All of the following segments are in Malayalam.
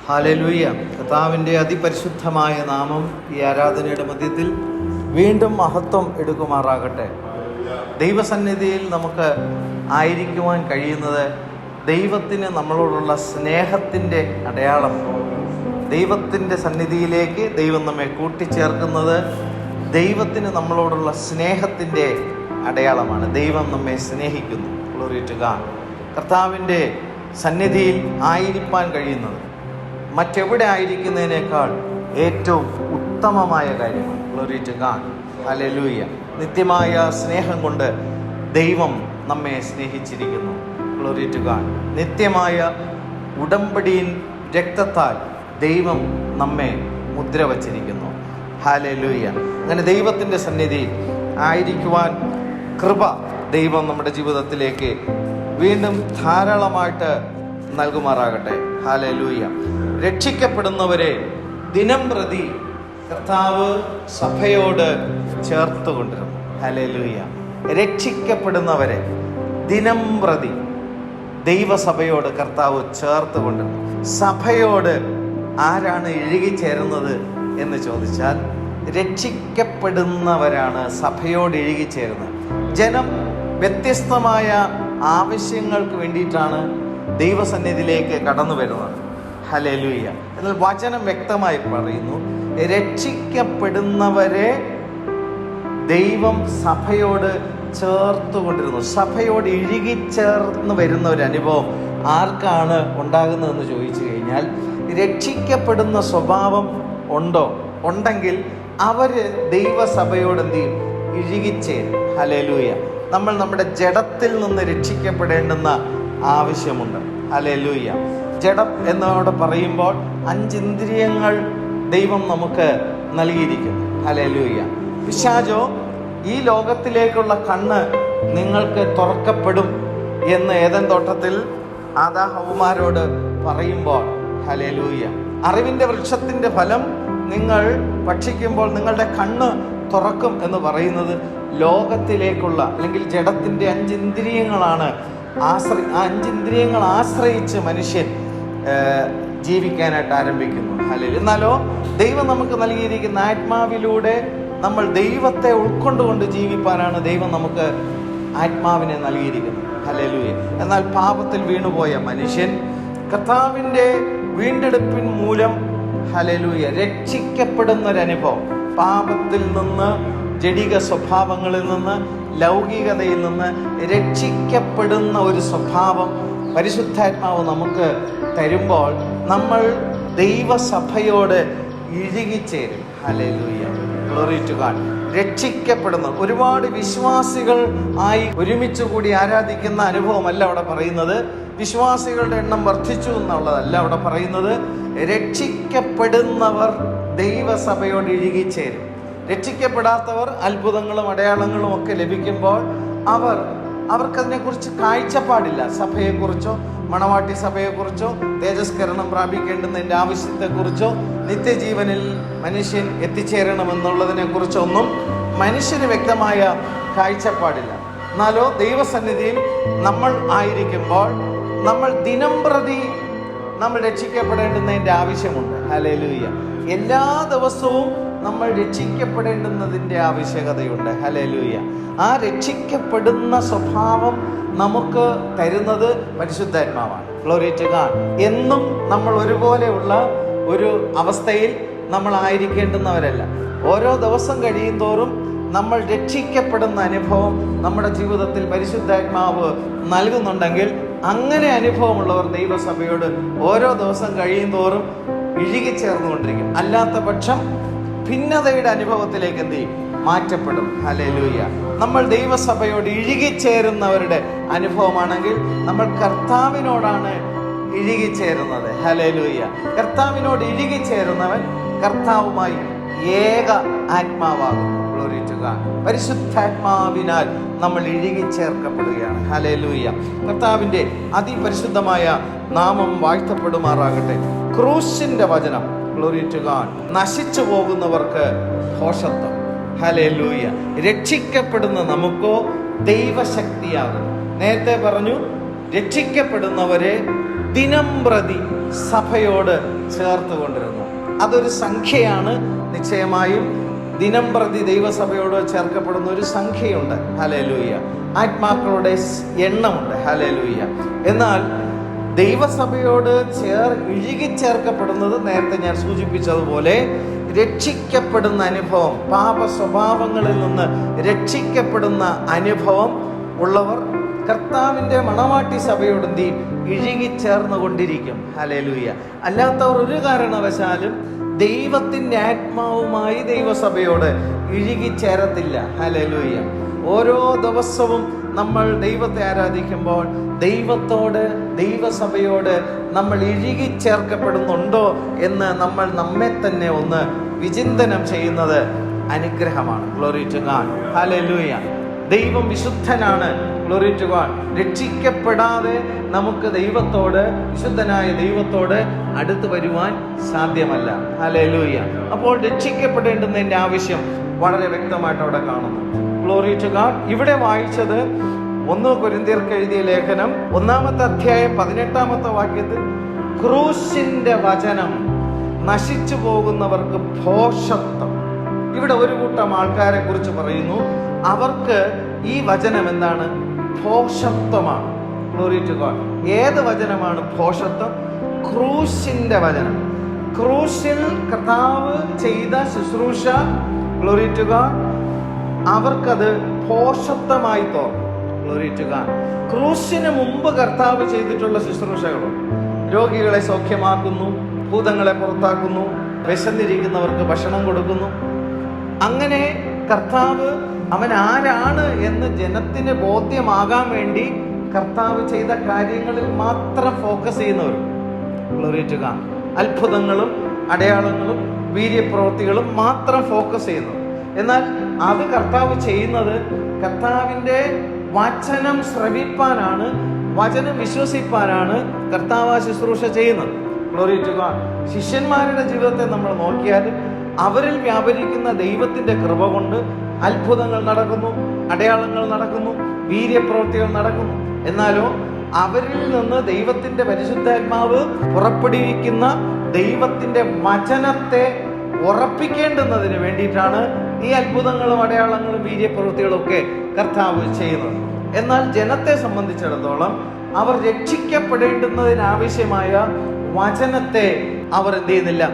ഹല്ലേലൂയ. കർത്താവിൻ്റെ അതിപരിശുദ്ധമായ നാമം ഈ ആരാധനയുടെ മധ്യത്തിൽ വീണ്ടും മഹത്വം എടുക്കുമാറാകട്ടെ. ദൈവസന്നിധിയിൽ നമുക്ക് ആയിരിക്കുവാൻ കഴിയുന്നത് ദൈവത്തിന് നമ്മളോടുള്ള സ്നേഹത്തിൻ്റെ അടയാളം. ദൈവത്തിൻ്റെ സന്നിധിയിലേക്ക് ദൈവം നമ്മെ കൂട്ടിച്ചേർക്കുന്നത് ദൈവത്തിന് നമ്മളോടുള്ള സ്നേഹത്തിൻ്റെ അടയാളമാണ്. ദൈവം നമ്മെ സ്നേഹിക്കുന്നു. Glory to God. കർത്താവിൻ്റെ സന്നിധിയിൽ ആയിരിക്കാൻ കഴിയുന്നത് മറ്റെവിടെ ആയിരിക്കുന്നതിനേക്കാൾ ഏറ്റവും ഉത്തമമായ കാര്യമാണ്. Glory to God. ഹല്ലേലൂയ. നിത്യമായ സ്നേഹം കൊണ്ട് ദൈവം നമ്മെ സ്നേഹിച്ചിരിക്കുന്നു. Glory to God. നിത്യമായ ഉടമ്പടിயின் രക്തത്താൽ ദൈവം നമ്മെ മുദ്ര വച്ചിരിക്കുന്നു. ഹല്ലേലൂയ. അങ്ങനെ ദൈവത്തിൻ്റെ സന്നിധിയിൽ ആയിരിക്കുവാൻ കൃപ ദൈവം നമ്മുടെ ജീവിതത്തിലേക്ക് വീണ്ടും ധാരാളമായിട്ട് നൽകുമാറാകട്ടെ. ഹല്ലേലൂയ. രക്ഷിക്കപ്പെടുന്നവരെ ദിനം പ്രതി കർത്താവ് സഭയോട് ചേർത്ത് കൊണ്ടിരുന്നു. ഹല്ലേലൂയ. രക്ഷിക്കപ്പെടുന്നവരെ ദിനം പ്രതി ദൈവസഭയോട് കർത്താവ് ചേർത്ത് കൊണ്ടിരുന്നു. സഭയോട് ആരാണ് ഇഴുകിച്ചേരുന്നത് എന്ന് ചോദിച്ചാൽ രക്ഷിക്കപ്പെടുന്നവരാണ് സഭയോട് ഇഴുകിച്ചേരുന്നത്. ജനം വ്യത്യസ്തമായ ആവശ്യങ്ങൾക്ക് വേണ്ടിയിട്ടാണ് ദൈവസന്നിധിയിലേക്ക് കടന്നു വരുന്നത്. ഹല്ലേലൂയ. എന്നാൽ വചനം വ്യക്തമായി പറയുന്നു, രക്ഷിക്കപ്പെടുന്നവരെ ദൈവം സഭയോട് ചേർത്തുകൊണ്ടിരുന്നു. സഭയോട് ഇഴുകിച്ചേർന്ന് വരുന്ന ഒരു അനുഭവം ആർക്കാണ് ഉണ്ടാകുന്നതെന്ന് ചോദിച്ചു കഴിഞ്ഞാൽ, രക്ഷിക്കപ്പെടുന്ന സ്വഭാവം ഉണ്ടെങ്കിൽ അവർ ദൈവസഭയോട് എന്ത് ചെയ്യും? ഇഴുകിച്ചേരും. ഹല്ലേലൂയ. നമ്മൾ നമ്മുടെ ജഡത്തിൽ നിന്ന് രക്ഷിക്കപ്പെടേണ്ടുന്ന ആവശ്യമുണ്ട്. ഹല്ലേലൂയ. ജഡം എന്നോട് പറയുമ്പോൾ 5 ഇന്ദ്രിയങ്ങൾ ദൈവം നമുക്ക് നൽകിയിരിക്കുന്നു. ഹല്ലേലൂയ. പിശാചോ ഈ ലോകത്തിലേക്കുള്ള കണ്ണ് നിങ്ങൾക്ക് തുറക്കപ്പെടും എന്ന് ഏദൻ തോട്ടത്തിൽ ആദാഹവമാരോട് പറയുമ്പോൾ, ഹല്ലേലൂയ, അറിവിൻ്റെ വൃക്ഷത്തിൻ്റെ ഫലം നിങ്ങൾ ഭക്ഷിക്കുമ്പോൾ നിങ്ങളുടെ കണ്ണ് തുറക്കും എന്ന് പറയുന്നത് ലോകത്തിലേക്കുള്ള അല്ലെങ്കിൽ ജഡത്തിൻ്റെ 5 ഇന്ദ്രിയങ്ങളാണ്. ആ 5 ഇന്ദ്രിയങ്ങൾ ആശ്രയിച്ച് മനുഷ്യൻ ജീവിക്കാനായിട്ട് ആരംഭിക്കുന്നു. ഹല്ലേലൂയ. എന്നാലോ ദൈവം നമുക്ക് നൽകിയിരിക്കുന്ന ആത്മാവിലൂടെ നമ്മൾ ദൈവത്തെ ഉൾക്കൊണ്ടുകൊണ്ട് ജീവിപ്പാനാണ് ദൈവം നമുക്ക് ആത്മാവിനെ നൽകിയിരിക്കുന്നത്. ഹല്ലേലൂയ. എന്നാൽ പാപത്തിൽ വീണുപോയ മനുഷ്യൻ കർത്താവിൻ്റെ വീണ്ടെടുപ്പിൻ മൂലം, ഹല്ലേലൂയ, രക്ഷിക്കപ്പെടുന്നൊരനുഭവം. പാപത്തിൽ നിന്ന്, ജഡിക സ്വഭാവങ്ങളിൽ നിന്ന്, ലൗകികതയിൽ നിന്ന് രക്ഷിക്കപ്പെടുന്ന ഒരു സ്വഭാവം പരിശുദ്ധാത്മാവ് നമുക്ക് തരുമ്പോൾ നമ്മൾ ദൈവസഭയോട് ഇഴുകിച്ചേരും. ഹല്ലേലൂയ. Glory to God. രക്ഷിക്കപ്പെടുന്ന ഒരുപാട് വിശ്വാസികൾ ആയി ഒരുമിച്ച് കൂടി ആരാധിക്കുന്ന അനുഭവമല്ല അവിടെ പറയുന്നത്. വിശ്വാസികളുടെ എണ്ണം വർദ്ധിച്ചു എന്നുള്ളതല്ല അവിടെ പറയുന്നത്. രക്ഷിക്കപ്പെടുന്നവർ ദൈവസഭയോട് ഇഴുകിച്ചേരും. രക്ഷിക്കപ്പെടാത്തവർ അത്ഭുതങ്ങളും അടയാളങ്ങളും ഒക്കെ ലഭിക്കുമ്പോൾ അവർക്കതിനെക്കുറിച്ച് കാഴ്ചപ്പാടില്ല. സഭയെക്കുറിച്ചോ മണവാട്ടി സഭയെക്കുറിച്ചോ തേജസ്കരണം പ്രാപിക്കേണ്ടുന്നതിൻ്റെ ആവശ്യത്തെക്കുറിച്ചോ നിത്യജീവനിൽ മനുഷ്യൻ എത്തിച്ചേരണമെന്നുള്ളതിനെക്കുറിച്ചോ ഒന്നും മനുഷ്യന് വ്യക്തമായ കാഴ്ചപ്പാടില്ല. എന്നാലോ ദൈവസന്നിധിയിൽ നമ്മൾ ആയിരിക്കുമ്പോൾ നമ്മൾ ദിനം പ്രതി നമ്മൾ രക്ഷിക്കപ്പെടേണ്ടുന്നതിൻ്റെ ആവശ്യമുണ്ട്. ഹല്ലേലൂയ. എല്ലാ ദിവസവും നമ്മൾ രക്ഷിക്കപ്പെടേണ്ടുന്നതിൻ്റെ ആവശ്യകതയുണ്ട്. ഹല്ലേലൂയ. ആ രക്ഷിക്കപ്പെടുന്ന സ്വഭാവം നമുക്ക് തരുന്നത് പരിശുദ്ധാത്മാവാണ്. Glory to God. എന്നും നമ്മൾ ഒരുപോലെയുള്ള ഒരു അവസ്ഥയിൽ നമ്മൾ ആയിരിക്കേണ്ടുന്നവരല്ല. ഓരോ ദിവസം കഴിയും തോറും നമ്മൾ രക്ഷിക്കപ്പെടുന്ന അനുഭവം നമ്മുടെ ജീവിതത്തിൽ പരിശുദ്ധാത്മാവ് നൽകുന്നുണ്ടെങ്കിൽ അങ്ങനെ അനുഭവമുള്ളവർ ദൈവസഭയോട് ഓരോ ദിവസം കഴിയും തോറും ഇഴുകിച്ചേർന്നുകൊണ്ടിരിക്കും. അല്ലാത്ത പക്ഷം ഭിന്നതയുടെ അനുഭവത്തിലേക്ക് എന്ത് ചെയ്യും? മാറ്റപ്പെടും. ഹല്ലേലൂയ. നമ്മൾ ദൈവസഭയോട് ഇഴുകിച്ചേരുന്നവരുടെ അനുഭവമാണെങ്കിൽ നമ്മൾ കർത്താവിനോടാണ് ഇഴുകിച്ചേരുന്നത്. ഹല്ലേലൂയ. കർത്താവിനോട് ഇഴുകിച്ചേരുന്നവൻ കർത്താവുമായി ഏക ആത്മാവാകുന്നു. Glory to God. പരിശുദ്ധാത്മാവിനാൽ നമ്മൾ ഇഴുകിച്ചേർക്കപ്പെടുകയാണ്. ഹല്ലേലൂയ. കർത്താവിൻ്റെ അതിപരിശുദ്ധമായ നാമം വാഴ്ത്തപ്പെടുമാറാകട്ടെ. ക്രൂശിന്റെ വചനം, ഗ്ലോറി ടു ഗോഡ്, നശിച്ചു പോകുന്നവർക്ക് ഭോഷത്വം. ഹല്ലേലൂയ. രക്ഷിക്കപ്പെടുന്ന നമുക്കോ ദൈവശക്തിയാകുന്നു. നേരത്തെ പറഞ്ഞു, രക്ഷിക്കപ്പെടുന്നവരെ ദിനംപ്രതി സഭയോട് ചേർത്ത് കൊണ്ടിരുന്നു. അതൊരു സംഖ്യയാണ്. നിശ്ചയമായും ദിനംപ്രതി ദൈവസഭയോട് ചേർക്കപ്പെടുന്ന ഒരു സംഖ്യയുണ്ട്. ഹല്ലേലൂയ. ആത്മാക്കളുടെ എണ്ണമുണ്ട്. ഹല്ലേലൂയ. എന്നാൽ ദൈവസഭയോട് ഇഴുകിച്ചേർക്കപ്പെടുന്നത് നേരത്തെ ഞാൻ സൂചിപ്പിച്ചതുപോലെ രക്ഷിക്കപ്പെടുന്ന അനുഭവം, പാപ സ്വഭാവങ്ങളിൽ നിന്ന് രക്ഷിക്കപ്പെടുന്ന അനുഭവം ഉള്ളവർ കർത്താവിൻ്റെ മണവാട്ടി സഭയോട് ഇഴുകിച്ചേർന്നുകൊണ്ടിരിക്കും. ഹല്ലേലൂയ. അല്ലാത്തവർ ഒരു കാരണവശാലും ദൈവത്തിൻ്റെ ആത്മാവുമായി ദൈവസഭയോട് ഇഴുകിച്ചേരത്തില്ല. ഹല്ലേലൂയ. ഓരോ ദിവസവും നമ്മൾ ദൈവത്തെ ആരാധിക്കുമ്പോൾ ദൈവത്തോട്, ദൈവസഭയോട് നമ്മൾ ഇഴുകിച്ചേർക്കപ്പെടുന്നുണ്ടോ എന്ന് നമ്മൾ നമ്മെ തന്നെ ഒന്ന് വിചിന്തനം ചെയ്യുന്നത് അനുഗ്രഹമാണ്. Glory to God. ഹല്ലേലൂയ. ദൈവം വിശുദ്ധനാണ്. Glory to God. രക്ഷിക്കപ്പെടാതെ നമുക്ക് ദൈവത്തോട്, വിശുദ്ധനായ ദൈവത്തോട് അടുത്ത് വരുവാൻ സാധ്യമല്ല. ഹല്ലേലൂയ. അപ്പോൾ രക്ഷിക്കപ്പെടേണ്ടുന്നതിൻ്റെ ആവശ്യം വളരെ വ്യക്തമായിട്ട് അവിടെ കാണുന്നു. Glory to God. ഇവിടെ വായിച്ചത് 1 കൊരിന്ത്യർക്ക് എഴുതിയ ലേഖനം 1-ാമത്തെ അധ്യായം 18-ാമത്തെ വാക്യത്തിൽ ക്രൂശിന്റെ വചനം നശിച്ചു പോകുന്നവർക്ക് ഭോഷത്വം. ഇവിടെ ഒരു കൂട്ടം ആൾക്കാരെ കുറിച്ച് പറയുന്നു. അവർക്ക് ഈ വചനം എന്താണ്? ഭോഷത്വമാണ്. Glory to God. ഏത് വചനമാണ് ഭോഷത്വം? ക്രൂശിന്റെ വചനം. ക്രൂശിൽ കർത്താവ് ചെയ്ത ശുശ്രൂഷ, ഗ്ലോറി ടു ഗോഡ്, അവർക്കത് ഭോഷത്വമായി തോന്നും. Glory to God. ക്രൂശിന് മുമ്പ് കർത്താവ് ചെയ്തിട്ടുള്ള ശുശ്രൂഷകളും, രോഗികളെ സൗഖ്യമാക്കുന്നു, ഭൂതങ്ങളെ പുറത്താക്കുന്നു, വിശന്നിരിക്കുന്നവർക്ക് ഭക്ഷണം കൊടുക്കുന്നു, അങ്ങനെ കർത്താവ് അവൻ ആരാണ് എന്ന് ജനത്തിന് ബോധ്യമാകാൻ വേണ്ടി കർത്താവ് ചെയ്ത കാര്യങ്ങളിൽ മാത്രം ഫോക്കസ് ചെയ്യുന്നവർ. Glory to God. അത്ഭുതങ്ങളും അടയാളങ്ങളും വീര്യപ്രവൃത്തികളും മാത്രം ഫോക്കസ് ചെയ്യുന്നു. എന്നാൽ അത് കർത്താവ് ചെയ്യുന്നത് കർത്താവിൻ്റെ വചനം ശ്രവിപ്പാനാണ്, വചനം വിശ്വസിപ്പാനാണ് കർത്താവ് ശുശ്രൂഷ ചെയ്യുന്നത്. Glory to God. ശിഷ്യന്മാരുടെ ജീവിതത്തെ നമ്മൾ നോക്കിയാൽ അവരിൽ വ്യാപരിക്കുന്ന ദൈവത്തിൻ്റെ കൃപ കൊണ്ട് അത്ഭുതങ്ങൾ നടക്കുന്നു, അടയാളങ്ങൾ നടക്കുന്നു, വീര്യപ്രവൃത്തികൾ നടക്കുന്നു. എന്നാലോ അവരിൽ നിന്ന് ദൈവത്തിൻ്റെ പരിശുദ്ധാത്മാവ് പുറപ്പെടുവിക്കുന്ന ദൈവത്തിൻ്റെ വചനത്തെ ഉറപ്പിക്കേണ്ടുന്നതിന് വേണ്ടിയിട്ടാണ് ഈ അത്ഭുതങ്ങളും അടയാളങ്ങളും വീര്യപ്രവൃത്തികളും ഒക്കെ കർത്താവ് ചെയ്യുന്നത്. എന്നാൽ ജനത്തെ സംബന്ധിച്ചിടത്തോളം അവർ രക്ഷിക്കപ്പെടേണ്ടുന്നതിനാവശ്യമായ വചനത്തെ അവർ എന്ത് ചെയ്യുന്നില്ല?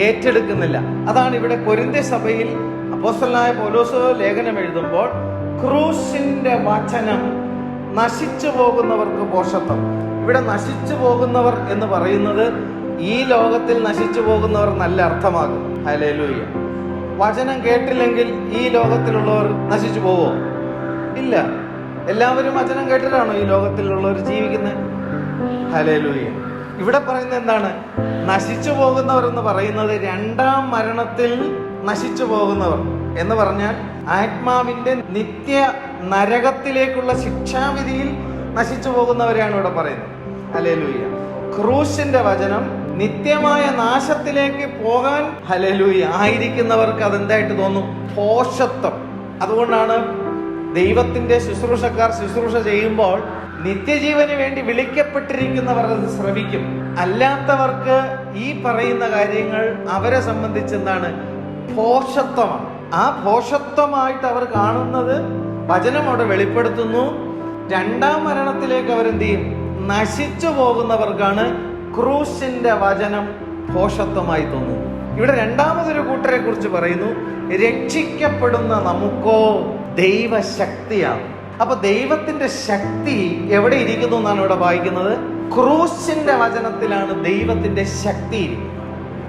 ഏറ്റെടുക്കുന്നില്ല. അതാണ് ഇവിടെ കൊരിന്ത്യ സഭയിൽ അപ്പോസ്തലനായ പൗലോസ് ലേഖനം എഴുതുമ്പോൾ ക്രൂശിന്റെ വചനം നശിച്ചു പോകുന്നവർക്ക് ഭോഷത്വം. ഇവിടെ നശിച്ചു പോകുന്നവർ എന്ന് പറയുന്നത് ഈ ലോകത്തിൽ നശിച്ചു പോകുന്നവർ നല്ല അർത്ഥമാകും. ഹല്ലേലൂയ. വചനം കേട്ടില്ലെങ്കിൽ ഈ ലോകത്തിലുള്ളവർ നശിച്ചു പോവോ? ഇല്ല. എല്ലാവരും വചനം കേട്ടിട്ടാണോ ഈ ലോകത്തിലുള്ളവർ ജീവിക്കുന്നത്? ഹല്ലേലൂയ. ഇവിടെ പറയുന്നത് എന്താണ്? നശിച്ചു പോകുന്നവർ എന്ന് പറയുന്നത് രണ്ടാം മരണത്തിൽ നശിച്ചു പോകുന്നവർ എന്ന് പറഞ്ഞാൽ ആത്മാവിന്റെ നിത്യ നരകത്തിലേക്കുള്ള ശിക്ഷാവിധിയിൽ നശിച്ചു പോകുന്നവരെയാണ് ഇവിടെ പറയുന്നത്. ഹല്ലേലൂയ. ക്രൂശിന്റെ വചനം നിത്യമായ നാശത്തിലേക്ക് പോകാൻ, ഹല്ലേലൂയ, ആയിരിക്കുന്നവർക്ക് അതെന്തായിട്ട് തോന്നും? ഭോഷത്വം. അതുകൊണ്ടാണ് ദൈവത്തിന്റെ ശുശ്രൂഷക്കാർ ശുശ്രൂഷ ചെയ്യുമ്പോൾ നിത്യജീവന് വേണ്ടി വിളിക്കപ്പെട്ടിരിക്കുന്നവർ അത് ശ്രവിക്കും. അല്ലാത്തവർക്ക് ഈ പറയുന്ന കാര്യങ്ങൾ അവരെ സംബന്ധിച്ച് എന്താണ്? ഭോഷത്വമാണ്. ആ ഭോഷത്വമായിട്ട് അവർ കാണുന്നത് വചനം അവിടെ വെളിപ്പെടുത്തുന്നു. രണ്ടാം മരണത്തിലേക്ക് അവരെന്ത് ചെയ്യും? നശിച്ചു പോകുന്നവർക്കാണ് ക്രൂശിന്റെ വചനം ഭോഷത്വമായി തോന്നുന്നു. ഇവിടെ രണ്ടാമതൊരു കൂട്ടരെ കുറിച്ച് പറയുന്നു. രക്ഷിക്കപ്പെടുന്ന നമുക്കോ ദൈവശക്തിയാണ്. അപ്പൊ ദൈവത്തിന്റെ ശക്തി എവിടെ ഇരിക്കുന്നു എന്നാണ് ഇവിടെ വായിക്കുന്നത്? ക്രൂശിന്റെ വചനത്തിലാണ് ദൈവത്തിന്റെ ശക്തി.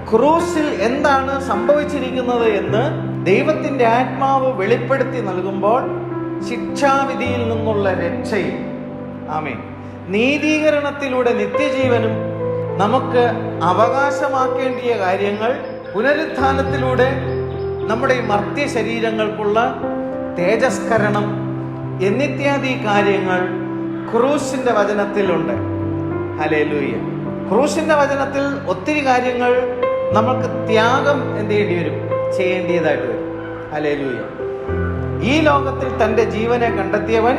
ക്രൂശിൽ എന്താണ് സംഭവിച്ചിരിക്കുന്നത് എന്ന് ദൈവത്തിന്റെ ആത്മാവ് വെളിപ്പെടുത്തി നൽകുമ്പോൾ ശിക്ഷാവിധിയിൽ നിന്നുള്ള രക്ഷയും, ആമേൻ, നീതീകരണത്തിലൂടെ നിത്യജീവനും നമുക്ക് അവകാശമാക്കേണ്ടിയ കാര്യങ്ങൾ, പുനരുത്ഥാനത്തിലൂടെ നമ്മുടെ ഈ മർത്യ ശരീരങ്ങൾക്കുള്ള തേജസ്കരണം എന്നിത്യാദി കാര്യങ്ങൾ ക്രൂശിന്റെ വചനത്തിലുണ്ട്. ഹല്ലേലൂയ. ക്രൂശിന്റെ വചനത്തിൽ ഒത്തിരി കാര്യങ്ങൾ നമുക്ക് ത്യാഗം എന്ത് ചെയ്യേണ്ടി വരും? ചെയ്യേണ്ടതായിട്ട് വരും. ഹല്ലേലൂയ. ഈ ലോകത്തിൽ തൻ്റെ ജീവനെ കണ്ടെത്തിയവൻ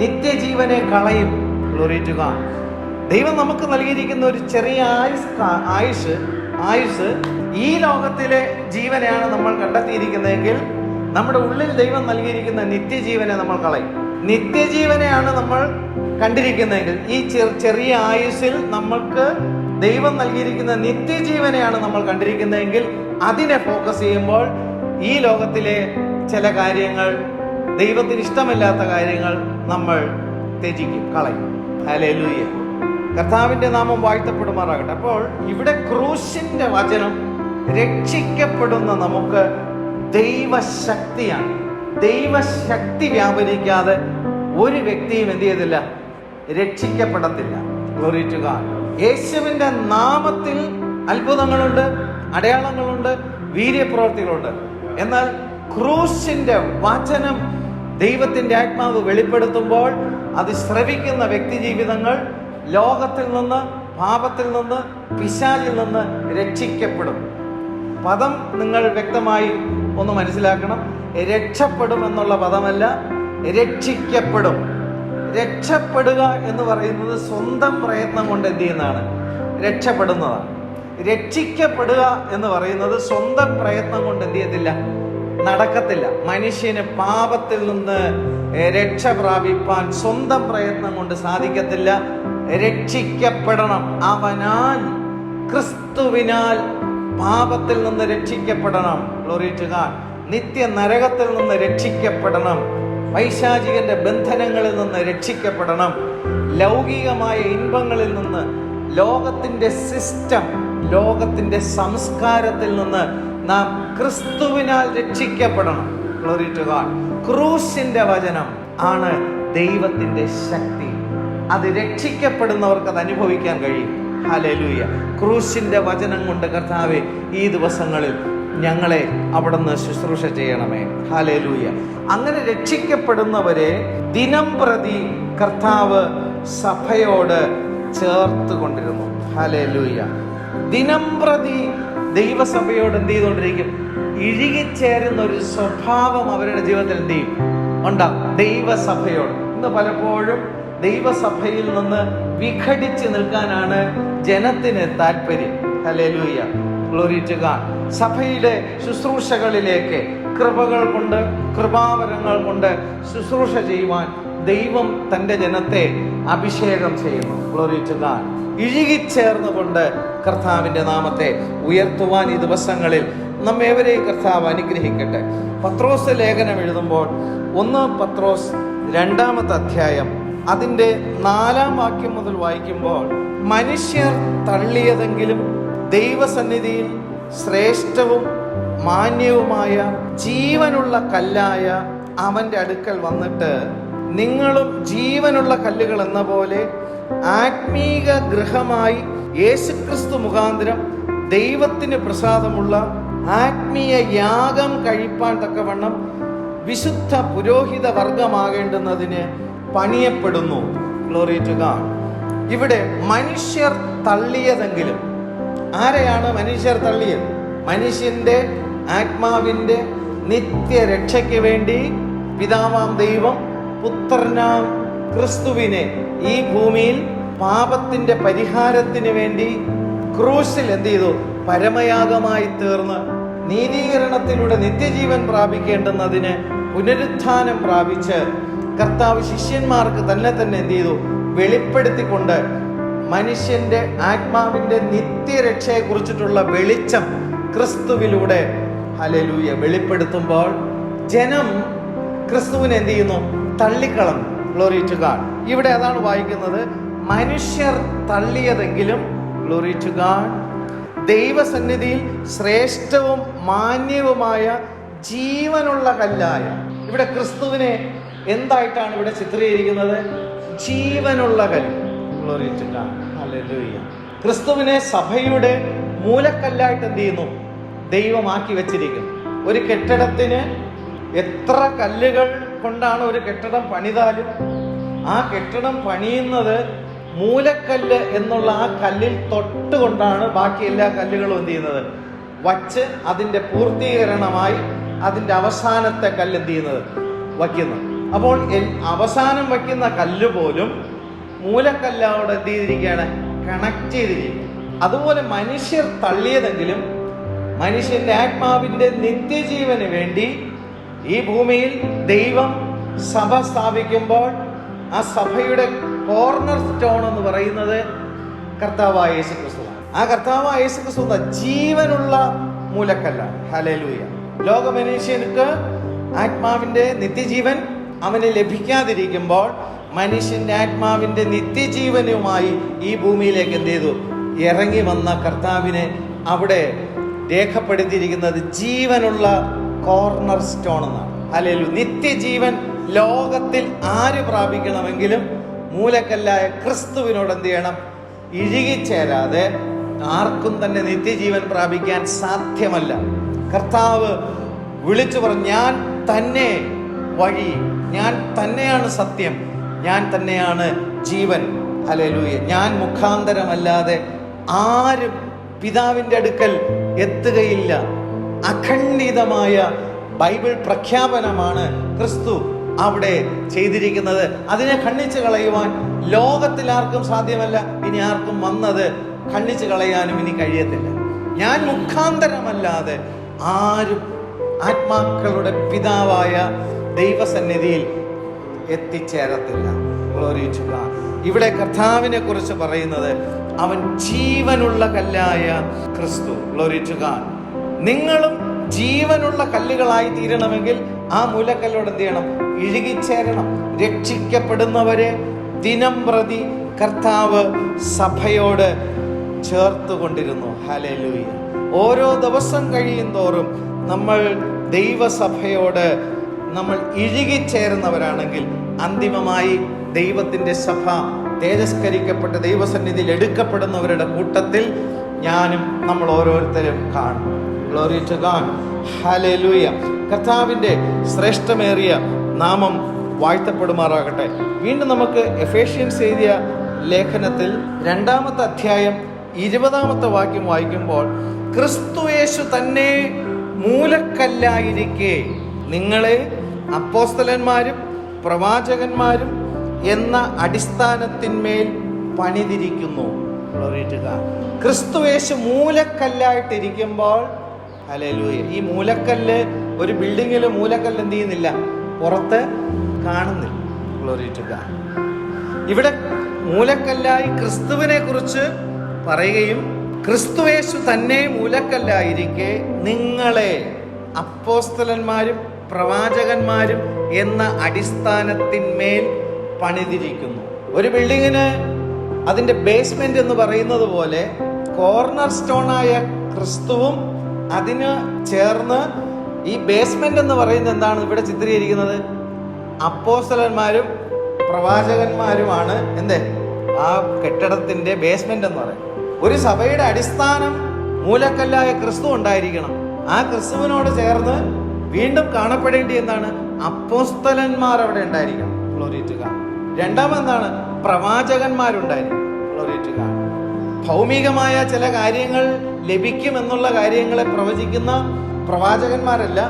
നിത്യജീവനെ കളയും. Glory to God. ദൈവം നമുക്ക് നൽകിയിരിക്കുന്ന ഒരു ചെറിയ ആയുസ് ഈ ലോകത്തിലെ ജീവനെയാണ് നമ്മൾ കണ്ടെത്തിയിരിക്കുന്നതെങ്കിൽ നമ്മുടെ ഉള്ളിൽ ദൈവം നൽകിയിരിക്കുന്ന നിത്യജീവനെ നമ്മൾ കളയും. നിത്യജീവനെയാണ് നമ്മൾ കണ്ടിരിക്കുന്നതെങ്കിൽ ഈ ചെറിയ ആയുസ്സിൽ നമ്മൾക്ക് ദൈവം നൽകിയിരിക്കുന്ന നിത്യജീവനെയാണ് നമ്മൾ കണ്ടിരിക്കുന്നതെങ്കിൽ അതിനെ ഫോക്കസ് ചെയ്യുമ്പോൾ ഈ ലോകത്തിലെ ചില കാര്യങ്ങൾ, ദൈവത്തിന് ഇഷ്ടമില്ലാത്ത കാര്യങ്ങൾ നമ്മൾ ത്യജിക്കും, കളയും. ഹല്ലേലൂയ. കർത്താവിന്റെ നാമം വാഴ്ത്തപ്പെടുമാറാകട്ടെ. അപ്പോൾ ഇവിടെ ക്രൂശിന്റെ വചനം രക്ഷിക്കപ്പെടുന്ന നമുക്ക് ദൈവശക്തിയാണ്. ദൈവശക്തി വ്യാപരിക്കാതെ ഒരു വ്യക്തിയും എന്ത് ചെയ്തില്ല, രക്ഷിക്കപ്പെടത്തില്ല. Glory to God. യേശുവിന്റെ നാമത്തിൽ അത്ഭുതങ്ങളുണ്ട്, അടയാളങ്ങളുണ്ട്, വീര്യപ്രവൃത്തികളുണ്ട്. എന്നാൽ ക്രൂശിന്റെ വചനം ദൈവത്തിന്റെ ആത്മാവ് വെളിപ്പെടുത്തുമ്പോൾ അത് ശ്രവിക്കുന്ന വ്യക്തി ജീവിതങ്ങൾ ലോകത്തിൽ നിന്ന്, പാപത്തിൽ നിന്ന്, പിശാചിൽ നിന്ന് രക്ഷിക്കപ്പെടും. പദം നിങ്ങൾ വ്യക്തമായി ഒന്ന് മനസ്സിലാക്കണം. രക്ഷപ്പെടും എന്നുള്ള പദമല്ല, രക്ഷിക്കപ്പെടും. രക്ഷപ്പെടുക എന്ന് പറയുന്നത് സ്വന്തം പ്രയത്നം കൊണ്ട് എന്ത് ചെയ്യുന്നതാണ്, രക്ഷപ്പെടുന്നതാണ്. രക്ഷിക്കപ്പെടുക എന്ന് പറയുന്നത് സ്വന്തം പ്രയത്നം കൊണ്ട് എന്ത് ചെയ്യത്തില്ല, നടക്കത്തില്ല. മനുഷ്യന് പാപത്തിൽ നിന്ന് രക്ഷ പ്രാപിപ്പാൻ സ്വന്തം പ്രയത്നം കൊണ്ട് സാധിക്കത്തില്ല. രക്ഷിക്കപ്പെടണം. അവനാൽ, ക്രിസ്തുവിനാൽ പാപത്തിൽ നിന്ന് രക്ഷിക്കപ്പെടണം. Glory to God. നിത്യ നരകത്തിൽ നിന്ന് രക്ഷിക്കപ്പെടണം. പൈശാചികന്റെ ബന്ധനങ്ങളിൽ നിന്ന് രക്ഷിക്കപ്പെടണം. ലൗകികമായ ഇൻപങ്ങളിൽ നിന്ന്, ലോകത്തിന്റെ സിസ്റ്റം, ലോകത്തിന്റെ സംസ്കാരത്തിൽ നിന്ന് നാം ക്രിസ്തുവിനാൽ രക്ഷിക്കപ്പെടണം. Glory to God. ക്രൂശിന്റെ വചനം ആണ് ദൈവത്തിന്റെ ശക്തി. അത് രക്ഷിക്കപ്പെടുന്നവർക്ക് അത് അനുഭവിക്കാൻ കഴിയും. ഹല്ലേലൂയ. ക്രൂശിന്റെ വചനം കൊണ്ട് കർത്താവേ, ഈ ദിവസങ്ങളിൽ ഞങ്ങളെ അവിടുന്ന് ശുശ്രൂഷ ചെയ്യണമേ. ഹല്ലേലൂയ. അങ്ങനെ രക്ഷിക്കപ്പെടുന്നവരെ ദിനം പ്രതി കർത്താവ് സഭയോട് ചേർത്ത് കൊണ്ടിരുന്നു. ഹല്ലേലൂയ. ദിനം പ്രതി ദൈവസഭയോട് എന്ത് ചെയ്തുകൊണ്ടിരിക്കും, ഇഴുകിച്ചേരുന്ന ഒരു സ്വഭാവം അവരുടെ ജീവിതത്തിൽ എന്ത് ചെയ്യും, ഉണ്ടാകും. ദൈവസഭയോട് ഇന്ന് പലപ്പോഴും ദൈവസഭയിൽ നിന്ന് വിഘടിച്ച് നിൽക്കാനാണ് ജനത്തിന് താല്പര്യം. ഹല്ലേലൂയ. Glory to God. സഭയിലെ ശുശ്രൂഷകളിലേക്ക് കൃപകൾ കൊണ്ട്, കൃപാവരങ്ങൾ കൊണ്ട് ശുശ്രൂഷ ചെയ്യുവാൻ ദൈവം തൻ്റെ ജനത്തെ അഭിഷേകം ചെയ്യുന്നു. Glory to God. ഇഴുകിച്ചേർന്നുകൊണ്ട് കർത്താവിൻ്റെ നാമത്തെ ഉയർത്തുവാൻ ഈ ദിവസങ്ങളിൽ നമ്മേവരെയും കർത്താവ് അനുഗ്രഹിക്കട്ടെ. പത്രോസ് ലേഖനം എഴുതുമ്പോൾ 1 പത്രോസ് 2-ാമത്തെ അധ്യായം അതിൻ്റെ 4-ാം വാക്യം മുതൽ വായിക്കുമ്പോൾ, മനുഷ്യർ തള്ളിയതെങ്കിലും ദൈവസന്നിധിയിൽ ശ്രേഷ്ഠവും മാന്യവുമായ ജീവനുള്ള കല്ലായ അവൻ്റെ അടുക്കൽ വന്നിട്ട്, നിങ്ങളും ജീവനുള്ള കല്ലുകൾ എന്ന പോലെ ആത്മീക ഗൃഹമായി യേശുക്രിസ്തു മുഖാന്തരം ദൈവത്തിന് പ്രസാദമുള്ള ആത്മീയ യാഗം കഴിപ്പാൻ തക്കവണ്ണം വിശുദ്ധ പുരോഹിത വർഗമാകേണ്ടുന്നതിന് പണിയപ്പെടുന്നു. Glory to God. ഇവിടെ മനുഷ്യർ തള്ളിയതെങ്കിലും, ആരെയാണ് മനുഷ്യർ തള്ളിയത്? മനുഷ്യന്റെ ആത്മാവിന്റെ നിത്യരക്ഷയ്ക്ക് വേണ്ടി പിതാവാം ദൈവം പുത്രനാം ക്രിസ്തുവിനെ ഈ ഭൂമിയിൽ പാപത്തിന്റെ പരിഹാരത്തിന് വേണ്ടി ക്രൂശിൽ എന്ത് ചെയ്തു, പരമയാഗമായി തീർന്ന് നീതീകരണത്തിലൂടെ നിത്യജീവൻ പ്രാപിക്കേണ്ടുന്നതിന് പുനരുത്ഥാനം പ്രാപിച്ച് കർത്താവ് ശിഷ്യന്മാർക്ക് തന്നെ എന്ത് ചെയ്തു, വെളിപ്പെടുത്തിക്കൊണ്ട് മനുഷ്യന്റെ ആത്മാവിന്റെ നിത്യരക്ഷയെ കുറിച്ചിട്ടുള്ള വെളിച്ചം ക്രിസ്തുവിലൂടെ ഹല്ലേലൂയ വെളിപ്പെടുത്തുമ്പോൾ ജനം ക്രിസ്തുവിനെ എന്ത് ചെയ്യുന്നു, തള്ളിക്കളഞ്ഞു. Glory to God. ഇവിടെ അതാണ് വായിക്കുന്നത്. മനുഷ്യർ തള്ളിയതെങ്കിലും, ഗ്ലോറി ടു ഗോഡ്, ദൈവസന്നിധിയിൽ ശ്രേഷ്ഠവും മാന്യവുമായ ജീവനുള്ള കല്ലായ. ഇവിടെ ക്രിസ്തുവിനെ എന്തായിട്ടാണ് ഇവിടെ ചിത്രീകരിക്കുന്നത്? ജീവനുള്ള കല്ല്. Glory to God. ഹല്ലേലൂയ. ക്രിസ്തുവിനെ സഭയുടെ മൂലക്കല്ലായിട്ട് എന്ത് ചെയ്യുന്നു, ദൈവമാക്കി വെച്ചിരിക്കുന്നു. ഒരു കെട്ടിടത്തിന് എത്ര കല്ലുകൾ കൊണ്ടാണ് ഒരു കെട്ടിടം പണിതാലും ആ കെട്ടിടം പണിയുന്നത് മൂലക്കല്ല് എന്നുള്ള ആ കല്ലിൽ തൊട്ടുകൊണ്ടാണ് ബാക്കി എല്ലാ കല്ലുകളും എന്ത് ചെയ്യുന്നത്, വച്ച് അതിൻ്റെ പൂർത്തീകരണമായി അതിൻ്റെ അവസാനത്തെ കല്ല് എന്ത് ചെയ്യുന്നത്, വയ്ക്കുന്നത്. അപ്പോൾ അവസാനം വയ്ക്കുന്ന കല്ല് പോലും മൂലക്കല്ലോട് എന്ത് ചെയ്തിരിക്കുകയാണ്? കണക്ട് ചെയ്തിരിക്കുക. അതുപോലെ മനുഷ്യർ തള്ളിയതെങ്കിലും മനുഷ്യന്റെ ആത്മാവിന്റെ നിത്യജീവന് വേണ്ടി ഈ ഭൂമിയിൽ ദൈവം സഭ സ്ഥാപിക്കുമ്പോൾ ആ സഭയുടെ കോർണർ സ്റ്റോൺ എന്ന് പറയുന്നത് കർത്താവായ യേശുക്രിസ്തുവാണ്. ആ കർത്താവായ യേശുക്രിസ്തു ജീവനുള്ള മൂലക്കല്ലാണ്. ഹല്ലേലൂയ. ലോക മനുഷ്യർക്ക് ആത്മാവിന്റെ നിത്യജീവൻ അവന് ലഭിക്കാതിരിക്കുമ്പോൾ മനുഷ്യന്റെ ആത്മാവിന്റെ നിത്യജീവനുമായി ഈ ഭൂമിയിലേക്ക് എന്ത് ചെയ്തു? ഇറങ്ങി വന്ന കർത്താവിനെ അവിടെ രേഖപ്പെടുത്തിയിരിക്കുന്നത് ജീവനുള്ള കോർണർ സ്റ്റോൺ എന്നാണ്. ഹല്ലേലൂയ. നിത്യജീവൻ ലോകത്തിൽ ആര് പ്രാപിക്കണമെങ്കിലും മൂലക്കല്ലായ ക്രിസ്തുവിനോട് എന്ത് ചെയ്യണം? ഇഴുകിച്ചേരാതെ ആർക്കും തന്നെ നിത്യജീവൻ പ്രാപിക്കാൻ സാധ്യമല്ല. കർത്താവ് വിളിച്ചു പറഞ്ഞു, ഞാൻ തന്നെ വഴി, ഞാൻ തന്നെയാണ് സത്യം, ഞാൻ തന്നെയാണ് ജീവൻ. ഹല്ലേലൂയ. ഞാൻ മുഖാന്തരമല്ലാതെ ആരും പിതാവിന്റെ അടുക്കൽ എത്തുകയില്ല. അഖണ്ഡിതമായ ബൈബിൾ പ്രഖ്യാപനമാണ് ക്രിസ്തു അവിടെ ചെയ്തിരിക്കുന്നത്. അതിനെ ഖണ്ഡിച്ചു കളയുവാൻ ലോകത്തിൽ ആർക്കും സാധ്യമല്ല. ഇനി ആർക്കും വന്നത് ഖണ്ഡിച്ചു കളയാനും ഇനി കഴിയത്തില്ല. ഞാൻ മുഖാന്തരമല്ലാതെ ആരും ആത്മാക്കളുടെ പിതാവായ ദൈവസന്നിധിയിൽ എത്തിച്ചേരത്തില്ല. Glory to God. ഇവിടെ കർത്താവിനെ കുറിച്ച് പറയുന്നത് അവൻ ജീവനുള്ള കല്ലായ ക്രിസ്തു. Glory to God. നിങ്ങളും ജീവനുള്ള കല്ലുകളായി തീരണമെങ്കിൽ ആ മൂലക്കല്ലോട് എന്ത് ചെയ്യണം? ഇഴുകിച്ചേരണം. രക്ഷിക്കപ്പെടുന്നവരെ ദിനം പ്രതി കർത്താവ് സഭയോട് ചേർത്തുകൊണ്ടിരുന്നു. ഹല്ലേലൂയ. ഓരോ ദിവസം കഴിയും തോറും നമ്മൾ ദൈവസഭയോട് നമ്മൾ ഇഴുകിച്ചേരുന്നവരാണെങ്കിൽ അന്തിമമായി ദൈവത്തിന്റെ സഭ തേജസ്കരിക്കപ്പെട്ട് ദൈവസന്നിധിയിൽ എടുക്കപ്പെടുന്നവരുടെ കൂട്ടത്തിൽ ഞാനും നമ്മൾ ഓരോരുത്തരും കാണും. Glory to God. ഹല്ലേലൂയ. കർത്താവിന്റെ ശ്രേഷ്ഠമേറിയ നാമം വാഴ്ത്തപ്പെടുമാറാകട്ടെ. വീണ്ടും നമുക്ക് എഫേഷ്യൻസ് എഴുതിയ ലേഖനത്തിൽ 2-ാമത്തെ അധ്യായം 20-ാമത്തെ വാക്യം വായിക്കുമ്പോൾ, ക്രിസ്തുയേശു തന്നെ മൂലക്കല്ലായിരിക്കെ നിങ്ങളെ അപ്പോസ്തലന്മാരും പ്രവാചകന്മാരും എന്ന അടിസ്ഥാനത്തിന്മേൽ പണിതിരിക്കുന്നു. ക്രിസ്തുയേശു മൂലക്കല്ലായിട്ടിരിക്കുമ്പോൾ, ഹല്ലേലൂയ, ഈ മൂലക്കല്ല് ഒരു ബിൽഡിങ്ങിൽ മൂലക്കല്ല് എന്ത് ചെയ്യുന്നില്ല? പുറത്ത് കാണുന്നില്ല. Glory to God. ഇവിടെ മൂലക്കല്ലായി ക്രിസ്തുവിനെ കുറിച്ച് പറയുകയും ക്രിസ്തുയേശു തന്നെ മൂലക്കല്ലായിരിക്കെ നിങ്ങളെ അപ്പോസ്തലന്മാരും പ്രവാചകന്മാരും എന്ന അടിസ്ഥാനത്തിന്മേൽ പണിതിരിക്കുന്നു. ഒരു ബിൽഡിങ്ങിന് അതിന്റെ ബേസ്മെന്റ് എന്ന് പറയുന്നത് പോലെ കോർണർ സ്റ്റോണായ ക്രിസ്തുവും അതിന് ചേർന്ന് ഈ ബേസ്മെന്റ് എന്ന് പറയുന്നത് എന്താണ് ഇവിടെ ചിത്രീകരിക്കുന്നത്? അപ്പോസ്തലന്മാരും പ്രവാചകന്മാരുമാണ് ആ കെട്ടിടത്തിന്റെ ബേസ്മെന്റ് എന്ന് പറയുന്നത്. ഒരു സഭയുടെ അടിസ്ഥാനം മൂലക്കല്ലായ ക്രിസ്തു ഉണ്ടായിരിക്കണം. ആ ക്രിസ്തുവിനോട് ചേർന്ന് വീണ്ടും കാണപ്പെടേണ്ടി എന്താണ്? അപ്പോസ്തലന്മാർ അവിടെ ഉണ്ടായിരിക്കണം. Glory to God. രണ്ടാമെന്താണ്? പ്രവാചകന്മാരുണ്ടായിരിക്കണം. Glory to God. ഭൗമികമായ ചില കാര്യങ്ങൾ ലഭിക്കുമെന്നുള്ള കാര്യങ്ങളെ പ്രവചിക്കുന്ന പ്രവാചകന്മാരല്ല,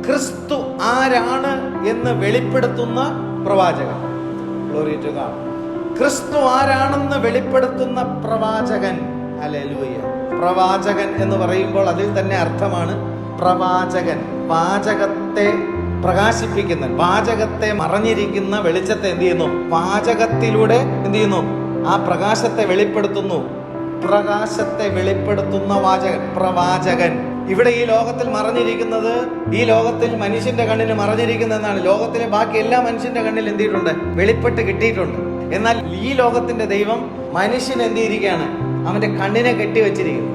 ക്രിസ്തു ആരാണ് എന്ന് വെളിപ്പെടുത്തുന്ന പ്രവാചകൻ. Glory to God. ക്രിസ്തു ആരാണെന്ന് വെളിപ്പെടുത്തുന്ന പ്രവാചകൻ. ഹല്ലേലൂയ. പ്രവാചകൻ എന്ന് പറയുമ്പോൾ അതിൽ തന്നെ അർത്ഥമാണ് പ്രവാചകൻ. വാചകത്തെ പ്രകാശിപ്പിക്കുന്ന, വാചകത്തെ മറഞ്ഞിരിക്കുന്ന വെളിച്ചത്തെ എന്ത് ചെയ്യുന്നു? വാചകത്തിലൂടെ എന്ത് ചെയ്യുന്നു? ആ പ്രകാശത്തെ വെളിപ്പെടുത്തുന്നു. പ്രകാശത്തെ വെളിപ്പെടുത്തുന്ന വാചകൻ, പ്രവാചകൻ. ഇവിടെ ഈ ലോകത്തിൽ മറഞ്ഞിരിക്കുന്നത്, ഈ ലോകത്തിൽ മനുഷ്യന്റെ കണ്ണിന് മറഞ്ഞിരിക്കുന്നതെന്നാണ്. ലോകത്തിലെ ബാക്കി എല്ലാ മനുഷ്യന്റെ കണ്ണിൽ എന്ത് ചെയ്തിട്ടുണ്ട്? വെളിപ്പെട്ട് കിട്ടിയിട്ടുണ്ട്. എന്നാൽ ഈ ലോകത്തിന്റെ ദൈവം മനുഷ്യൻ എന്ത് ചെയ്തിരിക്കുകയാണ്? അവന്റെ കണ്ണിനെ കെട്ടിവെച്ചിരിക്കുന്നു.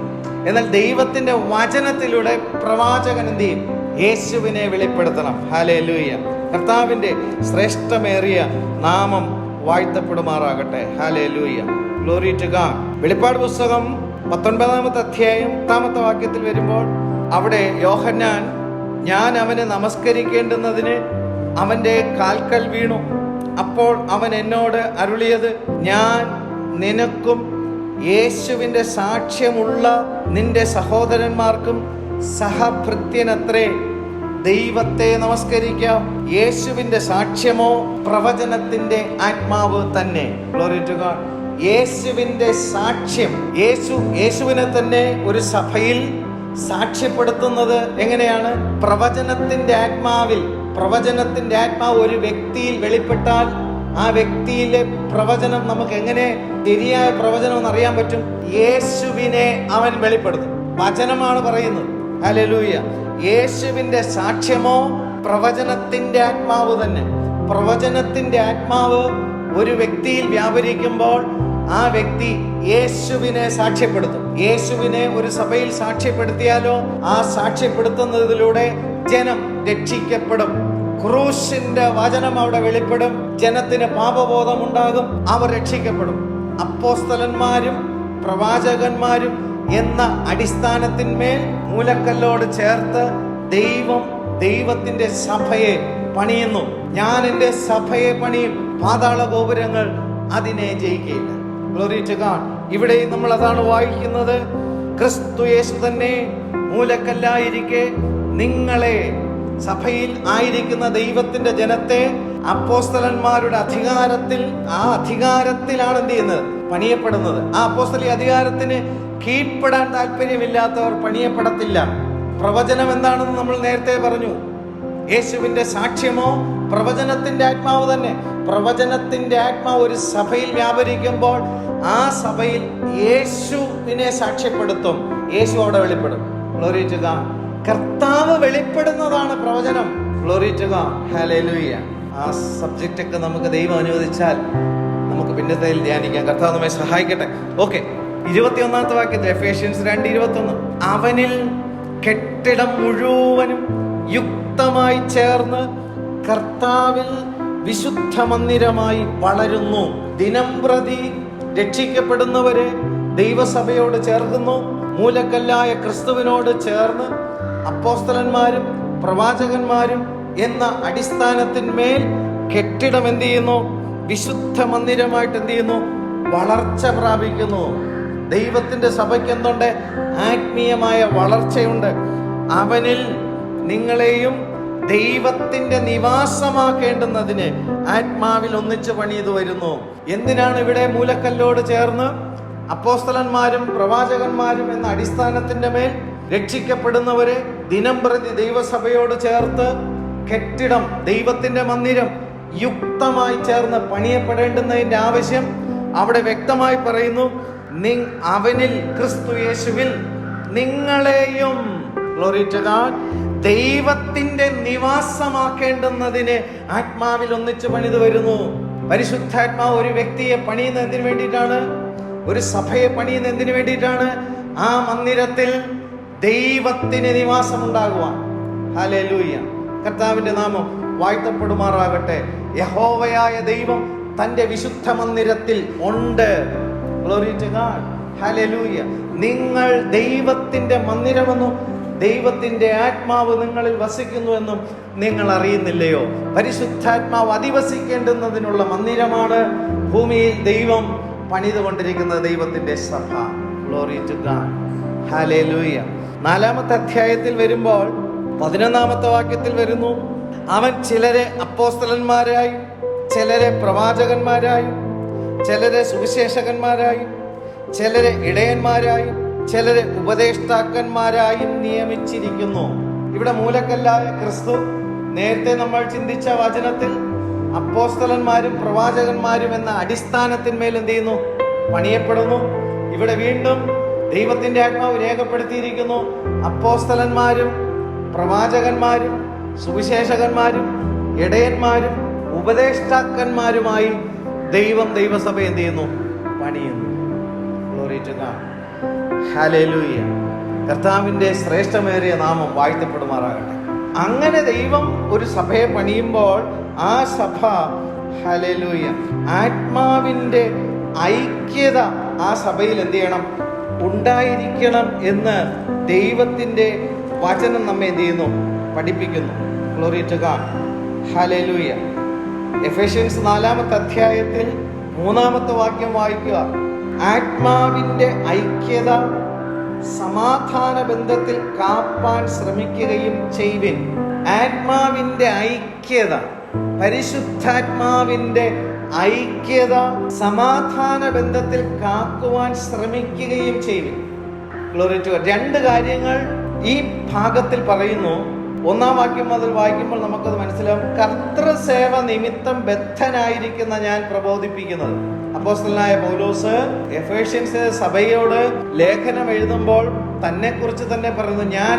എന്നാൽ ദൈവത്തിന്റെ വചനത്തിലൂടെ പ്രവാചകൻ എന്ത് ചെയ്യും? യേശുവിനെ വെളിപ്പെടുത്തണം. ഹല്ലേലൂയ. കർത്താവിന്റെ ശ്രേഷ്ഠമേറിയ നാമം വാഴ്ത്തപ്പെടുമാറാകട്ടെ. ഹല്ലേലൂയ. Glory to God. വെളിപ്പാട് പുസ്തകം 19-ാമത്തെ അധ്യായം 10-ാമത്തെ വാക്യത്തിൽ വരുമ്പോൾ അവിടെ യോഹന്നാൻ ഞാൻ അവനെ നമസ്കരിക്കേണ്ടുന്നതിന് അവന്റെ കാൽക്കൽ വീണു. അപ്പോൾ അവൻ എന്നോട് അരുളിയത്, ഞാൻ നിനക്കും യേശുവിന്റെ സാക്ഷ്യമുള്ള നിന്റെ സഹോദരന്മാർക്കും സഹഭൃത്യനത്രേ. ദൈവത്തെ നമസ്കരിക്കാം. യേശുവിന്റെ സാക്ഷ്യമോ പ്രവചനത്തിന്റെ ആത്മാവ് തന്നെ. Glory to God. യേശുവിന്റെ സാക്ഷ്യം, യേശുവിനെ തന്നെ ഒരു സഭയിൽ സാക്ഷ്യപ്പെടുത്തുന്നത് എങ്ങനെയാണ്? പ്രവചനത്തിന്റെ ആത്മാവിൽ. പ്രവചനത്തിന്റെ ആത്മാവ് ഒരു വ്യക്തിയിൽ വെളിപ്പെട്ടാൽ ആ വ്യക്തിയിലെ പ്രവചനം നമുക്ക് എങ്ങനെ ശരിയായ പ്രവചനം എന്ന് അറിയാൻ പറ്റും? യേശുവിനെ അവൻ വെളിപ്പെടുത്തും. വചനമാണ് പറയുന്നത്. ഹല്ലേലൂയ. യേശുവിന്റെ സാക്ഷ്യമോ പ്രവചനത്തിന്റെ ആത്മാവ് തന്നെ. പ്രവചനത്തിന്റെ ആത്മാവ് ഒരു വ്യക്തിയിൽ വ്യാപരിക്കുമ്പോൾ ആ വ്യക്തി യേശുവിനെ സാക്ഷ്യപ്പെടുത്തും. യേശുവിനെ ഒരു സഭയിൽ സാക്ഷ്യപ്പെടുത്തിയാലോ ആ സാക്ഷ്യപ്പെടുത്തുന്നതിലൂടെ ജനം രക്ഷിക്കപ്പെടും. ക്രൂശിന്റെ വചനം അവിടെ വെളിപ്പെടും. ജനത്തിന് പാപബോധമുണ്ടാകും. അവർ രക്ഷിക്കപ്പെടും. അപ്പോസ്തലന്മാരും പ്രവാചകന്മാരും എന്ന അടിസ്ഥാനത്തിന്മേൽ മൂലക്കല്ലോട് ചേർത്ത് ദൈവത്തിന്റെ സഭയെ പണിയുന്നു. ഞാൻ എൻ്റെ സഭയെ പണിയും, പാതാള ഗോപുരങ്ങൾ അതിനെ ജയിക്കുകയില്ല. Glory to God. ഇവിടെ നമ്മൾ അതാണ് വായിക്കുന്നത്. ക്രിസ്തു യേശു തന്നെ മൂലക്കല്ലായിരിക്കെ നിങ്ങളെ, സഭയിൽ ആയിരിക്കുന്ന ദൈവത്തിന്റെ ജനത്തെ അപ്പോസ്തലന്മാരുടെ അധികാരത്തിലാണ് എന്ത് ചെയ്യുന്നത്? പണിയപ്പെടുന്നത്. ആ അപ്പോസ്തല അധികാരത്തിന് കീഴ്പ്പെടാൻ താല്പര്യമില്ലാത്തവർ പണിയപ്പെടത്തില്ല. പ്രവചനം എന്താണെന്ന് നമ്മൾ നേരത്തെ പറഞ്ഞു. യേശുവിന്റെ സാക്ഷ്യമോ പ്രവചനത്തിന്റെ ആത്മാവ് തന്നെ. പ്രവചനത്തിന്റെ ആത്മാവ് ഒരു സഭയിൽ വ്യാപരിക്കുമ്പോൾ ആ സഭയിൽ യേശുവിനെ സാക്ഷ്യപ്പെടുത്തും. യേശു അവിടെ വെളിപ്പെടും. Glory to God. കർത്താവ് വെളിപ്പെടുന്നതാണ് പ്രവചനം. Glory to God. ഹല്ലേലൂയ. ആ സബ്ജക്റ്റ് ഒക്കെ നമുക്ക് ദൈവം അനുവദിച്ചാൽ നമുക്ക് പിന്നത്തേൽ ധ്യാനിക്കാം. കർത്താവ് നമ്മെ സഹായിക്കട്ടെ. ഓക്കെ, 21-ാമത്തെ വാക്യത്തിൽ എഫേഷ്യൻസ് 2:21, അവനിൽ കെട്ടിടം മുഴുവനും യുക്തമായി ചേർന്ന് കർത്താവിൽ വിശുദ്ധ മന്ദിരമായി വളരുന്നു. ദിനംപ്രതി രക്ഷിക്കപ്പെടുന്നവരെ ദൈവസഭയോട് ചേർക്കുന്നു. മൂലക്കല്ലായ ക്രിസ്തുവിനോട് ചേർന്ന് അപ്പോസ്തലന്മാരും പ്രവാചകന്മാരും എന്ന അടിസ്ഥാനത്തിന്മേൽ കെട്ടിടം എന്ത് ചെയ്യുന്നു? വിശുദ്ധ മന്ദിരമായിട്ട് എന്ത് ചെയ്യുന്നു? വളർച്ച പ്രാപിക്കുന്നു. ദൈവത്തിന്റെ സഭയ്ക്ക് എന്തുണ്ട്? ആത്മീയമായ വളർച്ചയുണ്ട്. അവനിൽ നിങ്ങളെയും ദൈവത്തിന്റെ നിവാസമാക്കേണ്ടുന്നതിന് ആത്മാവിൽ ഒന്നിച്ച് പണിതു വരുന്നു. എന്തിനാണ് ഇവിടെ മൂലക്കല്ലോട് ചേർന്ന് അപ്പോസ്തലന്മാരും പ്രവാചകന്മാരും എന്ന അടിസ്ഥാനത്തിന്റെ മേൽ രക്ഷിക്കപ്പെടുന്നവരെ ദിനംപ്രതി ദൈവസഭയോട് ചേർത്ത് കെട്ടിടം, ദൈവത്തിന്റെ മന്ദിരം യുക്തമായി ചേർന്ന് പണിയപ്പെടേണ്ടുന്നതിന്റെ ആവശ്യം അവിടെ വ്യക്തമായി പറയുന്നു. അവനിൽ, ക്രിസ്തു യേശുവിൽ നിങ്ങളെയും, ഗ്ലോറി ടു ഗോഡ്, ദൈവത്തിന്റെ നിവാസമാക്കേണ്ടുന്നതിന് ആത്മാവിൽ ഒന്നിച്ച് പണിതു വരുന്നു. പരിശുദ്ധാത്മാവ് ഒരു വ്യക്തിയെ പണിയുന്ന എന്തിനു വേണ്ടിയിട്ടാണ്? ഒരു സഭയെ പണിയുന്ന എന്തിനു വേണ്ടിയിട്ടാണ്? ആ മന്ദിരത്തിൽ ദൈവത്തിന് നിവാസം ഉണ്ടാകുവാൻ. ഹല്ലേലൂയ. കർത്താവിന്റെ നാമം വാഴ്ത്തപ്പെടുമാറാകട്ടെ. യഹോവയായ ദൈവം തന്റെ വിശുദ്ധ മന്ദിരത്തിൽ ഉണ്ട്. Glory to God. ഹല്ലേലൂയ. നിങ്ങൾ ദൈവത്തിന്റെ മന്ദിരമെന്നും ദൈവത്തിന്റെ ആത്മാവ് നിങ്ങളിൽ വസിക്കുന്നുവെന്നും നിങ്ങൾ അറിയുന്നില്ലയോ? പരിശുദ്ധാത്മാവ് അധിവസിക്കേണ്ടുന്നതിനുള്ള മന്ദിരമാണ് ഭൂമിയിൽ ദൈവം പണിതുകൊണ്ടിരിക്കുന്ന ദൈവത്തിന്റെ സഭ. Glory to God. ഹല്ലേലൂയ. 4-ാമത്തെ അധ്യായത്തിൽ വരുമ്പോൾ 11-ാമത്തെ വാക്യത്തിൽ വരുന്നു, അവൻ ചിലരെ അപ്പോസ്തലന്മാരായും ചിലരെ പ്രവാചകന്മാരായും ചിലരെ സുവിശേഷകന്മാരായും ചിലരെ ഇടയന്മാരായും ചിലരെ ഉപദേഷ്ടാക്കന്മാരായും നിയമിച്ചിരിക്കുന്നു. ഇവിടെ മൂലക്കല്ലായ ക്രിസ്തു, നേരത്തെ നമ്മൾ ചിന്തിച്ച വചനത്തിൽ അപ്പോസ്തലന്മാരും പ്രവാചകന്മാരും എന്ന അടിസ്ഥാനത്തിന്മേൽ എന്ത് ചെയ്യുന്നു? പണിയപ്പെടുന്നു. ഇവിടെ വീണ്ടും ദൈവത്തിന്റെ ആത്മാവ് രേഖപ്പെടുത്തിയിരിക്കുന്നു. അപ്പോസ്തലന്മാരും പ്രവാചകന്മാരും സുവിശേഷകന്മാരും ഇടയന്മാരും ഉപദേഷ്ടാക്കന്മാരുമായി ദൈവസഭ എന്ത് ചെയ്യുന്നു? പണിയുന്നു. Glory to God. ഹല്ലേലൂയ. കർത്താവിന്റെ ശ്രേഷ്ഠമേറിയ നാമം വാഴ്ത്തപ്പെടുമാറാകട്ടെ. അങ്ങനെ ദൈവം ഒരു സഭയെ പണിയുമ്പോൾ ആ സഭ, ഹല്ലേലൂയ, ആത്മാവിന്റെ ഐക്യത ആ സഭയിൽ എന്ത് ചെയ്യണം? ഉണ്ടായിരിക്കണം എന്ന് ദൈവത്തിന്റെ വചനം നമ്മെ എന്ത് ചെയ്യുന്നു? പഠിപ്പിക്കുന്നു. Glory to God. ഹല്ലേലൂയ. എഫേഷ്യൻസ് 4-ാമത്തെ അധ്യായത്തിൽ 3-ാമത്തെ വാക്യം വായിക്കുക. ആത്മാവിന്റെ ഐക്യത സമാധാന ബന്ധത്തിൽ കാപ്പാൻ ശ്രമിക്കുകയും ചെയ്യുവിൻ. ആത്മാവിന്റെ ഐക്യത, പരിശുദ്ധാത്മാവിന്റെ ഐക്യത സമാധാന ബന്ധത്തിൽ കാക്കുവാൻ ശ്രമിക്കുകയും ചെയ്യും. Glory to God. രണ്ട് കാര്യങ്ങൾ ഈ ഭാഗത്തിൽ പറയുന്നു. ഒന്നാം വാക്യം മുതൽ വായിക്കുമ്പോൾ നമുക്കത് മനസ്സിലാവും. കർത്തൃസേവ നിമിത്തം ബദ്ധനായിരിക്കുന്ന ഞാൻ പ്രബോധിപ്പിക്കുന്നത്. അപ്പോസ്തലനായ പൗലോസ് എഫേഷ്യൻസ് സഭയോട് ലേഖനം എഴുതുമ്പോൾ തന്നെ കുറിച്ച് തന്നെ പറയുന്നു, ഞാൻ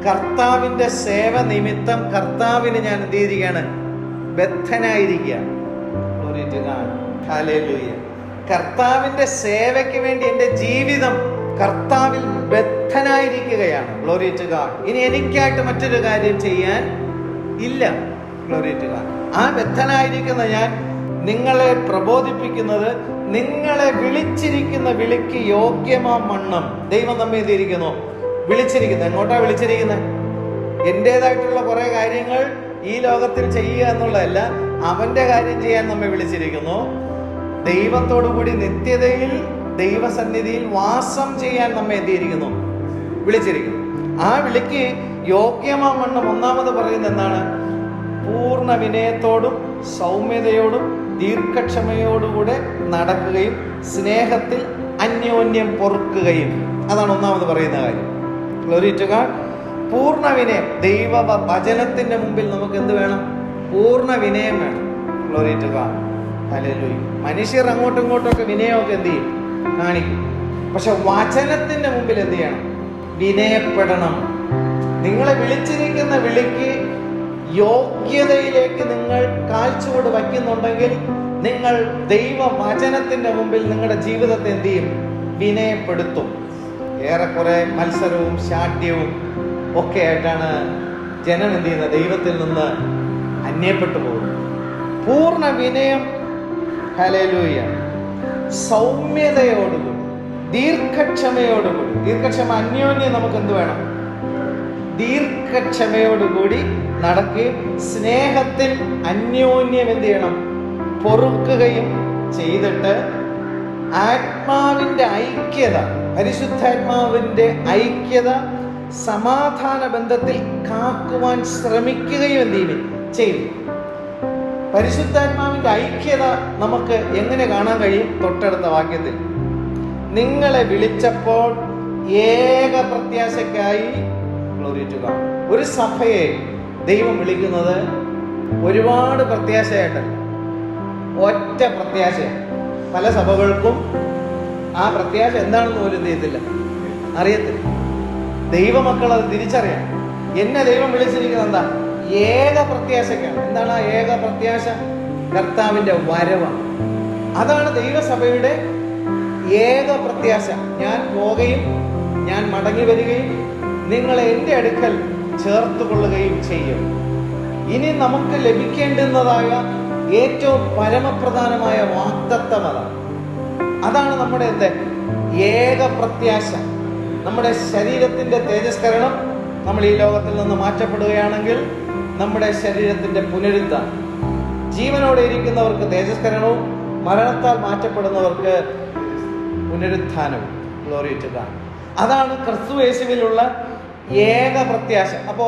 കർത്താവിന്റെ സേവ നിമിത്തം കർത്താവിന് ഞാൻ എന്ത് ചെയ്തിരിക്കുകയാണ്? ബദ്ധനായിരിക്കുകയാണ്. കർത്താവിന്റെ സേവയ്ക്ക് വേണ്ടി എൻ്റെ ജീവിതം കർത്താവിൽ ബദ്ധനായിരിക്കുകയാണ്. Glory to God. ഇനി എനിക്കായിട്ട് മറ്റൊരു കാര്യം ചെയ്യാൻ ഇല്ല. Glory to God. ആ ബദ്ധനായിരിക്കുന്ന ഞാൻ നിങ്ങളെ പ്രബോധിപ്പിക്കുന്നത്, നിങ്ങളെ വിളിച്ചിരിക്കുന്ന വിളിക്ക് യോഗ്യമാം വണ്ണം ദൈവം നമ്മെ എന്തിരിക്കുന്നു? വിളിച്ചിരിക്കുന്നത്. എങ്ങോട്ടാ വിളിച്ചിരിക്കുന്നത്? എൻ്റെതായിട്ടുള്ള കുറെ കാര്യങ്ങൾ ഈ ലോകത്തിൽ ചെയ്യുക എന്നുള്ളതല്ല, അവന്റെ കാര്യം ചെയ്യാൻ നമ്മെ വിളിച്ചിരിക്കുന്നു. ദൈവത്തോടു കൂടി നിത്യതയിൽ ദൈവസന്നിധിയിൽ വാസം ചെയ്യാൻ നമ്മെ എന്തിയിരിക്കുന്നു? വിളിച്ചിരിക്കുന്നു. ആ വിളിക്ക് യോഗ്യമാം വണ്ണം ഒന്നാമത് പറയുന്നത് എന്താണ്? പൂർണ്ണ വിനയത്തോടും സൗമ്യതയോടും ദീർഘക്ഷമയോടുകൂടെ നടക്കുകയും സ്നേഹത്തിൽ അന്യോന്യം പൊറുക്കുകയും. അതാണ് ഒന്നാമത് പറയുന്ന കാര്യം. Glory to God. പൂർണ്ണ വിനയം. ദൈവ വചനത്തിന്റെ മുമ്പിൽ നമുക്ക് എന്ത് വേണം? പൂർണ്ണ വിനയം വേണം. Glory to God. ഹല്ലേലൂയ. മനുഷ്യർ അങ്ങോട്ടും ഇങ്ങോട്ടൊക്കെ വിനയമൊക്കെ എന്ത് ചെയ്യും? കാണിക്കും. പക്ഷെ വചനത്തിന്റെ മുമ്പിൽ എന്ത് ചെയ്യണം? വിനയപ്പെടണം. നിങ്ങളെ വിളിച്ചിരിക്കുന്ന വിളിക്ക് യോഗ്യതയിലേക്ക് നിങ്ങൾ കാൽച്ചുവട് വയ്ക്കുന്നുണ്ടെങ്കിൽ നിങ്ങൾ ദൈവവചനത്തിന്റെ മുമ്പിൽ നിങ്ങളുടെ ജീവിതത്തെ എന്ത് ചെയ്യും? വിനയപ്പെടുത്തും. ഏറെക്കുറെ മത്സരവും ശാഠ്യവും ഒക്കെ ആയിട്ടാണ് ജനം എന്ത് ചെയ്യുന്നത്? ദൈവത്തിൽ നിന്ന് അന്യപ്പെട്ടു പോകും. പൂർണ്ണ വിനയം, ഹല്ലേലൂയ, സൗമ്യതയോടുകൂടി ദീർഘക്ഷമയോടുകൂടി. ദീർഘക്ഷമ അന്യോന്യം നമുക്ക് എന്ത് വേണം? ദീർഘക്ഷമയോടുകൂടി നടക്കുകയും സ്നേഹത്തിൽ അന്യോന്യം എന്ത് ചെയ്യണം? പൊറുക്കുകയും ചെയ്തിട്ട് ആത്മാവിന്റെ ഐക്യത, പരിശുദ്ധാത്മാവിന്റെ ഐക്യത സമാധാന ബന്ധത്തിൽ കാക്കുവാൻ ശ്രമിക്കുകയും എന്ത് ചെയ്യും? പരിശുദ്ധാത്മാവിന്റെ ഐക്യത നമുക്ക് എങ്ങനെ കാണാൻ കഴിയും? തൊട്ടടുത്ത വാക്യത്തിൽ, നിങ്ങളെ വിളിച്ചപ്പോൾ ഏക പ്രത്യാശയ്ക്കായി. Glory to God. ഒരു സഭയെ ദൈവം വിളിക്കുന്നത് ഒരുപാട് പ്രത്യാശയായിട്ടല്ല, ഒറ്റ പ്രത്യാശയാണ്. പല സഭകൾക്കും ആ പ്രത്യാശ എന്താണെന്ന് പോലും എന്ത് ചെയ്യത്തില്ല, അറിയത്തില്ല. ദൈവമക്കൾ അത് തിരിച്ചറിയാം. എന്നെ ദൈവം വിളിച്ചിരിക്കുന്നത് എന്താ? ഏക പ്രത്യാശക്കാണ്. എന്താണ് ആ ഏക പ്രത്യാശ? കർത്താവിന്റെ വരവാണ്. അതാണ് ദൈവസഭയുടെ ഏക പ്രത്യാശ. ഞാൻ പോകുകയും ഞാൻ മടങ്ങി വരികയും നിങ്ങളെ എൻ്റെ അടുക്കൽ ചേർത്തുകൊള്ളുകയും ചെയ്യും. ഇനി നമുക്ക് ലഭിക്കേണ്ടുന്നതായ ഏറ്റവും പരമപ്രധാനമായ വാഗ്ദത്തം അതാണ് നമ്മുടെ ഏക പ്രത്യാശ. നമ്മുടെ ശരീരത്തിന്റെ തേജസ്കരണം, നമ്മൾ ഈ ലോകത്തിൽ നിന്ന് മാറ്റപ്പെടുകയാണെങ്കിൽ നമ്മുടെ ശരീരത്തിന്റെ പുനരുദ്ധാനം. ജീവനോടെ ഇരിക്കുന്നവർക്ക് തേജസ്കരണവും മരണത്താൽ മാറ്റപ്പെടുന്നവർക്ക് പുനരുത്ഥാനവും. Glory to God. അതാണ് ക്രിസ്തു യേശുവിലുള്ള ഏക പ്രത്യാശ. അപ്പോ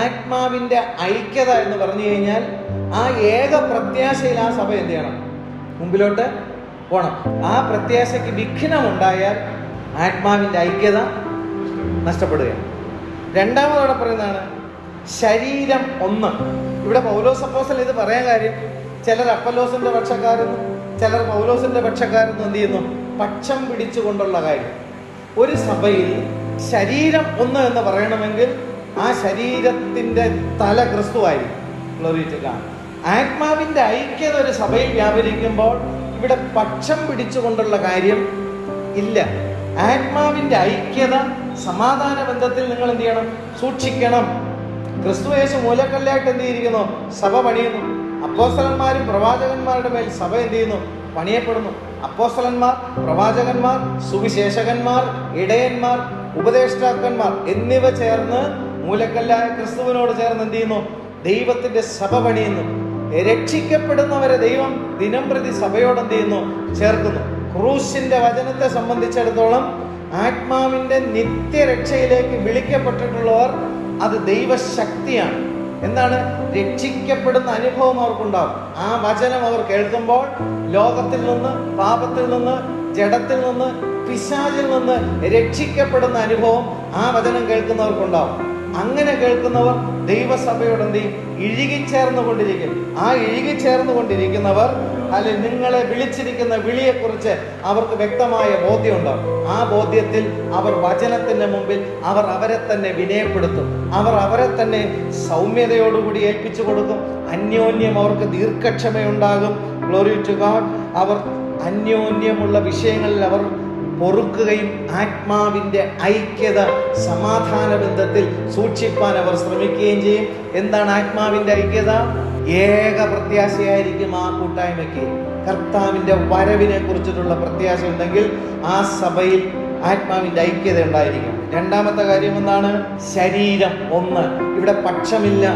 ആത്മാവിന്റെ ഐക്യത എന്ന് പറഞ്ഞു കഴിഞ്ഞാൽ ആ ഏക പ്രത്യാശയിൽ ആ സഭ എന്ത് ചെയ്യണം? മുമ്പിലോട്ട് പോണം. ആ പ്രത്യാശയ്ക്ക് വിഘ്നമുണ്ടായാൽ ആത്മാവിന്റെ ഐക്യത നഷ്ടപ്പെടുകയാണ്. രണ്ടാമതോടെ പറയുന്നതാണ് ശരീരം ഒന്ന്. ഇവിടെ പൗലോസ് അപ്പോസ്തലൻ ഇത് പറയാൻ കാര്യം, ചിലർ അപ്പല്ലോസിന്റെ പക്ഷക്കാരെന്നും ചിലർ പൗലോസിന്റെ പക്ഷക്കാരെന്നും എന്ത് ചെയ്യുന്നു? പക്ഷം പിടിച്ചുകൊണ്ടുള്ള കാര്യം. ഒരു സഭയിൽ ശരീരം ഒന്ന് എന്ന് പറയണമെങ്കിൽ ആ ശരീരത്തിന്റെ തല ക്രിസ്തുവായിരിക്കും. Glory to God. ആത്മാവിന്റെ ഐക്യത ഒരു സഭയിൽ വ്യാപരിക്കുമ്പോൾ ഇവിടെ പക്ഷം പിടിച്ചുകൊണ്ടുള്ള കാര്യം ഇല്ല. ആത്മാവിന്റെ ഐക്യത സമാധാന ബന്ധത്തിൽ നിങ്ങൾ എന്ത് ചെയ്യണം? സൂക്ഷിക്കണം. ക്രിസ്തു യേശു മൂലക്കല്ലായിട്ട് എന്ത് ചെയ്തിരിക്കുന്നു? സഭ പണിയുന്നു. അപ്പോസ്തലന്മാരും പ്രവാചകന്മാരുടെ മേൽ സഭ എന്ത് ചെയ്യുന്നു? പണിയപ്പെടുന്നു. അപ്പോസ്തലന്മാർ, പ്രവാചകന്മാർ, സുവിശേഷകന്മാർ, ഇടയന്മാർ, ഉപദേഷ്ടാക്കന്മാർ എന്നിവ ചേർന്ന് മൂലക്കല്ലായ ക്രിസ്തുവിനോട് ചേർന്ന് എന്ത് ചെയ്യുന്നു? ദൈവത്തിന്റെ സഭ പണിയുന്നു. രക്ഷിക്കപ്പെടുന്നവരെ ദൈവം ദിനം പ്രതി സഭയോട് എന്ത് ചെയ്യുന്നു? ചേർക്കുന്നു. ക്രൂശിന്റെ വചനത്തെ സംബന്ധിച്ചിടത്തോളം ആത്മാവിന്റെ നിത്യരക്ഷയിലേക്ക് വിളിക്കപ്പെട്ടിട്ടുള്ളവർ അത് ദൈവശക്തിയാണ്. എന്താണ്? രക്ഷിക്കപ്പെടുന്ന അനുഭവം അവർക്കുണ്ടാകും. ആ വചനം അവർ കേൾക്കുമ്പോൾ ലോകത്തിൽ നിന്ന്, പാപത്തിൽ നിന്ന്, ജഡത്തിൽ നിന്ന്, പിശാചിൽ നിന്ന് രക്ഷിക്കപ്പെടുന്ന അനുഭവം ആ വചനം കേൾക്കുന്നവർക്കുണ്ടാവും. അങ്ങനെ കേൾക്കുന്നവർ ദൈവസഭയോട് എന്ത് ചെയ്യും? ഇഴുകിച്ചേർന്നുകൊണ്ടിരിക്കും. ആ ഇഴുകിച്ചേർന്നുകൊണ്ടിരിക്കുന്നവർ അല്ലെങ്കിൽ നിങ്ങളെ വിളിച്ചിരിക്കുന്ന വിളിയെക്കുറിച്ച് അവർക്ക് വ്യക്തമായ ബോധ്യമുണ്ടാകും. ആ ബോധ്യത്തിൽ അവർ വചനത്തിന്റെ മുമ്പിൽ അവർ അവരെ തന്നെ വിനയപ്പെടുത്തും. അവർ അവരെ തന്നെ സൗമ്യതയോടുകൂടി ഏൽപ്പിച്ചു കൊടുക്കും. അന്യോന്യം അവർക്ക് ദീർഘക്ഷമയുണ്ടാകും. Glory to God. അവർ അന്യോന്യമുള്ള വിഷയങ്ങളിൽ അവർ പൊറുക്കുകയും ആത്മാവിന്റെ ഐക്യത, സമാധാന ബന്ധത്തിൽ സൂക്ഷിപ്പാൻ അവർ ശ്രമിക്കുകയും ചെയ്യും. എന്താണ് ആത്മാവിന്റെ ഐക്യത? ഏക പ്രത്യാശയായിരിക്കും ആ കൂട്ടായ്മയ്ക്ക്. കർത്താവിന്റെ വരവിനെ കുറിച്ചിട്ടുള്ള പ്രത്യാശ ഉണ്ടെങ്കിൽ ആ സഭയിൽ ആത്മാവിന്റെ ഐക്യത ഉണ്ടായിരിക്കും. രണ്ടാമത്തെ കാര്യം എന്താണ്? ശരീരം ഒന്ന്. ഇവിടെ പക്ഷമില്ല.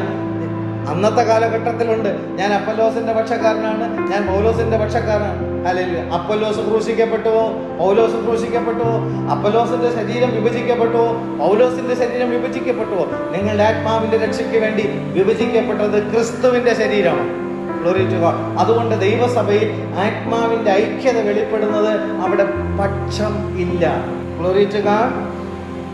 അന്നത്തെ കാലഘട്ടത്തിലുണ്ട്, ഞാൻ അപ്പൊല്ലോസിന്റെ പക്ഷക്കാരനാണ്, ഞാൻ പൗലോസിന്റെ പക്ഷക്കാരനാണ്. അല്ലെങ്കിൽ അപ്പൊല്ലോസ് ക്രൂശിക്കപ്പെട്ടുവോ, പൗലോസ് ക്രൂശിക്കപ്പെട്ടുവോ, അപ്പൊല്ലോസിന്റെ ശരീരം വിഭജിക്കപ്പെട്ടുവോ, പൗലോസിന്റെ ശരീരം വിഭജിക്കപ്പെട്ടുവോ? നിങ്ങളുടെ ആത്മാവിന്റെ രക്ഷയ്ക്ക് വേണ്ടി വിഭജിക്കപ്പെട്ടത് ക്രിസ്തുവിന്റെ ശരീരമാണ്. Glory to God. അതുകൊണ്ട് ദൈവസഭയിൽ ആത്മാവിന്റെ ഐക്യത വെളിപ്പെടുന്നത് അവിടെ പക്ഷം ഇല്ല. Glory to God.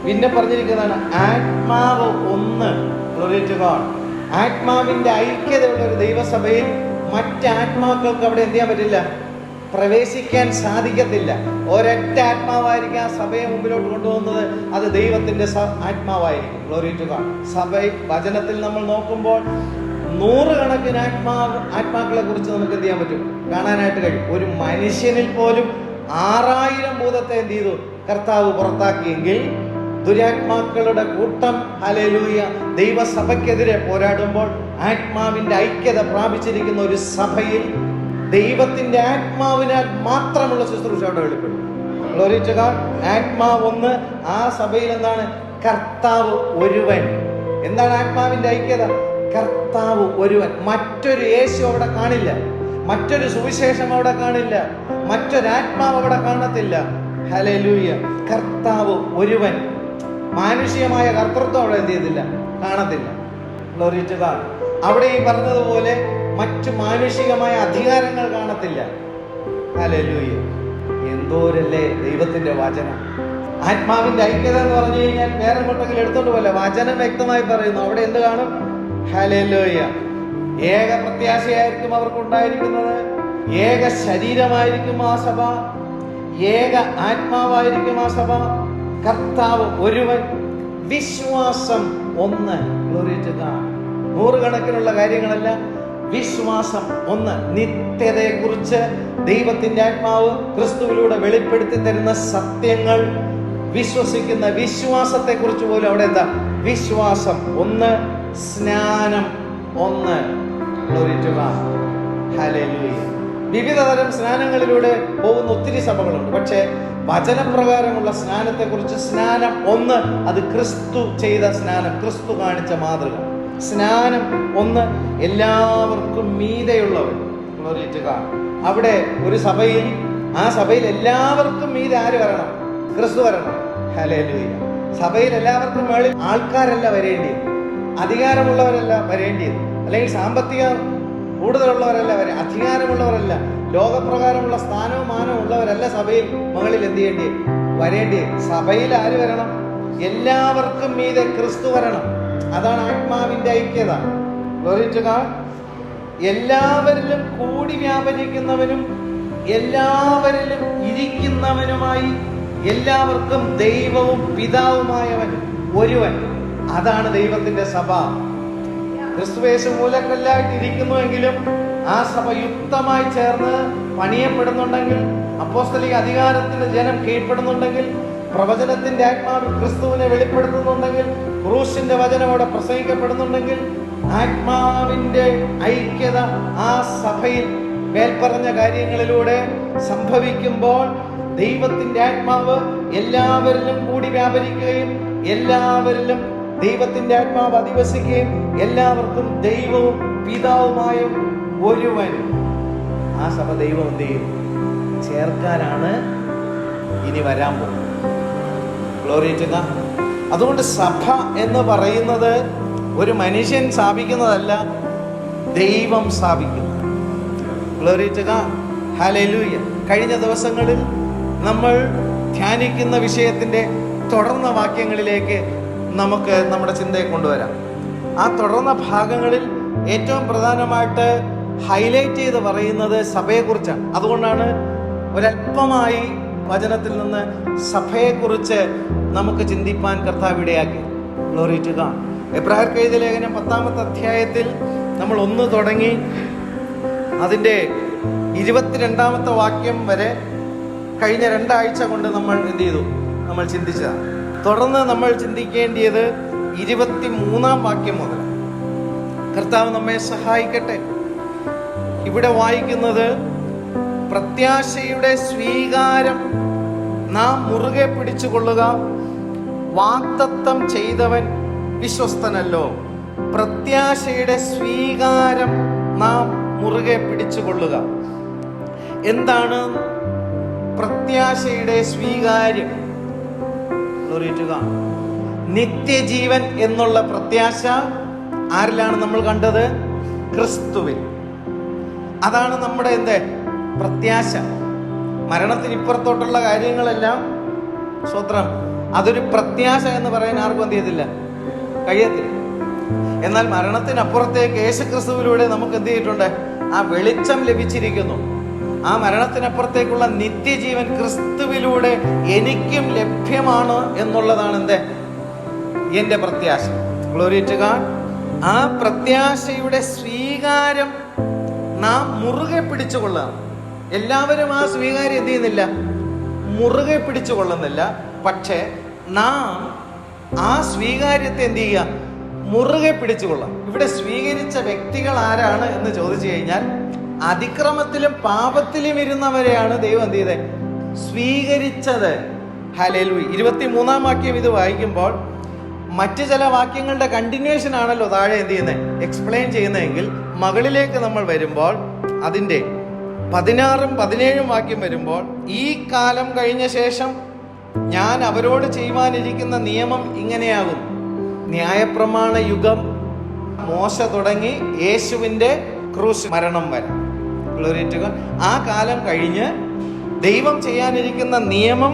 പിന്നെ പറഞ്ഞിരിക്കുന്നതാണ് ആത്മാവ് ഒന്ന്. Glory to God. ആത്മാവിന്റെ ഐക്യതയുള്ള ഒരു ദൈവസഭയിൽ മറ്റ് ആത്മാക്കൾക്ക് അവിടെ എന്ത് ചെയ്യാൻ പറ്റില്ല? പ്രവേശിക്കാൻ സാധിക്കത്തില്ല. ഒരൊറ്റ ആത്മാവായിരിക്കും ആ സഭയെ മുമ്പിലോട്ട് കൊണ്ടുപോകുന്നത്. അത് ദൈവത്തിന്റെ ആത്മാവായിരിക്കും. Glory to God. സഭ വചനത്തിൽ നമ്മൾ നോക്കുമ്പോൾ നൂറുകണക്കിന് ആത്മാക്കളെ കുറിച്ച് നമുക്ക് എന്ത് ചെയ്യാൻ പറ്റും? കാണാനായിട്ട് കഴിയും. ഒരു മനുഷ്യനിൽ പോലും 6000 ഭൂതത്തെ എന്ത് ചെയ്തു? കർത്താവ് പുറത്താക്കിയെങ്കിൽ ദുരാത്മാക്കളുടെ കൂട്ടം ഹല്ലേലൂയ ദൈവസഭയ്ക്കെതിരെ പോരാടുമ്പോൾ ആത്മാവിന്റെ ഐക്യത പ്രാപിച്ചിരിക്കുന്ന ഒരു സഭയിൽ ദൈവത്തിന്റെ ആത്മാവിനാൽ മാത്രമുള്ള ശുശ്രൂഷ അവിടെ വെളിപ്പെടും. Glory to God. ആത്മാവ് ഒന്ന്. ആ സഭയിൽ എന്താണ്? കർത്താവ് ഒരുവൻ. എന്താണ് ആത്മാവിന്റെ ഐക്യത? കർത്താവ് ഒരുവൻ. മറ്റൊരു യേശു അവിടെ കാണില്ല, മറ്റൊരു സുവിശേഷം അവിടെ കാണില്ല, മറ്റൊരാത്മാവ് അവിടെ കാണത്തില്ല. ഹല്ലേലൂയ. കർത്താവ് ഒരുവൻ. മാനുഷികമായ കർത്തൃത്വം അവിടെ എന്ത് ചെയ്തില്ല? കാണത്തില്ല. Glory to God. അവിടെ ഈ പറഞ്ഞതുപോലെ മറ്റു മാനുഷികമായ അധികാരങ്ങൾ കാണത്തില്ല. ഹല്ലേലൂയ. എന്തോരല്ലേ ദൈവത്തിന്റെ വചനം. ആത്മാവിന്റെ ഐക്യത എന്ന് പറഞ്ഞു കഴിഞ്ഞാൽ വേറെ കൊണ്ടെങ്കിലും എടുത്തോണ്ട് പോലെ വചനം വ്യക്തമായി പറയുന്നു. അവിടെ എന്ത് കാണും? ഹല്ലേലൂയ. ഏക പ്രത്യാശയായിരിക്കും അവർക്കുണ്ടായിരിക്കുന്നത്. ഏക ശരീരമായിരിക്കും ആ സഭ. ഏക ആത്മാവായിരിക്കും ആ സഭ. കർത്താവ് ഒരുവൻ. വിശ്വാസം ഒന്ന്. Glory to God. നൂറുകണക്കിനുള്ള കാര്യങ്ങളല്ല, വിശ്വാസം ഒന്ന്. നിത്യതയെക്കുറിച്ച് ദൈവത്തിന്റെ ആത്മാവ് ക്രിസ്തുവിലൂടെ വെളിപ്പെടുത്തി തരുന്ന സത്യങ്ങൾ വിശ്വസിക്കുന്ന വിശ്വാസത്തെക്കുറിച്ച് പോലും അവിടെ എന്താ? വിശ്വാസം ഒന്ന്. സ്നാനം ഒന്ന്. Glory to God. ഹല്ലേലൂയ. വിവിധ തരം സ്നാനങ്ങളിലൂടെ പോകുന്ന ഒത്തിരി സഭകളുണ്ട്. പക്ഷേ വചനപ്രകാരമുള്ള സ്നാനത്തെക്കുറിച്ച് സ്നാനം ഒന്ന്. അത് ക്രിസ്തു ചെയ്ത സ്നാനം, ക്രിസ്തു കാണിച്ച മാതൃക. സ്നാനം ഒന്ന്. എല്ലാവർക്കും മീതെയുള്ളവൻ. Glory to God. അവിടെ ഒരു സഭയിൽ, ആ സഭയിൽ എല്ലാവർക്കും മീതെ ആര് വരണം? ക്രിസ്തു വരണം. ഹല്ലേലൂയ. സഭയിൽ എല്ലാവർക്കും മേളിൽ ആൾക്കാരല്ല വരേണ്ടിയത്, അധികാരമുള്ളവരല്ല വരേണ്ടിയത്, അല്ലെങ്കിൽ സാമ്പത്തിക കൂടുതലുള്ളവരല്ല അധികാരമുള്ളവരല്ല, ലോകപ്രകാരമുള്ള സ്ഥാനവും മാനവും ഉള്ളവരല്ല സഭയിൽ മുകളിൽ എന്ത് ചെയ്യേണ്ടി വരേണ്ടി. സഭയിൽ ആര് വരണം? എല്ലാവർക്കും മീതെ ക്രിസ്തു വരണം. അതാണ് ആത്മാവിന്റെ ഐക്യത. Glory to God. എല്ലാവരിലും കൂടി വ്യാപരിക്കുന്നവനും എല്ലാവരിലും ഇരിക്കുന്നവനുമായി എല്ലാവർക്കും ദൈവവും പിതാവുമായവൻ ഒരുവൻ. അതാണ് ദൈവത്തിന്റെ സഭ. ക്രിസ്തുയേശു മൂലക്കല്ലായിട്ട് ഇരിക്കുന്നുവെങ്കിലും ആ സഭ യുക്തമായി ചേർന്ന് പണിയപ്പെടുന്നുണ്ടെങ്കിൽ, അപ്പോസ്തലിക അധികാരത്തിന് ജനം കീഴ്പ്പെടുന്നുണ്ടെങ്കിൽ, പ്രവചനത്തിന്റെ ആത്മാവ് ക്രിസ്തുവിനെ വെളിപ്പെടുത്തുന്നുണ്ടെങ്കിൽ, ക്രൂശിന്റെ വചനം അവിടെ പ്രസംഗിക്കപ്പെടുന്നുണ്ടെങ്കിൽ, ആത്മാവിന്റെ ഐക്യത ആ സഭയിൽ മേൽപ്പറഞ്ഞ കാര്യങ്ങളിലൂടെ സംഭവിക്കുമ്പോൾ ദൈവത്തിന്റെ ആത്മാവ് എല്ലാവരിലും കൂടി വ്യാപരിക്കുകയും എല്ലാവരിലും ദൈവത്തിന്റെ ആത്മാവ് അധിവസിക്കുകയും എല്ലാവർക്കും ദൈവവും പിതാവുമായ ഒരുവൻ. ആ സഭ ദൈവം എന്ത് ചെയ്യും? ചേർക്കാനാണ് ഇനി വരാൻ പോകുന്നത്. Glory to God. അതുകൊണ്ട് സഭ എന്ന് പറയുന്നത് ഒരു മനുഷ്യൻ സ്ഥാപിക്കുന്നതല്ല, ദൈവം സ്ഥാപിക്കുന്നത്. ഗ്ലോറി ടു ഗോഡ്, ഹല്ലേലൂയ. കഴിഞ്ഞ ദിവസങ്ങളിൽ നമ്മൾ ധ്യാനിക്കുന്ന വിഷയത്തിൻ്റെ തുടർന്ന വാക്യങ്ങളിലേക്ക് നമുക്ക് നമ്മുടെ ചിന്തയെ കൊണ്ടുവരാം. ആ തുടർന്ന ഭാഗങ്ങളിൽ ഏറ്റവും പ്രധാനമായിട്ട് ഹൈലൈറ്റ് ചെയ്ത് പറയുന്നത് സഭയെക്കുറിച്ചാണ്. അതുകൊണ്ടാണ് ഒരല്പമായി വചനത്തിൽ നിന്ന് സഭയെക്കുറിച്ച് നമുക്ക് ചിന്തിപ്പാൻ കർത്താവ് ഇടയാക്കി. Glory to God. എബ്രായർക്ക് എഴുതിയ ലേഖനം 10-ാമത്തെ അധ്യായത്തിൽ നമ്മൾ 1 തുടങ്ങി അതിൻ്റെ 22-ാമത്തെ വാക്യം വരെ കഴിഞ്ഞ 2 ആഴ്ച കൊണ്ട് നമ്മൾ എന്ത് ചെയ്തു? നമ്മൾ ചിന്തിച്ചതാണ്. തുടർന്ന് നമ്മൾ ചിന്തിക്കേണ്ടിയത് 23-ാം വാക്യം മുതൽ. കർത്താവ് നമ്മെ സഹായിക്കട്ടെ. ഇവിടെ വായിക്കുന്നത്, പ്രത്യാശയുടെ സ്വീകാരം നാം മുറുകെ പിടിച്ചുകൊള്ളുക, വാഗ്ദത്തം ചെയ്തവൻ വിശ്വസ്തനല്ലോ. പ്രത്യാശയുടെ സ്വീകാരം നാം മുറുകെ പിടിച്ചുകൊള്ളുക. എന്താണ് പ്രത്യാശയുടെ സ്വീകാര്യം? നിത്യജീവൻ എന്നുള്ള പ്രത്യാശ ആരിലാണ് നമ്മൾ കണ്ടത്? ക്രിസ്തുവിൽ. അതാണ് നമ്മുടെ പ്രത്യാശ. മരണത്തിനിപ്പുറത്തോട്ടുള്ള കാര്യങ്ങളെല്ലാം സ്വത്രം അതൊരു പ്രത്യാശ എന്ന് പറയാൻ ആർക്കും എന്ത് ചെയ്തില്ല, കഴിയത്തില്ല. എന്നാൽ മരണത്തിനപ്പുറത്തേക്ക് യേശുക്രിസ്തുവിലൂടെ നമുക്ക് എന്ത് ചെയ്തിട്ടുണ്ട്? ആ വെളിച്ചം ലഭിച്ചിരിക്കുന്നു. ആ മരണത്തിനപ്പുറത്തേക്കുള്ള നിത്യജീവൻ ക്രിസ്തുവിലൂടെ എനിക്കും ലഭ്യമാണ് എന്നുള്ളതാണ് എൻ്റെ പ്രത്യാശ. Glory to God. ആ പ്രത്യാശയുടെ സ്വീകാരം നാം മുറുകെ പിടിച്ചുകൊള്ളാം. എല്ലാവരും ആ സ്വീകാര്യം എന്ത് ചെയ്യുന്നില്ല, മുറുകെ പിടിച്ചുകൊള്ളുന്നില്ല. പക്ഷേ നാം ആ സ്വീകാര്യത്തെ എന്ത് ചെയ്യുക? മുറുകെ പിടിച്ചുകൊള്ളാം. ഇവിടെ സ്വീകരിച്ച വ്യക്തികൾ ആരാണ് എന്ന് ചോദിച്ചു കഴിഞ്ഞാൽ, അതിക്രമത്തിലും പാപത്തിലും ഇരുന്നവരെയാണ് ദൈവം എന്ത് ചെയ്തത്? സ്വീകരിച്ചത്. ഹല്ലേലൂയ. 23-ാം വാക്യം ഇത് വായിക്കുമ്പോൾ മറ്റു ചില വാക്യങ്ങളുടെ കണ്ടിന്യൂഷൻ ആണല്ലോ താഴെ എന്ത് ചെയ്യുന്നത്, എക്സ്പ്ലെയിൻ ചെയ്യുന്നതെങ്കിൽ, മകളിലേക്ക് നമ്മൾ വരുമ്പോൾ അതിൻ്റെ 16-ഉം 17-ഉം വാക്യം വരുമ്പോൾ, ഈ കാലം കഴിഞ്ഞ ശേഷം ഞാൻ അവരോട് ചെയ്യുവാനിരിക്കുന്ന നിയമം ഇങ്ങനെയാകും. ന്യായപ്രമാണ യുഗം മോശ തുടങ്ങി യേശുവിൻ്റെ ക്രൂശ് മരണം വരെ. Glory to God. ആ കാലം കഴിഞ്ഞ് ദൈവം ചെയ്യാനിരിക്കുന്ന നിയമം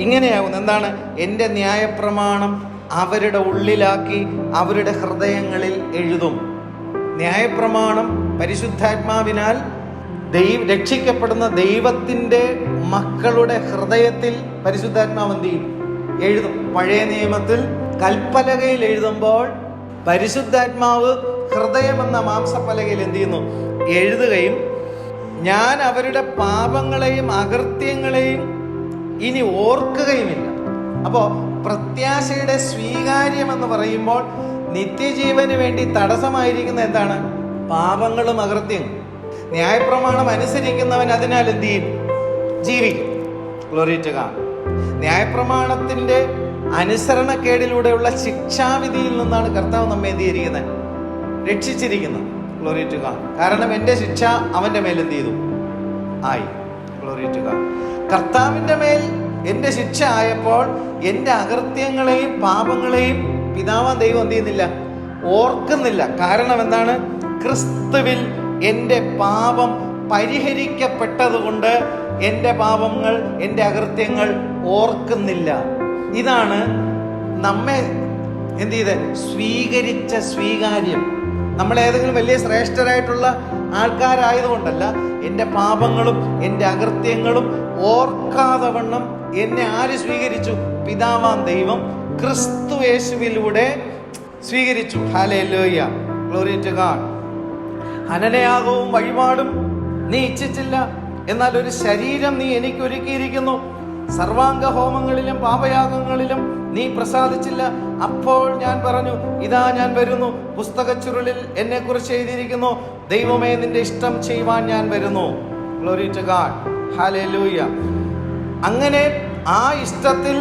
ഇങ്ങനെയാകും. എന്താണ്? എൻ്റെ ന്യായപ്രമാണം അവരുടെ ഉള്ളിലാക്കി അവരുടെ ഹൃദയങ്ങളിൽ എഴുതും. ന്യായപ്രമാണം പരിശുദ്ധാത്മാവിനാൽ രക്ഷിക്കപ്പെടുന്ന ദൈവത്തിൻ്റെ മക്കളുടെ ഹൃദയത്തിൽ പരിശുദ്ധാത്മാവ് എന്ത് ചെയ്യും? എഴുതും. പഴയ നിയമത്തിൽ കൽപ്പലകയിൽ എഴുതുമ്പോൾ പരിശുദ്ധാത്മാവ് ഹൃദയമെന്ന മാംസപ്പലകയിൽ എന്ത് ചെയ്യുന്നു? എഴുതുകയും, ഞാൻ അവരുടെ പാപങ്ങളെയും അകൃത്യങ്ങളെയും ഇനി ഓർക്കുകയുമില്ല. അപ്പോൾ പ്രത്യാശയുടെ സ്വീകാര്യം എന്ന് പറയുമ്പോൾ നിത്യജീവന് വേണ്ടി തടസ്സമായിരിക്കുന്ന എന്താണ്? പാപങ്ങളും അകൃത്യങ്ങളും. ന്യായപ്രമാണം അനുസരിക്കുന്നവൻ അതിനാൽ എന്ത് ചെയ്യും? ജീവിക്കും. Glory to God. ന്യായപ്രമാണത്തിന്റെ അനുസരണക്കേടിലൂടെയുള്ള ശിക്ഷാവിധിയിൽ നിന്നാണ് കർത്താവ് നമ്മെ എന്ത് ചെയ്തിരിക്കുന്നത്? രക്ഷിച്ചിരിക്കുന്നത്. Glory to God. കാരണം എൻ്റെ ശിക്ഷ അവൻ്റെ മേൽ എന്ത് ചെയ്തു? ആയി. Glory to God. കർത്താവിൻ്റെ മേൽ എൻ്റെ ശിക്ഷ ആയപ്പോൾ എൻ്റെ അകൃത്യങ്ങളെയും പാപങ്ങളെയും പിതാവാൻ ദൈവം എന്ത് ചെയ്യുന്നില്ല? ഓർക്കുന്നില്ല. കാരണം എന്താണ്? ക്രിസ്തുവിൽ എൻ്റെ പാപം പരിഹരിക്കപ്പെട്ടതുകൊണ്ട് എൻ്റെ പാപങ്ങൾ, എൻ്റെ അകൃത്യങ്ങൾ ഓർക്കുന്നില്ല. ഇതാണ് നമ്മെ എന്ത് ചെയ്ത് സ്വീകരിച്ച സ്വീകാര്യം. നമ്മൾ ഏതെങ്കിലും വലിയ ശ്രേഷ്ഠരായിട്ടുള്ള ആൾക്കാരായതുകൊണ്ടല്ല, എൻ്റെ പാപങ്ങളും എൻ്റെ അകൃത്യങ്ങളും ഓർക്കാതെ വണ്ണം എന്നെ ആര് സ്വീകരിച്ചു? പിതാവാം ദൈവം ക്രിസ്തു യേശുവിലൂടെ സ്വീകരിച്ചു. ഹല്ലേലൂയ. Glory to God. ഹനനയാഗവും വഴിപാടും നീ ഇച്ഛിച്ചില്ല, എന്നാൽ ഒരു ശരീരം നീ എനിക്ക് ഒരുക്കിയിരിക്കുന്നു. സർവാംഗ ഹോമങ്ങളിലും പാപയാഗങ്ങളിലും നീ പ്രസാദിച്ചില്ല. അപ്പോൾ ഞാൻ പറഞ്ഞു, ഇതാ ഞാൻ വരുന്നു. പുസ്തകച്ചുരുളിൽ എന്നെ കുറിച്ച് എഴുതിയിരിക്കുന്നു, ദൈവമേ നിന്റെ ഇഷ്ടം ചെയ്യുവാൻ ഞാൻ വരുന്നു. Glory to God. ഹല്ലേലൂയ. അങ്ങനെ ആ ഇഷ്ടത്തിൽ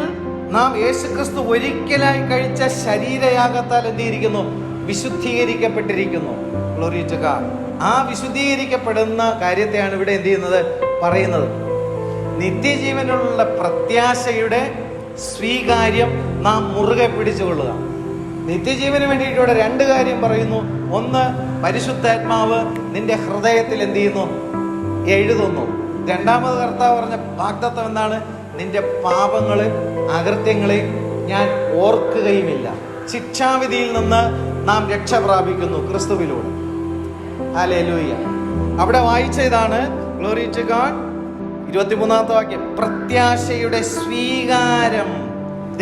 നാം യേശുക്രിസ്തു ഒരിക്കലായി കഴിച്ച ശരീരയാഗത്താൽ എന്തിയിരിക്കുന്നു? വിശുദ്ധീകരിക്കപ്പെട്ടിരിക്കുന്നു. Glory to God. ആ വിശുദ്ധീകരിക്കപ്പെടുന്ന കാര്യത്തെയാണ് ഇവിടെ എന്ത് ചെയ്യുന്നത്? പറയുന്നത്. നിത്യജീവനുള്ള പ്രത്യാശയുടെ സ്വീകാര്യം നാം മുറുകെ പിടിച്ചുകൊള്ളുക. നിത്യജീവന് വേണ്ടിയിട്ട് ഇവിടെ 2 കാര്യം പറയുന്നു. ഒന്ന്, പരിശുദ്ധാത്മാവ് നിന്റെ ഹൃദയത്തിൽ എന്ത് ചെയ്യുന്നു? എഴുതുന്നു. രണ്ടാമത് കർത്താവ് പറഞ്ഞ വാഗ്ദത്തം എന്താണ്? നിന്റെ പാപങ്ങളെ അകൃത്യങ്ങളെ ഞാൻ ഓർക്കുകയുമില്ല. ശിക്ഷാവിധിയിൽ നിന്ന് നാം രക്ഷ പ്രാപിക്കുന്നു ക്രിസ്തുവിലൂടെ. ഹല്ലേലൂയ. അവിടെ വായിച്ച ഇതാണ്, ഗ്ലോറി ടു ഗോഡ്. 23-ാമത്തെ വാക്യം, പ്രത്യാശയുടെ സ്വീകാരം.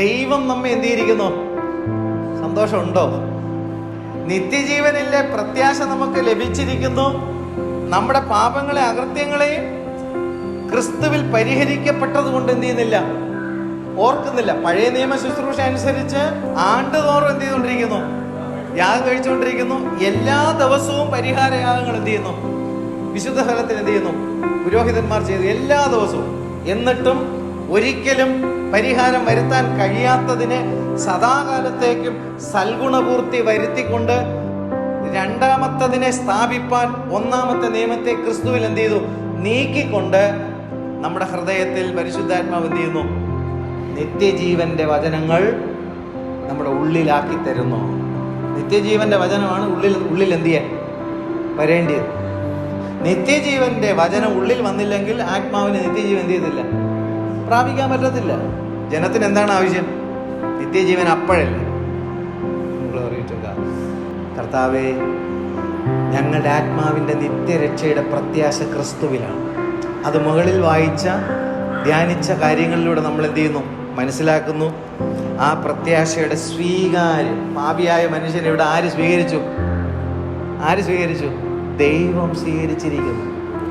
ദൈവം നമ്മെ എന്ത് ചെയ്തിരിക്കുന്നു? സന്തോഷമുണ്ടോ? നിത്യജീവനിലെ പ്രത്യാശ നമുക്ക് ലഭിച്ചിരിക്കുന്നു. നമ്മുടെ പാപങ്ങളെ അകൃത്യങ്ങളെയും ക്രിസ്തുവിൽ പരിഹരിക്കപ്പെട്ടത് കൊണ്ട് എന്ത് ചെയ്യുന്നില്ല? ഓർക്കുന്നില്ല. പഴയ നിയമ ശുശ്രൂഷ അനുസരിച്ച് ആണ്ടുതോറും എന്ത് ചെയ്തുകൊണ്ടിരിക്കുന്നു? യാഗം കഴിച്ചുകൊണ്ടിരിക്കുന്നു. എല്ലാ ദിവസവും പരിഹാര യാഗങ്ങൾ എന്ത് ചെയ്യുന്നു? വിശുദ്ധ സ്ഥലത്തിൽ എന്ത് ചെയ്യുന്നു? പുരോഹിതന്മാർ ചെയ്തു എല്ലാ ദിവസവും. എന്നിട്ടും ഒരിക്കലും പരിഹാരം വരുത്താൻ കഴിയാത്തതിനെ സദാകാലത്തേക്കും സൽഗുണപൂർത്തി വരുത്തിക്കൊണ്ട് രണ്ടാമത്തതിനെ സ്ഥാപിപ്പാൻ ഒന്നാമത്തെ നിയമത്തെ ക്രിസ്തുവിൽ എന്ത് ചെയ്തു? നീക്കിക്കൊണ്ട് നമ്മുടെ ഹൃദയത്തിൽ പരിശുദ്ധാത്മാവ് എന്ത് ചെയ്യുന്നു? നിത്യജീവന്റെ വചനങ്ങൾ നമ്മുടെ ഉള്ളിലാക്കി തരുന്നു. നിത്യജീവന്റെ വചനമാണ് ഉള്ളിൽ എന്ത് ചെയ്യാൻ വരേണ്ടത്. നിത്യജീവന്റെ വചനം ഉള്ളിൽ വന്നില്ലെങ്കിൽ ആത്മാവിന് നിത്യജീവൻ എന്ത് ചെയ്തില്ല? പ്രാപിക്കാൻ പറ്റത്തില്ല. ജനത്തിന് എന്താണ് ആവശ്യം? നിത്യജീവൻ അപ്പോഴല്ല. കർത്താവേ, ഞങ്ങളുടെ ആത്മാവിൻ്റെ നിത്യരക്ഷയുടെ പ്രത്യാശ ക്രിസ്തുവിലാണ്. അത് മുകളിൽ വായിച്ച ധ്യാനിച്ച കാര്യങ്ങളിലൂടെ നമ്മൾ എന്ത് ചെയ്യുന്നു? മനസ്സിലാക്കുന്നു. ആ പ്രത്യാശയുടെ സ്വീകാര്യം പാപിയായ മനുഷ്യനെ ഇവിടെ ആര് സ്വീകരിച്ചു? ദൈവം സ്വീകരിച്ചിരിക്കുന്നു.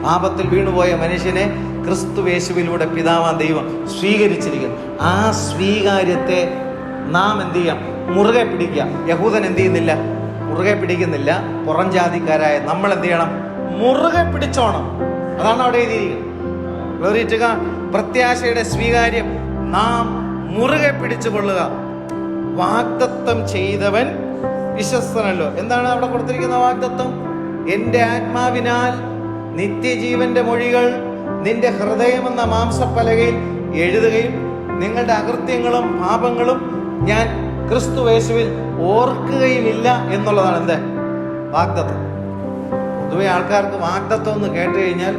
പാപത്തിൽ വീണുപോയ മനുഷ്യനെ ക്രിസ്തുയേശുവിലൂടെ പിതാവാം ദൈവം സ്വീകരിച്ചിരിക്കുന്നു. ആ സ്വീകാര്യത്തെ നാം എന്ത് ചെയ്യാം? മുറുകെ പിടിക്കുക. യഹൂദൻ എന്ത് ചെയ്യുന്നില്ല? മുറുകെ പിടിക്കുന്നില്ല. പുറം ജാതിക്കാരായ നമ്മൾ എന്ത് ചെയ്യണം? മുറുകെ പിടിച്ചോണം. അതാണ് അവിടെ എഴുതിയിരിക്കുന്നത്. Glory to God. പ്രത്യാശയുടെ സ്വീകാര്യം നാം മുറുകെ പിടിച്ചു കൊള്ളുക. വാഗ്ദത്തം ചെയ്തവൻ വിശ്വസ്തനല്ലോ. എന്താണ് അവിടെ കൊടുത്തിരിക്കുന്ന വാഗ്ദത്തം? എൻ്റെ ആത്മാവിനാൽ നിത്യജീവന്റെ മൊഴികൾ നിന്റെ ഹൃദയമെന്ന മാംസപ്പലകയിൽ എഴുതുകയും നിങ്ങളുടെ അകൃത്യങ്ങളും പാപങ്ങളും ഞാൻ ക്രിസ്തുയേശുവിൽ ഓർക്കുകയുമില്ല എന്നുള്ളതാണ് എന്ത്? വാഗ്ദത്തം. പൊതുവെ ആൾക്കാർക്ക് വാഗ്ദത്തം എന്ന് കേട്ട് കഴിഞ്ഞാൽ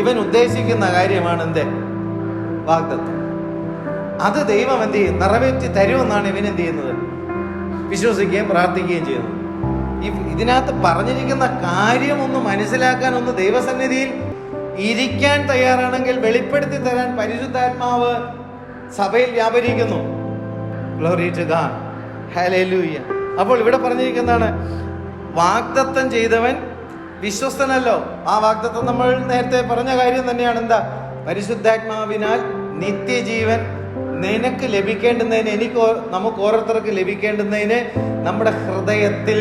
ഇവൻ ഉദ്ദേശിക്കുന്ന കാര്യമാണ് എന്ത്? വാഗ്ദത്തം. അത് ദൈവം എന്ത് ചെയ്യും? നിറവേറ്റി തരുമെന്നാണ് ഇവൻ എന്ത് ചെയ്യുന്നത്? വിശ്വസിക്കുകയും പ്രാർത്ഥിക്കുകയും ചെയ്യുന്നത്. ഇതിനകത്ത് പറഞ്ഞിരിക്കുന്ന കാര്യം ഒന്ന് മനസ്സിലാക്കാൻ, ഒന്ന് ദൈവസന്നിധിയിൽ ഇരിക്കാൻ തയ്യാറാണെങ്കിൽ വെളിപ്പെടുത്തി തരാൻ പരിശുദ്ധാത്മാവ് സഭയിൽ വ്യാപരിക്കുന്നു. Glory to God. ഹല്ലേലൂയ. അപ്പോൾ ഇവിടെ പറഞ്ഞിരിക്കുന്നതാണ്, വാഗ്ദത്തം ചെയ്തവൻ വിശ്വസ്തനല്ലോ. ആ വാഗ്ദത്തം നമ്മൾ നേരത്തെ പറഞ്ഞ കാര്യം തന്നെയാണ്. എന്താ? പരിശുദ്ധാത്മാവിനാൽ നിത്യജീവൻ നിനക്ക് ലഭിക്കേണ്ടുന്നതിന്, നമുക്ക് ഓരോരുത്തർക്ക് ലഭിക്കേണ്ടുന്നതിന് നമ്മുടെ ഹൃദയത്തിൽ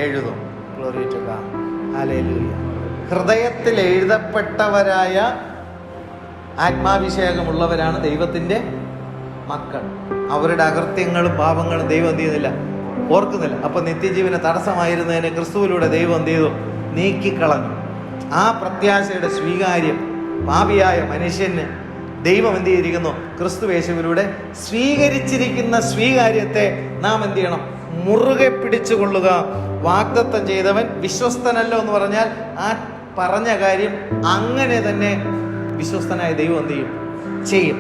എഴുതും. Glory to God. ഹല്ലേലൂയ. ഹൃദയത്തിൽ എഴുതപ്പെട്ടവരായ ആത്മാഭിഷേകമുള്ളവരാണ് ദൈവത്തിൻ്റെ മക്കൾ. അവരുടെ അകൃത്യങ്ങളും പാപങ്ങളും ദൈവം എന്ത് ചെയ്യുന്നില്ല? ഓർക്കുന്നില്ല. അപ്പൊ നിത്യജീവന് തടസ്സമായിരുന്നതിനെ ക്രിസ്തുവിലൂടെ ദൈവം എന്ത് ചെയ്തു? നീക്കിക്കളഞ്ഞു. ആ പ്രത്യാശയുടെ സ്വീകാര്യം പാപിയായ മനുഷ്യന് ദൈവം എന്ത് ചെയ്തിരിക്കുന്നു? ക്രിസ്തുയേശുവിലൂടെ സ്വീകരിച്ചിരിക്കുന്ന സ്വീകാര്യത്തെ നാം എന്ത് ചെയ്യണം? മുറുകെ പിടിച്ചുകൊള്ളുക. വാഗ്ദത്തം ചെയ്തവൻ വിശ്വസ്തനല്ലോ എന്ന് പറഞ്ഞാൽ ആ പറഞ്ഞ കാര്യം അങ്ങനെ തന്നെ വിശ്വസ്തനായ ദൈവം എന്ത് ചെയ്യും?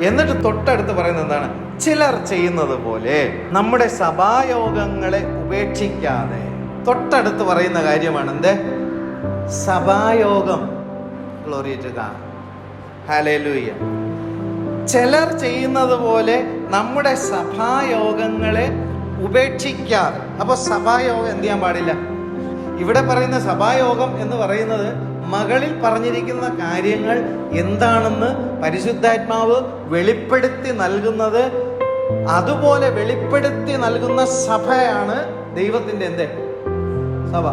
എന്നിട്ട് തൊട്ടടുത്ത് പറയുന്നത് എന്താണ്? ചിലർ ചെയ്യുന്നത് പോലെ നമ്മുടെ സഭായോഗങ്ങളെ ഉപേക്ഷിക്കാതെ. തൊട്ടടുത്ത് പറയുന്ന കാര്യമാണ് എന്ത്? സഭായോഗം. Glory to God. ഹല്ലേലൂയ. ചിലർ ചെയ്യുന്നത് പോലെ നമ്മുടെ സഭായോഗങ്ങളെ ഉപേക്ഷിക്കാതെ. അപ്പൊ സഭായോഗം എന്ത് ചെയ്യാൻ പാടില്ല? ഇവിടെ പറയുന്ന സഭായോഗം എന്ന് പറയുന്നത് മകളിൽ പറഞ്ഞിരിക്കുന്ന കാര്യങ്ങൾ എന്താണെന്ന് പരിശുദ്ധാത്മാവ് വെളിപ്പെടുത്തി നൽകുന്നത്. അതുപോലെ വെളിപ്പെടുത്തി നൽകുന്ന സഭയാണ് ദൈവത്തിന്റെ എന്ത്? സഭ.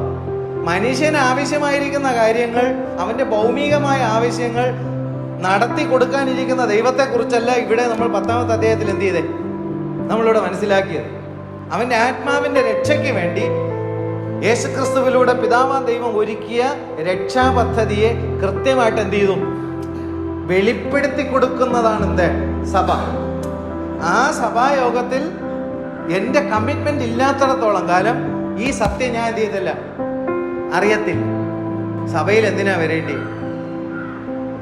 മനുഷ്യന് ആവശ്യമായിരിക്കുന്ന കാര്യങ്ങൾ, അവന്റെ ഭൗമികമായ ആവശ്യങ്ങൾ നടത്തി കൊടുക്കാനിരിക്കുന്ന ദൈവത്തെ കുറിച്ചല്ല ഇവിടെ നമ്മൾ 10-ാമത്തെ അധ്യായത്തിൽ എന്ത് ചെയ്തേ? നമ്മളിവിടെ മനസ്സിലാക്കിയത്. അവന്റെ ആത്മാവിന്റെ രക്ഷയ്ക്ക് വേണ്ടി യേശുക്രിസ്തുവിലൂടെ പിതാവാം ദൈവം ഒരുക്കിയ രക്ഷാപദ്ധതിയെ കൃത്യമായിട്ട് എന്ത് ചെയ്തു? വെളിപ്പെടുത്തി കൊടുക്കുന്നതാണ് എന്ത്? സഭ. ആ സഭായോഗത്തിൽ എൻ്റെ കമ്മിറ്റ്മെന്റ് ഇല്ലാത്തിടത്തോളം കാലം ഈ സത്യം ഞാൻ എന്ത് ചെയ്തില്ല, അറിയത്തില്ല. സഭയിൽ എന്തിനാ വരേണ്ടി?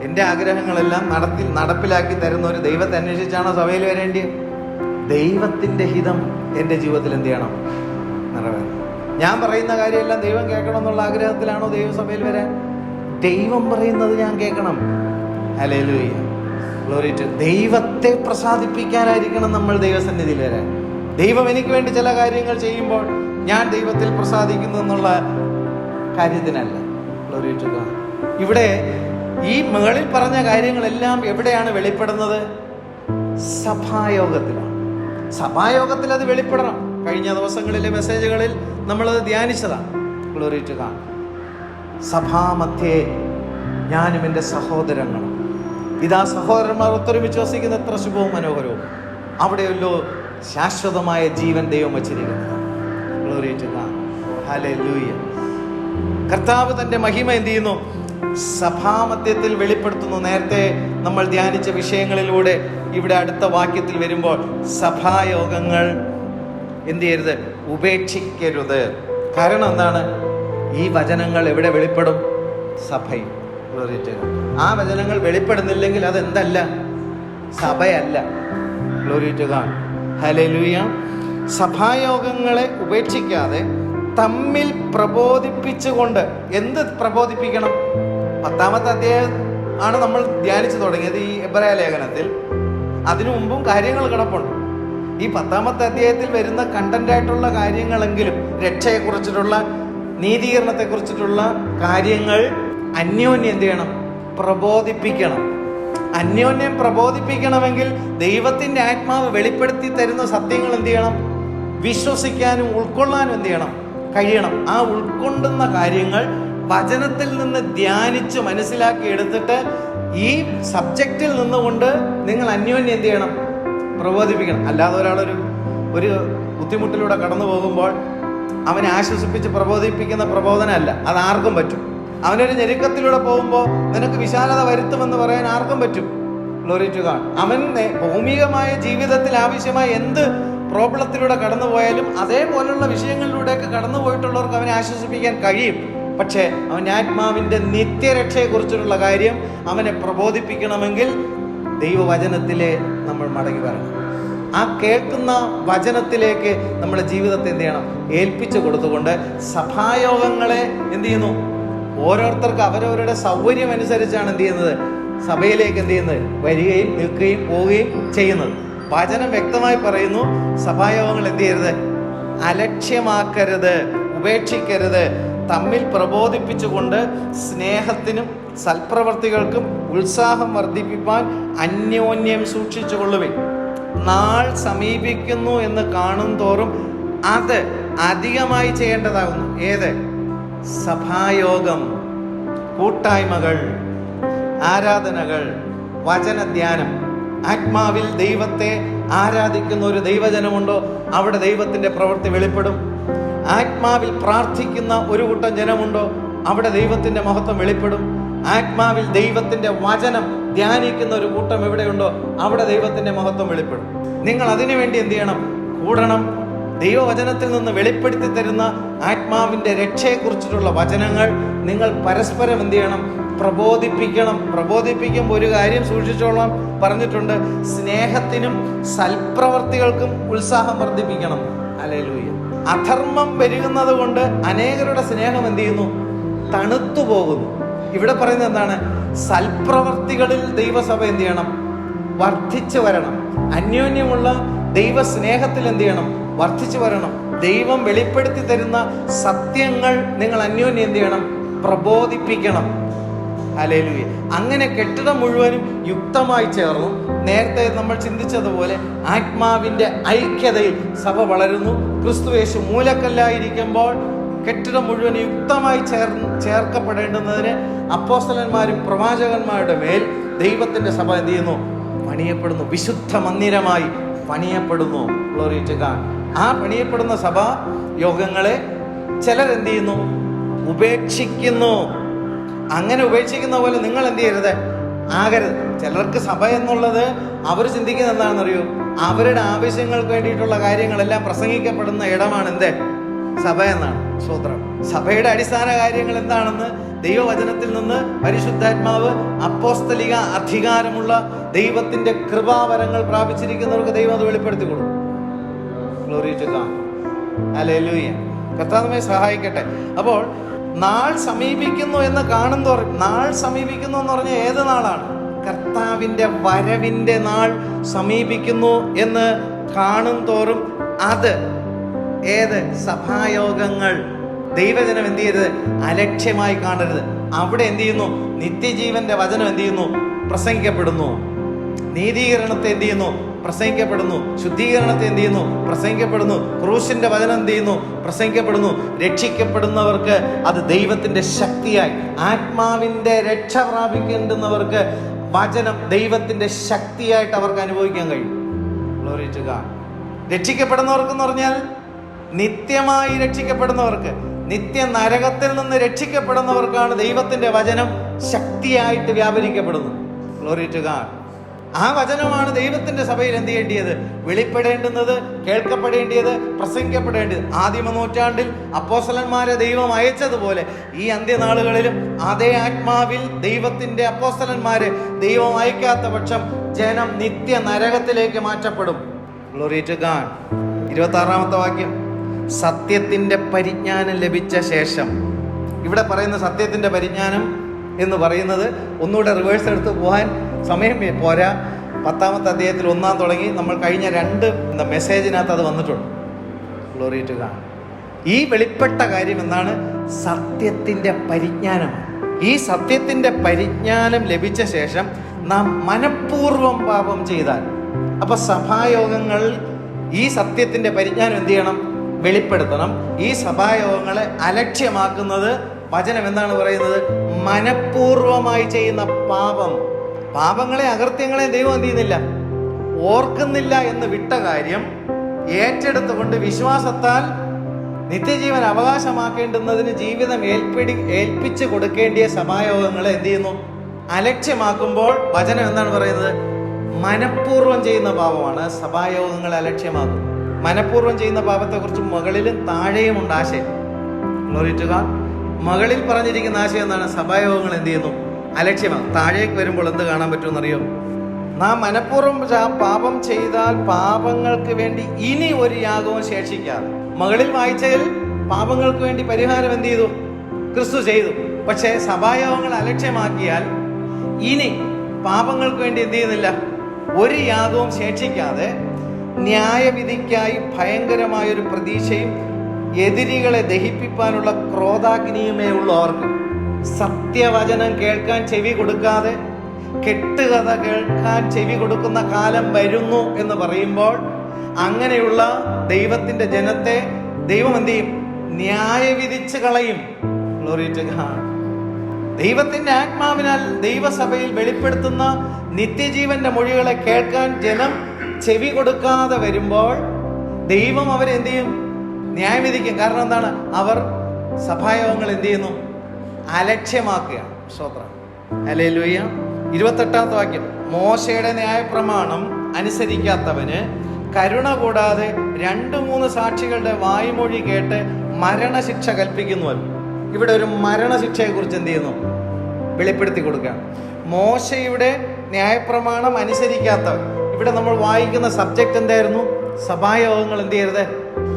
എൻ്റെ ആഗ്രഹങ്ങളെല്ലാം നടപ്പിലാക്കി തരുന്ന ഒരു ദൈവത്തെ അന്വേഷിച്ചാണോ സഭയിൽ വരേണ്ടി? ദൈവത്തിൻ്റെ ഹിതം എൻ്റെ ജീവിതത്തിൽ എന്ത് ചെയ്യണം? നിറവേറണം. ഞാൻ പറയുന്ന കാര്യമെല്ലാം ദൈവം കേൾക്കണം എന്നുള്ള ആഗ്രഹത്തിലാണോ ദൈവസഭയിൽ വരാൻ? ദൈവം പറയുന്നത് ഞാൻ കേൾക്കണം. ഹല്ലേലൂയ, ഗ്ലോറി ടു. ദൈവത്തെ പ്രസാദിപ്പിക്കാനായിരിക്കണം നമ്മൾ ദൈവസന്നിധിയിൽ വരാൻ. ദൈവം എനിക്ക് വേണ്ടി ചില കാര്യങ്ങൾ ചെയ്യുമ്പോൾ ഞാൻ ദൈവത്തിൽ പ്രസാദിക്കുന്നു എന്നുള്ള കാര്യത്തിനല്ല. Glory to God. ഇവിടെ ഈ മുകളിൽ പറഞ്ഞ കാര്യങ്ങളെല്ലാം എവിടെയാണ് വെളിപ്പെടുന്നത്? സഭായോഗത്തിലാണ്. സഭായോഗത്തിൽ അത് വെളിപ്പെടണം. കഴിഞ്ഞ ദിവസങ്ങളിലെ മെസ്സേജുകളിൽ നമ്മളത് ധ്യാനിച്ചതാണ്. Glory to God. സഭാമധ്യേ ഞാനും എൻ്റെ സഹോദരങ്ങളും, ഇതാ സഹോദരന്മാർ ഒത്തൊരുമിച്ച് വസിക്കുന്ന എത്ര ശുഭവും മനോഹരവും, അവിടെയല്ലോ ശാശ്വതമായ ജീവൻ ദൈവം വച്ചിരിക്കുന്നത്. Glory to God. ഹല്ലേലൂയ. കർത്താവ് തൻ്റെ മഹിമ എന്ത് ചെയ്യുന്നു? സഭാമധ്യത്തിൽ വെളിപ്പെടുത്തുന്നു. നേരത്തെ നമ്മൾ ധ്യാനിച്ച വിഷയങ്ങളിലൂടെ ഇവിടെ അടുത്ത വാക്യത്തിൽ വരുമ്പോൾ സഭായോഗങ്ങൾ എന്ത് ചെയ്യരുത്? ഉപേക്ഷിക്കരുത്. കാരണം എന്താണ്? ഈ വചനങ്ങൾ എവിടെ വെളിപ്പെടും? സഭയിൽ. ആ വചനങ്ങൾ വെളിപ്പെടുന്നില്ലെങ്കിൽ അതെന്തല്ല? സഭയല്ല. Glory to God. ഹല്ലേലൂയ. സഭായോഗങ്ങളെ ഉപേക്ഷിക്കാതെ തമ്മിൽ പ്രബോധിപ്പിച്ചുകൊണ്ട്. എന്ത് പ്രബോധിപ്പിക്കണം? 10-ാമത്തെ അധ്യായം ആണ് നമ്മൾ ധ്യാനിച്ചു തുടങ്ങിയത് ഈ എബ്രായ ലേഖനത്തിൽ. അതിനു മുമ്പും കാര്യങ്ങൾ കിടപ്പുണ്ട്. ഈ 10-ാമത്തെ അധ്യായത്തിൽ വരുന്ന കണ്ടന്റായിട്ടുള്ള കാര്യങ്ങളെങ്കിലും, രക്ഷയെക്കുറിച്ചിട്ടുള്ള, നീതീകരണത്തെക്കുറിച്ചിട്ടുള്ള കാര്യങ്ങൾ അന്യോന്യം എന്ത് ചെയ്യണം? പ്രബോധിപ്പിക്കണം. അന്യോന്യം പ്രബോധിപ്പിക്കണമെങ്കിൽ ദൈവത്തിൻ്റെ ആത്മാവ് വെളിപ്പെടുത്തി തരുന്ന സത്യങ്ങൾ എന്ത് ചെയ്യണം? വിശ്വസിക്കാനും ഉൾക്കൊള്ളാനും എന്ത് ചെയ്യണം? കഴിയണം. ആ ഉൾക്കൊണ്ടുന്ന കാര്യങ്ങൾ വചനത്തിൽ നിന്ന് ധ്യാനിച്ച് മനസ്സിലാക്കി എടുത്തിട്ട് ഈ സബ്ജക്റ്റിൽ നിന്നുകൊണ്ട് നിങ്ങൾ അന്യോന്യം എന്ത് ചെയ്യണം? പ്രബോധിപ്പിക്കണം. അല്ലാതെ ഒരു ബുദ്ധിമുട്ടിലൂടെ കടന്നു പോകുമ്പോൾ അവനെ ആശ്വസിപ്പിച്ച് പ്രബോധിപ്പിക്കുന്ന പ്രബോധനമല്ല. അത് ആർക്കും പറ്റും. അവനൊരു ഞെരുക്കത്തിലൂടെ പോകുമ്പോൾ നിനക്ക് വിശാലത വരുത്തുമെന്ന് പറയാൻ ആർക്കും പറ്റും. Glory to God. അവൻ ഭൗമികമായ ജീവിതത്തിൽ ആവശ്യമായ എന്ത് പ്രോബ്ലത്തിലൂടെ കടന്നു പോയാലും അതേപോലുള്ള വിഷയങ്ങളിലൂടെയൊക്കെ കടന്നു പോയിട്ടുള്ളവർക്ക് അവനെ ആശ്വസിപ്പിക്കാൻ കഴിയും. പക്ഷേ അവൻ്റെ ആത്മാവിൻ്റെ നിത്യരക്ഷയെക്കുറിച്ചുള്ള കാര്യം അവനെ പ്രബോധിപ്പിക്കണമെങ്കിൽ ദൈവവചനത്തിലെ നമ്മൾ മടങ്ങി വരണം. ആ കേൾക്കുന്ന വചനത്തിലേക്ക് നമ്മുടെ ജീവിതത്തെ എന്ത് ചെയ്യണം? ഏൽപ്പിച്ചു കൊടുത്തുകൊണ്ട് സഭായോഗങ്ങളെ എന്ത് ചെയ്യുന്നു? ഓരോരുത്തർക്ക് അവരവരുടെ സൗകര്യം അനുസരിച്ചാണ് എന്ത് ചെയ്യുന്നത്? സഭയിലേക്ക് എന്ത് ചെയ്യുന്നത്? വരികയും നിൽക്കുകയും പോവുകയും ചെയ്യുന്നത്. വചനം വ്യക്തമായി പറയുന്നു, സഭായോഗങ്ങൾ എന്ത് ചെയ്യരുത്? അലക്ഷ്യമാക്കരുത്, ഉപേക്ഷിക്കരുത്. തമ്മിൽ പ്രബോധിപ്പിച്ചുകൊണ്ട് സ്നേഹത്തിനും സൽപ്രവർത്തികൾക്കും ഉത്സാഹം വർദ്ധിപ്പിപ്പാൻ അന്യോന്യം സൂക്ഷിച്ചുകൊള്ളുവിൻ. നാൾ സമീപിക്കുന്നു എന്ന് കാണും തോറും അത് അധികമായി ചെയ്യേണ്ടതാകുന്നു. ഏത്? സഭായോഗം, കൂട്ടായ്മകൾ, ആരാധനകൾ, വചനധ്യാനം. ആത്മാവിൽ ദൈവത്തെ ആരാധിക്കുന്ന ഒരു ദൈവജനമുണ്ടോ അവിടെ ദൈവത്തിൻ്റെ പ്രവൃത്തി വെളിപ്പെടും. ആത്മാവിൽ പ്രാർത്ഥിക്കുന്ന ഒരു കൂട്ടം ജനമുണ്ടോ അവിടെ ദൈവത്തിൻ്റെ മഹത്വം വെളിപ്പെടും. ആത്മാവിൽ ദൈവത്തിൻ്റെ വചനം ധ്യാനിക്കുന്ന ഒരു കൂട്ടം എവിടെയുണ്ടോ അവിടെ ദൈവത്തിൻ്റെ മഹത്വം വെളിപ്പെടും. നിങ്ങൾ അതിനുവേണ്ടി എന്ത് ചെയ്യണം? കൂടണം. ദൈവവചനത്തിൽ നിന്ന് വെളിപ്പെടുത്തി തരുന്ന ആത്മാവിൻ്റെ രക്ഷയെക്കുറിച്ചിട്ടുള്ള വചനങ്ങൾ നിങ്ങൾ പരസ്പരം എന്ത് ചെയ്യണം? പ്രബോധിപ്പിക്കണം. പ്രബോധിപ്പിക്കുമ്പോൾ ഒരു കാര്യം സൂക്ഷിച്ചോളാം പറഞ്ഞിട്ടുണ്ട്, സ്നേഹത്തിനും സൽപ്രവർത്തികൾക്കും ഉത്സാഹം വർദ്ധിപ്പിക്കണം. ഹല്ലേലൂയ. അധർമ്മം പെരുകുന്നത് കൊണ്ട് അനേകരുടെ സ്നേഹം എന്ത് ചെയ്യുന്നു? തണുത്തു പോകുന്നു. ഇവിടെ പറയുന്നത് എന്താണ്? സൽപ്രവർത്തികളിൽ ദൈവസഭ എന്ത് ചെയ്യണം? വർദ്ധിച്ചു വരണം. അന്യോന്യമുള്ള ദൈവസ്നേഹത്തിൽ എന്ത് ചെയ്യണം? വർദ്ധിച്ചു വരണം. ദൈവം വെളിപ്പെടുത്തി തരുന്ന സത്യങ്ങൾ നിങ്ങൾ അന്യോന്യം എന്ത് ചെയ്യണം? പ്രബോധിപ്പിക്കണം. ഹല്ലേലൂയ. അങ്ങനെ കെട്ടിടം മുഴുവനും യുക്തമായി ചേർന്നു. നേരത്തെ നമ്മൾ ചിന്തിച്ചതുപോലെ ആത്മാവിൻ്റെ ഐക്യതയിൽ സഭ വളരുന്നു. ക്രിസ്തുയേശു മൂലക്കല്ലായിരിക്കുമ്പോൾ കെട്ടിടം മുഴുവൻ യുക്തമായി ചേർക്കപ്പെടേണ്ടുന്നതിന് അപ്പോസ്തലന്മാരും പ്രവാചകന്മാരുടെ മേൽ ദൈവത്തിൻ്റെ സഭ എന്ത് ചെയ്യുന്നു? പണിയപ്പെടുന്നു. വിശുദ്ധ മന്ദിരമായി പണിയപ്പെടുന്നു. Glory to God. ആ പണിയപ്പെടുന്ന സഭാ യോഗങ്ങളെ ചിലരെന്ത് ചെയ്യുന്നു? ഉപേക്ഷിക്കുന്നു. അങ്ങനെ ഉപേക്ഷിക്കുന്ന പോലെ നിങ്ങൾ എന്ത് ചെയ്യരുത്? ആകരുത്. ചിലർക്ക് സഭ എന്നുള്ളത് അവർ ചിന്തിക്കുന്നത് എന്താണെന്നറിയോ? അവരുടെ ആവശ്യങ്ങൾക്ക് വേണ്ടിയിട്ടുള്ള കാര്യങ്ങളെല്ലാം പ്രസംഗിക്കപ്പെടുന്ന ഇടമാണ് എന്ത്? സഭ എന്നാണ്. സ്തോത്രം. സഭയുടെ അടിസ്ഥാന കാര്യങ്ങൾ എന്താണെന്ന് ദൈവവചനത്തിൽ നിന്ന് പരിശുദ്ധാത്മാവ്, അപ്പോസ്തലിക അധികാരമുള്ള ദൈവത്തിന്റെ കൃപാവരങ്ങൾ പ്രാപിച്ചിരിക്കുന്നവർക്ക് ദൈവം അത് വെളിപ്പെടുത്തി കൊടുക്കും. Glory to God. ഹല്ലേലൂയ. കർത്താവ് നമ്മെ സഹായിക്കട്ടെ. അപ്പോൾ നാൾ സമീപിക്കുന്നു എന്ന് കാണുന്തോറും, നാൾ സമീപിക്കുന്നു എന്ന് പറഞ്ഞാൽ ഏത് നാളാണ്? കർത്താവിന്റെ വരവിന്റെ നാൾ സമീപിക്കുന്നു എന്ന് കാണും തോറും അത് ഏത്? സഭായോഗങ്ങൾ. ദൈവജനം എന്ത് ചെയ്യരുത്? അലക്ഷ്യമായി കാണരുത്. അവിടെ എന്ത് ചെയ്യുന്നു? നിത്യജീവന്റെ വചനം എന്ത് ചെയ്യുന്നു? പ്രസംഗിക്കപ്പെടുന്നു. നീതീകരണത്തെ എന്ത് ചെയ്യുന്നു? പ്രസംഗിക്കപ്പെടുന്നു. ശുദ്ധീകരണത്തെ എന്ത് ചെയ്യുന്നു? പ്രസംഗിക്കപ്പെടുന്നു. ക്രൂശിന്റെ വചനം എന്ത് ചെയ്യുന്നു? പ്രസംഗിക്കപ്പെടുന്നു. രക്ഷിക്കപ്പെടുന്നവർക്ക് അത് ദൈവത്തിന്റെ ശക്തിയായി, ആത്മാവിന്റെ രക്ഷ പ്രാപിക്കേണ്ടുന്നവർക്ക് വചനം ദൈവത്തിന്റെ ശക്തിയായിട്ട് അവർക്ക് അനുഭവിക്കാൻ കഴിയും. Glory to God. രക്ഷിക്കപ്പെടുന്നവർക്കെന്ന് പറഞ്ഞാൽ നിത്യമായി രക്ഷിക്കപ്പെടുന്നവർക്ക്, നിത്യ നരകത്തിൽ നിന്ന് രക്ഷിക്കപ്പെടുന്നവർക്കാണ് ദൈവത്തിന്റെ വചനം ശക്തിയായിട്ട് വ്യാപരിക്കപ്പെടുന്നത്. Glory to God. ആ വചനമാണ് ദൈവത്തിന്റെ സഭയിൽ എന്ത് ചെയ്യേണ്ടത്? വെളിപ്പെടേണ്ടുന്നത്, കേൾക്കപ്പെടേണ്ടത്, പ്രസംഗിക്കപ്പെടേണ്ടത്. ആദിമ നൂറ്റാണ്ടിൽ അപ്പോസ്തലന്മാരെ ദൈവം അയച്ചതുപോലെ ഈ അന്ത്യനാളുകളിലും അതേ ആത്മാവിൽ ദൈവത്തിന്റെ അപ്പോസ്തലന്മാരെ ദൈവം അയക്കാത്ത പക്ഷം ജനം നിത്യ നരകത്തിലേക്ക് മാറ്റപ്പെടും. Glory to God. 26-ാമത്തെ വാക്യം, സത്യത്തിന്റെ പരിജ്ഞാനം ലഭിച്ച ശേഷം. ഇവിടെ പറയുന്ന സത്യത്തിന്റെ പരിജ്ഞാനം എന്ന് പറയുന്നത് ഒന്നുകൂടെ റിവേഴ്സ് എടുത്ത് പോകാൻ സമയം പോരാ. 10-ാമത്തെ അധ്യായത്തിൽ 1 തുടങ്ങി നമ്മൾ കഴിഞ്ഞ 2 മെസ്സേജിനകത്ത് അത് വന്നിട്ടുണ്ട്. Glory to God. ഈ വെളിപ്പെട്ട കാര്യം എന്താണ്? സത്യത്തിന്റെ പരിജ്ഞാനം. ഈ സത്യത്തിന്റെ പരിജ്ഞാനം ലഭിച്ച ശേഷം നാം മനഃപൂർവ്വം പാപം ചെയ്താൽ, അപ്പൊ സഭായോഗങ്ങൾ ഈ സത്യത്തിന്റെ പരിജ്ഞാനം എന്ത് ചെയ്യണം? വെളിപ്പെടുത്തണം. ഈ സഭായോഗങ്ങളെ അലക്ഷ്യമാക്കുന്നത് വചനം എന്താണ് പറയുന്നത്? മനഃപൂർവമായി ചെയ്യുന്ന പാപം. പാപങ്ങളെ, അകൃത്യങ്ങളെ ദൈവം എന്ത് ചെയ്യുന്നില്ല? ഓർക്കുന്നില്ല എന്ന് വിട്ട കാര്യം ഏറ്റെടുത്തുകൊണ്ട് വിശ്വാസത്താൽ നിത്യജീവൻ അവകാശമാക്കേണ്ടുന്നതിന് ജീവിതം ഏൽപ്പിച്ചു കൊടുക്കേണ്ടിയ സഭായോഗങ്ങളെ എന്ത് ചെയ്യുന്നു? അലക്ഷ്യമാക്കുമ്പോൾ വചനം എന്താണ് പറയുന്നത്? മനഃപൂർവ്വം ചെയ്യുന്ന പാപമാണ് സഭായോഗങ്ങളെ അലക്ഷ്യമാക്കുന്നത്. മനഃപൂർവ്വം ചെയ്യുന്ന പാപത്തെക്കുറിച്ച് മുകളിലും താഴെയും ഉണ്ട് ആശയം. Glory to God. മുകളിൽ പറഞ്ഞിരിക്കുന്ന ആശയം എന്താണ്? സഭായോഗങ്ങൾ എന്ത് ചെയ്യുന്നു? അലക്ഷ്യമാണ്. താഴേക്ക് വരുമ്പോൾ എന്ത് കാണാൻ പറ്റുമെന്നറിയോ? നാം മനഃപൂർവ്വം പാപം ചെയ്താൽ പാപങ്ങൾക്ക് വേണ്ടി ഇനി ഒരു യാഗവും ശേഷിക്കാതെ. മുകളിൽ വായിച്ചതിൽ പാപങ്ങൾക്ക് വേണ്ടി പരിഹാരം എന്ത് ചെയ്തു? ക്രിസ്തു ചെയ്തു. പക്ഷേ സഭായോഗങ്ങൾ അലക്ഷ്യമാക്കിയാൽ ഇനി പാപങ്ങൾക്ക് വേണ്ടി എന്ത് ചെയ്യുന്നില്ല? ഒരു യാഗവും ശേഷിക്കാതെ ന്യായവിധിക്കായി ഭയങ്കരമായൊരു പ്രതീക്ഷയും എതിരികളെ ദഹിപ്പിക്കാനുള്ള ക്രോധാഗ്നിയുമേ ഉള്ളൂ അവർക്ക്. സത്യവചനം കേൾക്കാൻ ചെവി കൊടുക്കാതെ കെട്ടുകഥ കേൾക്കാൻ ചെവി കൊടുക്കുന്ന കാലം വരുന്നു എന്ന് പറയുമ്പോൾ അങ്ങനെയുള്ള ദൈവത്തിന്റെ ജനത്തെ ദൈവം എന്ത് ചെയ്യും? ന്യായവിധിച്ച് കളയും. Glory to God. ദൈവത്തിന്റെ ആത്മാവിനാൽ ദൈവസഭയിൽ വെളിപ്പെടുത്തുന്ന നിത്യജീവന്റെ മൊഴികളെ കേൾക്കാൻ ജനം ചെവി കൊടുക്കാതെ വരുമ്പോൾ ദൈവം അവരെ എന്ത് ചെയ്യും? ന്യായവിധിക്കും. കാരണം എന്താണ്? അവർ സഭായോഗങ്ങൾ എന്ത് ചെയ്യുന്നു? അലക്ഷ്യമാക്കുകയാണ്. സ്തോത്രം. ഹല്ലേലൂയ. 28-ാമത്തെ വാക്യം, മോശയുടെ ന്യായപ്രമാണം അനുസരിക്കാത്തവന് കരുണ കൂടാതെ 2-3 സാക്ഷികളുടെ വായ്മൊഴി കേട്ട് മരണശിക്ഷ കൽപ്പിക്കുന്നുവല്ലോ. ഇവിടെ ഒരു മരണശിക്ഷയെ കുറിച്ച് എന്ത് ചെയ്യുന്നു? വെളിപ്പെടുത്തി കൊടുക്കുകയാണ്. മോശയുടെ ന്യായപ്രമാണം അനുസരിക്കാത്തവൻ. ഇവിടെ നമ്മൾ വായിക്കുന്ന സബ്ജക്റ്റ് എന്തായിരുന്നു? സഭായോഗങ്ങൾ എന്ത് ചെയ്യരുത്?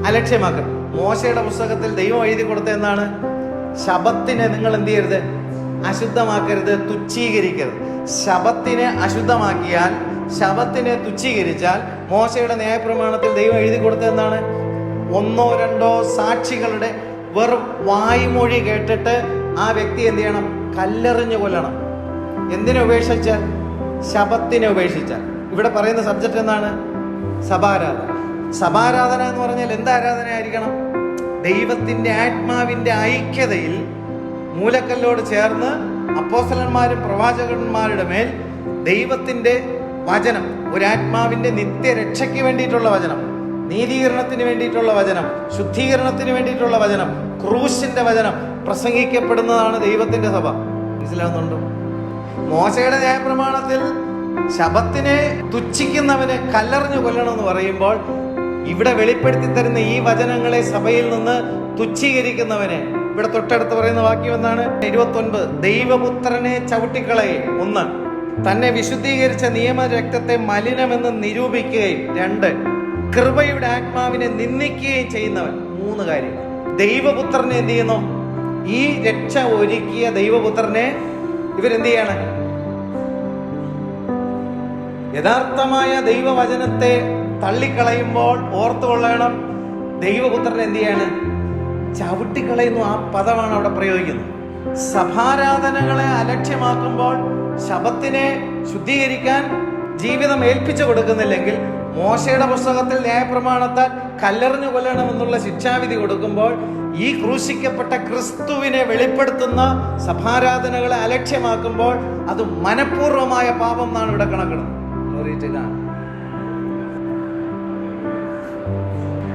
അലക്ഷ്യമാക്കണം. മോശയുടെ പുസ്തകത്തിൽ ദൈവം എഴുതി കൊടുത്ത എന്താണ്? ശബത്തിനെ നിങ്ങൾ എന്ത് ചെയ്യരുത്? അശുദ്ധമാക്കരുത്, തുച്ഛീകരിക്കരുത്. ശബത്തിനെ അശുദ്ധമാക്കിയാൽ, ശബത്തിനെ തുച്ഛീകരിച്ചാൽ മോശയുടെ ന്യായപ്രമാണത്തിൽ ദൈവം എഴുതി കൊടുത്ത എന്താണ്? 1-2 സാക്ഷികളുടെ വെറും വായ്മൊഴി കേട്ടിട്ട് ആ വ്യക്തി എന്ത് ചെയ്യണം? കല്ലെറിഞ്ഞു കൊല്ലണം. എന്തിനെ ഉപേക്ഷിച്ചാൽ? ശബത്തിനെ ഉപേക്ഷിച്ചാൽ. ഇവിടെ പറയുന്ന സബ്ജക്റ്റ് എന്താണ്? സഭാരാധന. സഭാരാധന എന്ന് പറഞ്ഞാൽ എന്ത് ആരാധനയായിരിക്കണം? ദൈവത്തിന്റെ ആത്മാവിന്റെ ഐക്യതയിൽ മൂലക്കല്ലോട് ചേർന്ന് അപ്പോസ്തലന്മാരും പ്രവാചകന്മാരുടെ മേൽ ദൈവത്തിന്റെ വചനം, ഒരാത്മാവിന്റെ നിത്യരക്ഷയ്ക്ക് വേണ്ടിയിട്ടുള്ള വചനം, നീതീകരണത്തിന് വേണ്ടിയിട്ടുള്ള വചനം, ശുദ്ധീകരണത്തിന് വേണ്ടിയിട്ടുള്ള വചനം, ക്രൂശിന്റെ വചനം പ്രസംഗിക്കപ്പെടുന്നതാണ് ദൈവത്തിന്റെ സഭ. മനസ്സിലാവുന്നുണ്ടോ? മോശയുടെ ന്യായപ്രമാണത്തിൽ ശബത്തിനെ തുച്ഛിക്കുന്നവനെ കല്ലെറിഞ്ഞു കൊല്ലണമെന്ന് പറയുമ്പോൾ, ഇവിടെ വെളിപ്പെടുത്തി തരുന്ന ഈ വചനങ്ങളെ സഭയിൽ നിന്ന് തുച്ഛീകരിക്കുന്നവനെ ഇവിടെ തൊട്ടടുത്ത് പറയുന്ന വാക്യം എന്താണ്? 29. ദൈവപുത്രനെ ചവിട്ടിക്കളയെ. 1. തന്നെ വിശുദ്ധീകരിച്ച നിയമരക്തത്തെ മലിനമെന്ന് നിരൂപിക്കുകയും. 2. കൃപയുടെ ആത്മാവിനെ നിന്ദിക്കുകയും ചെയ്യുന്നവൻ. 3 കാര്യങ്ങൾ. ദൈവപുത്രനെ എന്ത് ചെയ്യുന്നു? ഈ രക്ഷ ഒരുക്കിയ ദൈവപുത്രനെ ഇവരെന്ത് ചെയ്യാണ്? യഥാർത്ഥമായ ദൈവവചനത്തെ തള്ളിക്കളയുമ്പോൾ ഓർത്തുകൊള്ളണം, ദൈവപുത്രനെ എന്ത് ചെയ്യാണ്? ചവിട്ടിക്കളയുന്നു. ആ പദമാണ് അവിടെ പ്രയോഗിക്കുന്നത്. സഭാരാധനകളെ അലക്ഷ്യമാക്കുമ്പോൾ, ശബത്തിനെ ശുദ്ധീകരിക്കാൻ ജീവിതം ഏൽപ്പിച്ചു കൊടുക്കുന്നില്ലെങ്കിൽ, മോശയുടെ പുസ്തകത്തിൽ ന്യായപ്രമാണത്താൽ കല്ലെറിഞ്ഞു കൊല്ലണമെന്നുള്ള ശിക്ഷാവിധി കൊടുക്കുമ്പോൾ, ഈ ക്രൂശിക്കപ്പെട്ട ക്രിസ്തുവിനെ വെളിപ്പെടുത്തുന്ന സഭാരാധനകളെ അലക്ഷ്യമാക്കുമ്പോൾ അത് മനഃപൂർവമായ പാപം എന്നാണ് ഇവിടെ കണക്കിടുന്നത്.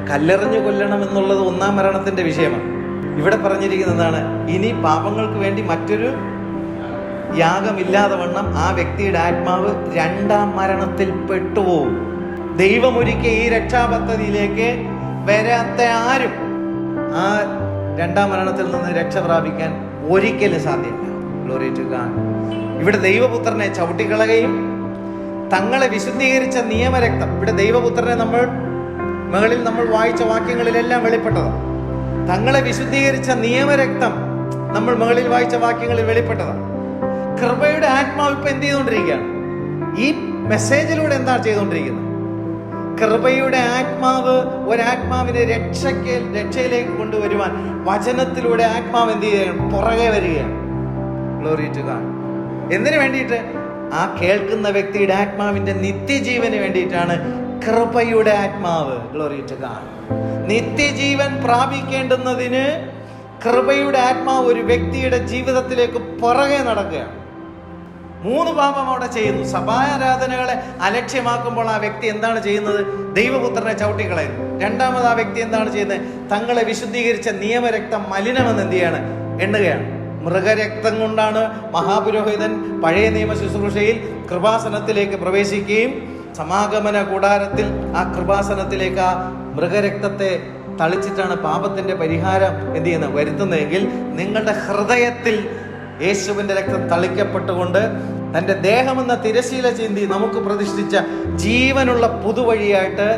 കല്ലെറിഞ്ഞു കൊല്ലണം എന്നുള്ളത് 1-ാം മരണത്തിന്റെ വിഷയമാണ്. ഇവിടെ പറഞ്ഞിരിക്കുന്നതാണ്, ഇനി പാപങ്ങൾക്ക് വേണ്ടി മറ്റൊരു യാഗമില്ലാതെ വണ്ണം ആ വ്യക്തിയുടെ ആത്മാവ് 2-ാം മരണത്തിൽ പെട്ടുപോകും. ദൈവമൊരുക്കിയ ഈ രക്ഷാപദ്ധതിയിലേക്ക് വരാത്ത ആരും ആ 2-ാം മരണത്തിൽ നിന്ന് രക്ഷ പ്രാപിക്കാൻ ഒരിക്കലും സാധ്യമല്ല. Glory to God. ഇവിടെ ദൈവപുത്രനെ ചവിട്ടിക്കളയുകയും തങ്ങളെ വിശുദ്ധീകരിച്ച നിയമരക്തം, ഇവിടെ ദൈവപുത്രനെ മുകളിൽ നമ്മൾ വായിച്ച വാക്യങ്ങളിലെല്ലാം വെളിപ്പെട്ടതാണ്. തങ്ങളെ വിശുദ്ധീകരിച്ച നിയമരക്തം നമ്മൾ മുകളിൽ വായിച്ച വാക്യങ്ങളിൽ വെളിപ്പെട്ടതാണ്. കൃപയുടെ ആത്മാവ് ഇപ്പൊ എന്ത് ചെയ്തുകൊണ്ടിരിക്കുകയാണ്? ഈ മെസ്സേജിലൂടെ എന്താണ് ചെയ്തുകൊണ്ടിരിക്കുന്നത്? കൃപയുടെ ആത്മാവ് ഒരാത്മാവിനെ രക്ഷയിലേക്ക് കൊണ്ടുവരുവാൻ വചനത്തിലൂടെ ആത്മാവ് എന്ത് ചെയ്യുകയാണ്? പുറകെ വരികയാണ്. Glory to God. എന്തിനു വേണ്ടിയിട്ട്? ആ കേൾക്കുന്ന വ്യക്തിയുടെ ആത്മാവിന്റെ നിത്യജീവന് വേണ്ടിയിട്ടാണ് കൃപയുടെ ആത്മാവ്. Glory to God. നിത്യജീവൻ പ്രാപിക്കേണ്ടുന്നതിന് കൃപയുടെ ആത്മാവ് ഒരു വ്യക്തിയുടെ ജീവിതത്തിലേക്ക് പുറകെ നടക്കുകയാണ്. 3 പാപം അവിടെ ചെയ്യുന്നു. സഭാരാധനകളെ അലക്ഷ്യമാക്കുമ്പോൾ ആ വ്യക്തി എന്താണ് ചെയ്യുന്നത്? ദൈവപുത്രനെ ചവിട്ടിക്കളയുന്നു. 2ാമത് ആ വ്യക്തി എന്താണ് ചെയ്യുന്നത്? തങ്ങളെ വിശുദ്ധീകരിച്ച നിയമരക്തം മലിനമെന്ന് എന്ത് ചെയ്യാണ്? എണ്ണുകയാണ്. മൃഗരക്തം കൊണ്ടാണ് മഹാപുരോഹിതൻ പഴയ നിയമ ശുശ്രൂഷയിൽ കൃപാസനത്തിലേക്ക് പ്രവേശിക്കുകയും സമാഗമന കൂടാരത്തിൽ ആ കൃപാസനത്തിലേക്ക് ആ മൃഗരക്തത്തെ തളിച്ചിട്ടാണ് പാപത്തിന്റെ പരിഹാരം എന്ത് ചെയ്യുന്നത്? വരുത്തുന്നതെങ്കിൽ, നിങ്ങളുടെ ഹൃദയത്തിൽ യേശുവിന്റെ രക്തം തളിക്കപ്പെട്ടുകൊണ്ട് തന്റെ ദേഹമെന്ന തിരശീല ചിന്തി നമുക്ക് പ്രതിഷ്ഠിച്ച ജീവനുള്ള പുതുവഴിയായിട്ട്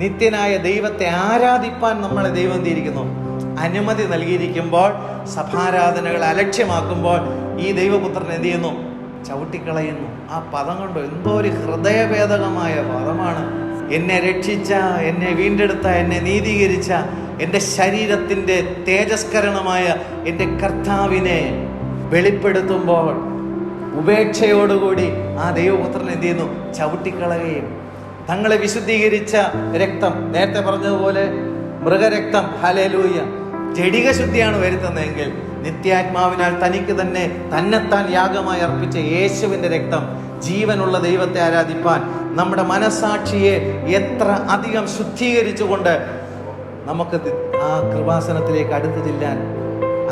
നിത്യനായ ദൈവത്തെ ആരാധിപ്പാൻ നമ്മളെ ദൈവം എന്തിയിരിക്കുന്നു? അനുമതി നൽകിയിരിക്കുമ്പോൾ, സഭാരാധനകൾ അലക്ഷ്യമാക്കുമ്പോൾ ഈ ദൈവപുത്രൻ എന്ത് ചെയ്യുന്നു? ചവിട്ടിക്കളയുന്നു. ആ പദം കൊണ്ട് എന്തോ ഒരു ഹൃദയഭേദകമായ പദമാണ്. എന്നെ രക്ഷിച്ച, എന്നെ വീണ്ടെടുത്ത, എന്നെ നീതീകരിച്ച, എൻ്റെ ശരീരത്തിൻ്റെ തേജസ്കരണമായ എൻ്റെ കർത്താവിനെ വെളിപ്പെടുത്തുമ്പോൾ ഉപേക്ഷയോടുകൂടി ആ ദൈവപുത്രൻ എന്ത് ചെയ്യുന്നു? ചവിട്ടിക്കളയുകയും തങ്ങളെ വിശുദ്ധീകരിച്ച രക്തം, നേരത്തെ പറഞ്ഞതുപോലെ മൃഗരക്തം, ഹല്ലേലൂയ, ജഡിക ശുദ്ധിയാണ് വരുത്തുന്നതെങ്കിൽ, നിത്യാത്മാവിനാൽ തനിക്ക് തന്നെ തന്നെത്താൻ യാഗമായി അർപ്പിച്ച യേശുവിൻ്റെ രക്തം, ജീവനുള്ള ദൈവത്തെ ആരാധിപ്പാൻ നമ്മുടെ മനസാക്ഷിയെ എത്ര അധികം ശുദ്ധീകരിച്ചുകൊണ്ട് നമുക്ക് ആ കൃപാസനത്തിലേക്ക് അടുത്ത് ചെല്ലാൻ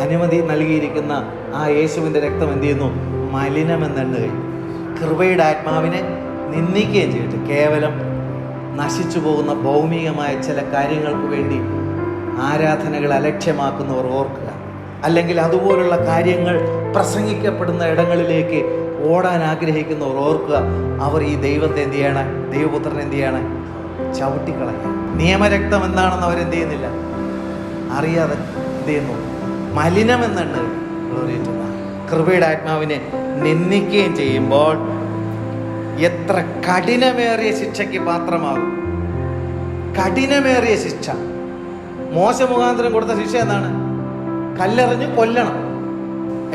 അനുമതി നൽകിയിരിക്കുന്ന ആ യേശുവിൻ്റെ രക്തം എന്ത് ചെയ്യുന്നു? മലിനമെന്നെണ്ണുകയും കൃപയുടെ ആത്മാവിനെ നിന്ദിക്കുകയും ചെയ്തിട്ട് കേവലം നശിച്ചു പോകുന്ന ഭൗമികമായ ചില കാര്യങ്ങൾക്ക് വേണ്ടി ആരാധനകൾ അലക്ഷ്യമാക്കുന്നവർ ഓർക്കുക. അല്ലെങ്കിൽ അതുപോലുള്ള കാര്യങ്ങൾ പ്രസംഗിക്കപ്പെടുന്ന ഇടങ്ങളിലേക്ക് ഓടാൻ ആഗ്രഹിക്കുന്നവർ ഓർക്കുക. അവർ ഈ ദൈവത്തെ എന്ത് ചെയ്യണം? ദൈവപുത്രൻ എന്ത് ചെയ്യണം? ചവിട്ടിക്കളയുക. നിയമരക്തം എന്താണെന്ന് അവരെന്ത് ചെയ്യുന്നില്ല, അറിയാതെ എന്ത് ചെയ്യുന്നു? മലിനമെന്നുണ്ട്. കൃപയുടെ ആത്മാവിനെ നിന്ദിക്കുകയും ചെയ്യുമ്പോൾ എത്ര കഠിനമേറിയ ശിക്ഷയ്ക്ക് പാത്രമാകും. കഠിനമേറിയ ശിക്ഷ. മോശ മുഖാന്തരം കൊടുത്ത ശിക്ഷ എന്താണ്? കല്ലെറിഞ്ഞ് കൊല്ലണം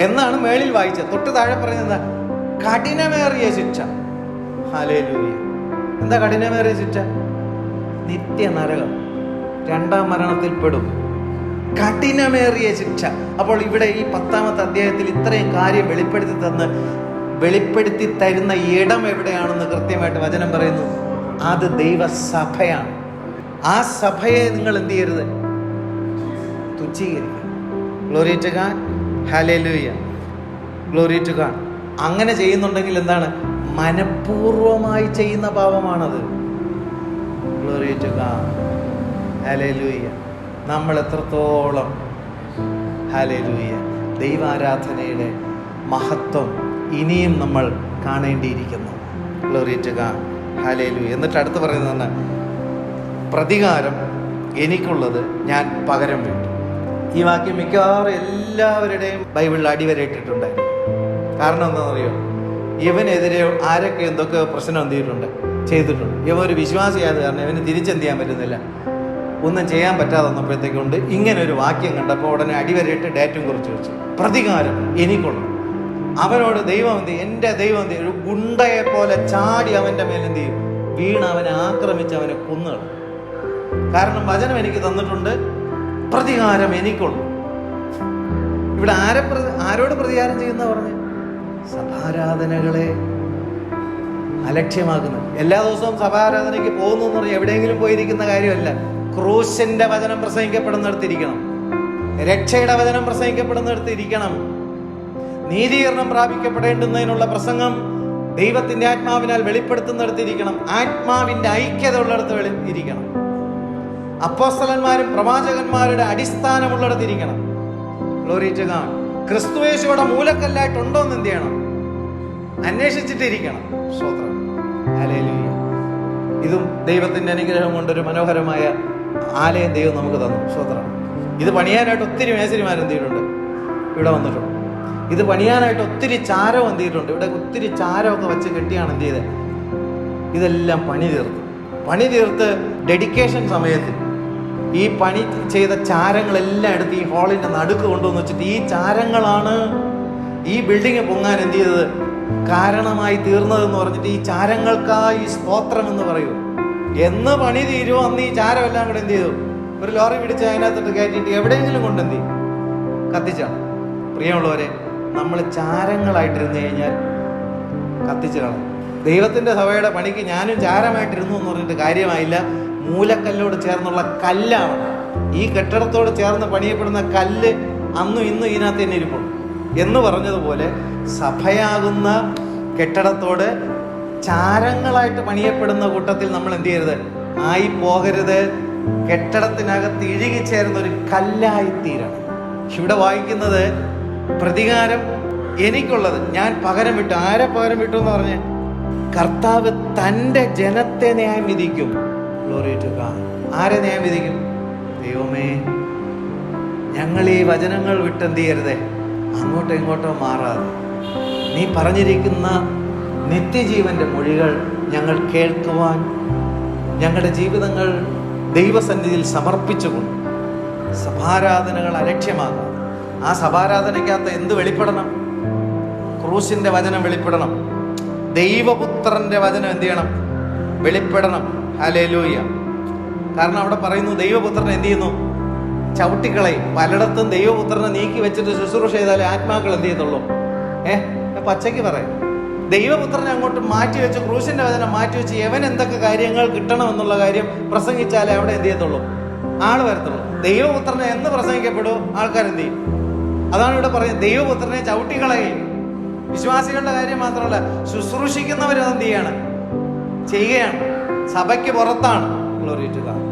എന്നാണ് മേളിൽ വായിച്ചത്. തൊട്ട് താഴെ പറയുന്നത് കഠിനമേറിയ ശിക്ഷ. ഹല്ലേലൂയ. എന്താ കഠിനമേറിയ ശിക്ഷ? നിത്യ നരകം, 2ാം മരണത്തിൽ പെടും. കഠിനമേറിയ ശിക്ഷ. അപ്പോൾ ഇവിടെ ഈ 10ാമത്തെ അധ്യായത്തിൽ ഇത്രയും കാര്യം വെളിപ്പെടുത്തി തരുന്ന ഇടം എവിടെയാണെന്ന് കൃത്യമായിട്ട് വചനം പറയുന്നു. അത് ദൈവസഭയാണ്. ആ സഭയെ നിങ്ങൾ എന്ത് ചെയ്യരുത്? തുച്ഛീകരിക്കുക. Glory to God. ഹല്ലേലൂയ. Glory to God. അങ്ങനെ ചെയ്യുന്നുണ്ടെങ്കിൽ എന്താണ്? മനഃപൂർവമായി ചെയ്യുന്ന പാപമാണത്. Glory to God. ഹല്ലേലൂയ. നമ്മൾ എത്രത്തോളം ഹല്ലേലൂയ ദൈവാരാധനയുടെ മഹത്വം ഇനിയും നമ്മൾ കാണേണ്ടിയിരിക്കുന്നു. Glory to God. ഹല്ലേലൂയ. എന്നിട്ട് അടുത്ത് പറയുന്നതാണ്, പ്രതികാരം എനിക്കുള്ളത് ഞാൻ പകരം വീട്ടും. ഈ വാക്യം മിക്കവാറും എല്ലാവരുടെയും ബൈബിളിൽ അടിവരയിട്ടിട്ടുണ്ടായിരുന്നു. കാരണം എന്താണെന്നറിയോ? ഇവനെതിരെ ആരൊക്കെ എന്തൊക്കെ പ്രശ്നം എന്ത് ചെയ്തിട്ടുണ്ട്. ഇവൻ ഒരു വിശ്വാസിയായത് കാരണം ഇവന് തിരിച്ചെന്ത് ചെയ്യാൻ പറ്റുന്നില്ല, ഒന്നും ചെയ്യാൻ പറ്റാതെ വന്നപ്പോഴത്തേക്കൊണ്ട് ഇങ്ങനെ ഒരു വാക്യം കണ്ടപ്പോൾ ഉടനെ അടിവരയിട്ട് ഡേറ്റും കുറിച്ച് വെച്ചു. പ്രതികാരം എനിക്കുള്ളൂ. അവനോട് ദൈവം എന്ത് ചെയ്യും? എൻ്റെ ദൈവം എന്ത് ചെയ്യും? ഒരു ഗുണ്ടയെ പോലെ ചാടി അവൻ്റെ മേലെന്ത് ചെയ്യും? വീണ് അവനെ ആക്രമിച്ച് അവനെ കൊന്നുകളയും. കാരണം വചനം എനിക്ക് തന്നിട്ടുണ്ട്, പ്രതികാരം എനിക്കുള്ളൂ. ഇവിടെ ആരോട് പ്രതികാരം ചെയ്യുന്ന പറഞ്ഞ്? സഭാരാധനകളെ അലക്ഷ്യമാക്കുന്നു. എല്ലാ ദിവസവും സഭാരാധനയ്ക്ക് പോകുന്നു എന്ന് പറഞ്ഞാൽ എവിടെയെങ്കിലും പോയിരിക്കുന്ന കാര്യമല്ല. ക്രൂശിന്റെ വചനം പ്രസംഗിക്കപ്പെടുന്നിടത്തിരിക്കണം. രക്ഷയുടെ വചനം പ്രസംഗിക്കപ്പെടുന്നിടത്തിരിക്കണം. നീതീകരണം പ്രാപിക്കപ്പെടേണ്ടുന്നതിനുള്ള പ്രസംഗം ദൈവത്തിന്റെ ആത്മാവിനാൽ വെളിപ്പെടുത്തുന്നിടത്തിരിക്കണം. ആത്മാവിന്റെ ഐക്യത ഉള്ളിടത്ത് ഇരിക്കണം. അപ്പോസ്തലന്മാരും പ്രവാചകന്മാരുടെ അടിസ്ഥാനമുള്ളിടത്തിരിക്കണം. Glory to God. ക്രിസ്തുയേശുവിടെ മൂലക്കല്ലായിട്ടുണ്ടോ എന്ന് എന്ത് ചെയ്യണം? അന്വേഷിച്ചിട്ടിരിക്കണം. സ്തോത്രം. ഹല്ലേലൂയ. ഇതും ദൈവത്തിന്റെ അനുഗ്രഹം കൊണ്ടൊരു മനോഹരമായ ആലയം ദൈവം നമുക്ക് തന്നു. സ്തോത്രം. ഇത് പണിയാനായിട്ട് ഒത്തിരി മേശരിമാരെന്ത് ചെയ്തിട്ടുണ്ട്? ഇവിടെ വന്നിട്ടുണ്ട്. ഇത് പണിയാനായിട്ട് ഒത്തിരി ചാരം എന്ത് ചെയ്തിട്ടുണ്ട്? ഇവിടെ ഒത്തിരി ചാരമൊക്കെ വെച്ച് കെട്ടിയാണ് എന്ത് ചെയ്തത്? ഇതെല്ലാം പണി തീർത്ത് ഡെഡിക്കേഷൻ സമയത്ത് ഈ പണി ചെയ്ത ചാരങ്ങളെല്ലാം എടുത്ത് ഈ ഹാളിന്റെ നടുക്ക് കൊണ്ടുവന്ന് വെച്ചിട്ട് ഈ ചാരങ്ങളാണ് ഈ ബിൽഡിങ് പൊങ്ങാൻ എന്ത് ചെയ്തത്? കാരണമായി തീർന്നതെന്ന് പറഞ്ഞിട്ട് ഈ ചാരങ്ങൾക്കായി സ്തോത്രം എന്ന് പറയൂ. എന്ന് പണി തീരുമോ അന്ന് ഈ ചാരമെല്ലാം കൂടെ എന്ത് ചെയ്തു? ഒരു ലോറി പിടിച്ച് അതിനകത്തിട്ട് കയറ്റിയിട്ട് എവിടെയെങ്കിലും കൊണ്ടെന്ത് ചെയ്യും? കത്തിച്ചാണ്. പ്രിയമുള്ളവരെ, നമ്മൾ ചാരങ്ങളായിട്ടിരുന്നു കഴിഞ്ഞാൽ കത്തിച്ചു കളയും. ദൈവത്തിന്റെ സഭയുടെ പണിക്ക് ഞാനും ചാരമായിട്ടിരുന്നു എന്ന് പറഞ്ഞിട്ട് കാര്യമായില്ല. മൂലക്കല്ലോട് ചേർന്നുള്ള കല്ലാണ്. ഈ കെട്ടിടത്തോട് ചേർന്ന് പണിയപ്പെടുന്ന കല്ല് അന്നും ഇന്നും ഇതിനകത്ത് തന്നെ ഇരിപ്പുണ്ട് എന്ന് പറഞ്ഞതുപോലെ സഭയാകുന്ന കെട്ടിടത്തോട് ചാരങ്ങളായിട്ട് പണിയപ്പെടുന്ന കൂട്ടത്തിൽ നമ്മൾ എന്ത് ചെയ്യരുത്? ആയി പോകരുത്. കെട്ടിടത്തിനകത്ത് ഇഴുകിച്ചേരുന്ന ഒരു കല്ലായിത്തീരണം. ഇവിടെ വായിക്കുന്നത് പ്രതികാരം എനിക്കുള്ളത് ഞാൻ പകരം വിട്ടു. ആരെ പകരം വിട്ടു എന്ന് പറഞ്ഞ്? കർത്താവ് തൻ്റെ ജനത്തെ ന്യായം വിധിക്കും. Glory to God. ആരെ ന്യായം വിധിക്കും? ദൈവമേ, ഞങ്ങൾ ഈ വചനങ്ങൾ വിട്ടെന്ത് ചെയ്യരുതേ, അങ്ങോട്ടോ ഇങ്ങോട്ടോ മാറാതെ നീ പറഞ്ഞിരിക്കുന്ന നിത്യജീവന്റെ മൊഴികൾ ഞങ്ങൾ കേൾക്കുവാൻ ഞങ്ങളുടെ ജീവിതങ്ങൾ ദൈവസന്നിധിയിൽ സമർപ്പിച്ചുകൊണ്ട് സഭാരാധനകൾ അലക്ഷ്യമാകാം. ആ സഭാരാധനയ്ക്കകത്ത് എന്ത് വെളിപ്പെടണം? ക്രൂശിന്റെ വചനം വെളിപ്പെടണം. ദൈവപുത്രന്റെ വചനം എന്ത് ചെയ്യണം? വെളിപ്പെടണം. ഹല്ലേലൂയ. കാരണം അവിടെ പറയുന്നു ദൈവപുത്രനെ എന്ത് ചെയ്യുന്നു? ചവിട്ടിക്കളയും. പലയിടത്തും ദൈവപുത്രനെ നീക്കി വെച്ചിട്ട് ശുശ്രൂഷ ചെയ്താലേ ആത്മാക്കൾ എന്ത് ചെയ്യത്തുള്ളൂ? പച്ചയ്ക്ക് പറയും. ദൈവപുത്രനെ അങ്ങോട്ട് മാറ്റി വെച്ച് ക്രൂശിന്റെ വചനം മാറ്റി വെച്ച് എവൻ എന്തൊക്കെ കാര്യങ്ങൾ കിട്ടണം എന്നുള്ള കാര്യം പ്രസംഗിച്ചാലേ അവിടെ എന്ത് ചെയ്യത്തുള്ളൂ? ആള് വരത്തുള്ളൂ. ദൈവപുത്രനെ എന്ന് പ്രസംഗിക്കപ്പെടും ആൾക്കാരെന്ത് ചെയ്യും? അതാണ് ഇവിടെ പറയുന്നത്. ദൈവപുത്രനെ ചവിട്ടിക്കളയും. വിശ്വാസികളുടെ കാര്യം മാത്രമല്ല, ശുശ്രൂഷിക്കുന്നവരതെന്ത് ചെയ്യാണ്? ചെയ്യുകയാണ്. സഭയ്ക്ക് പുറത്താണ്. Glory to God.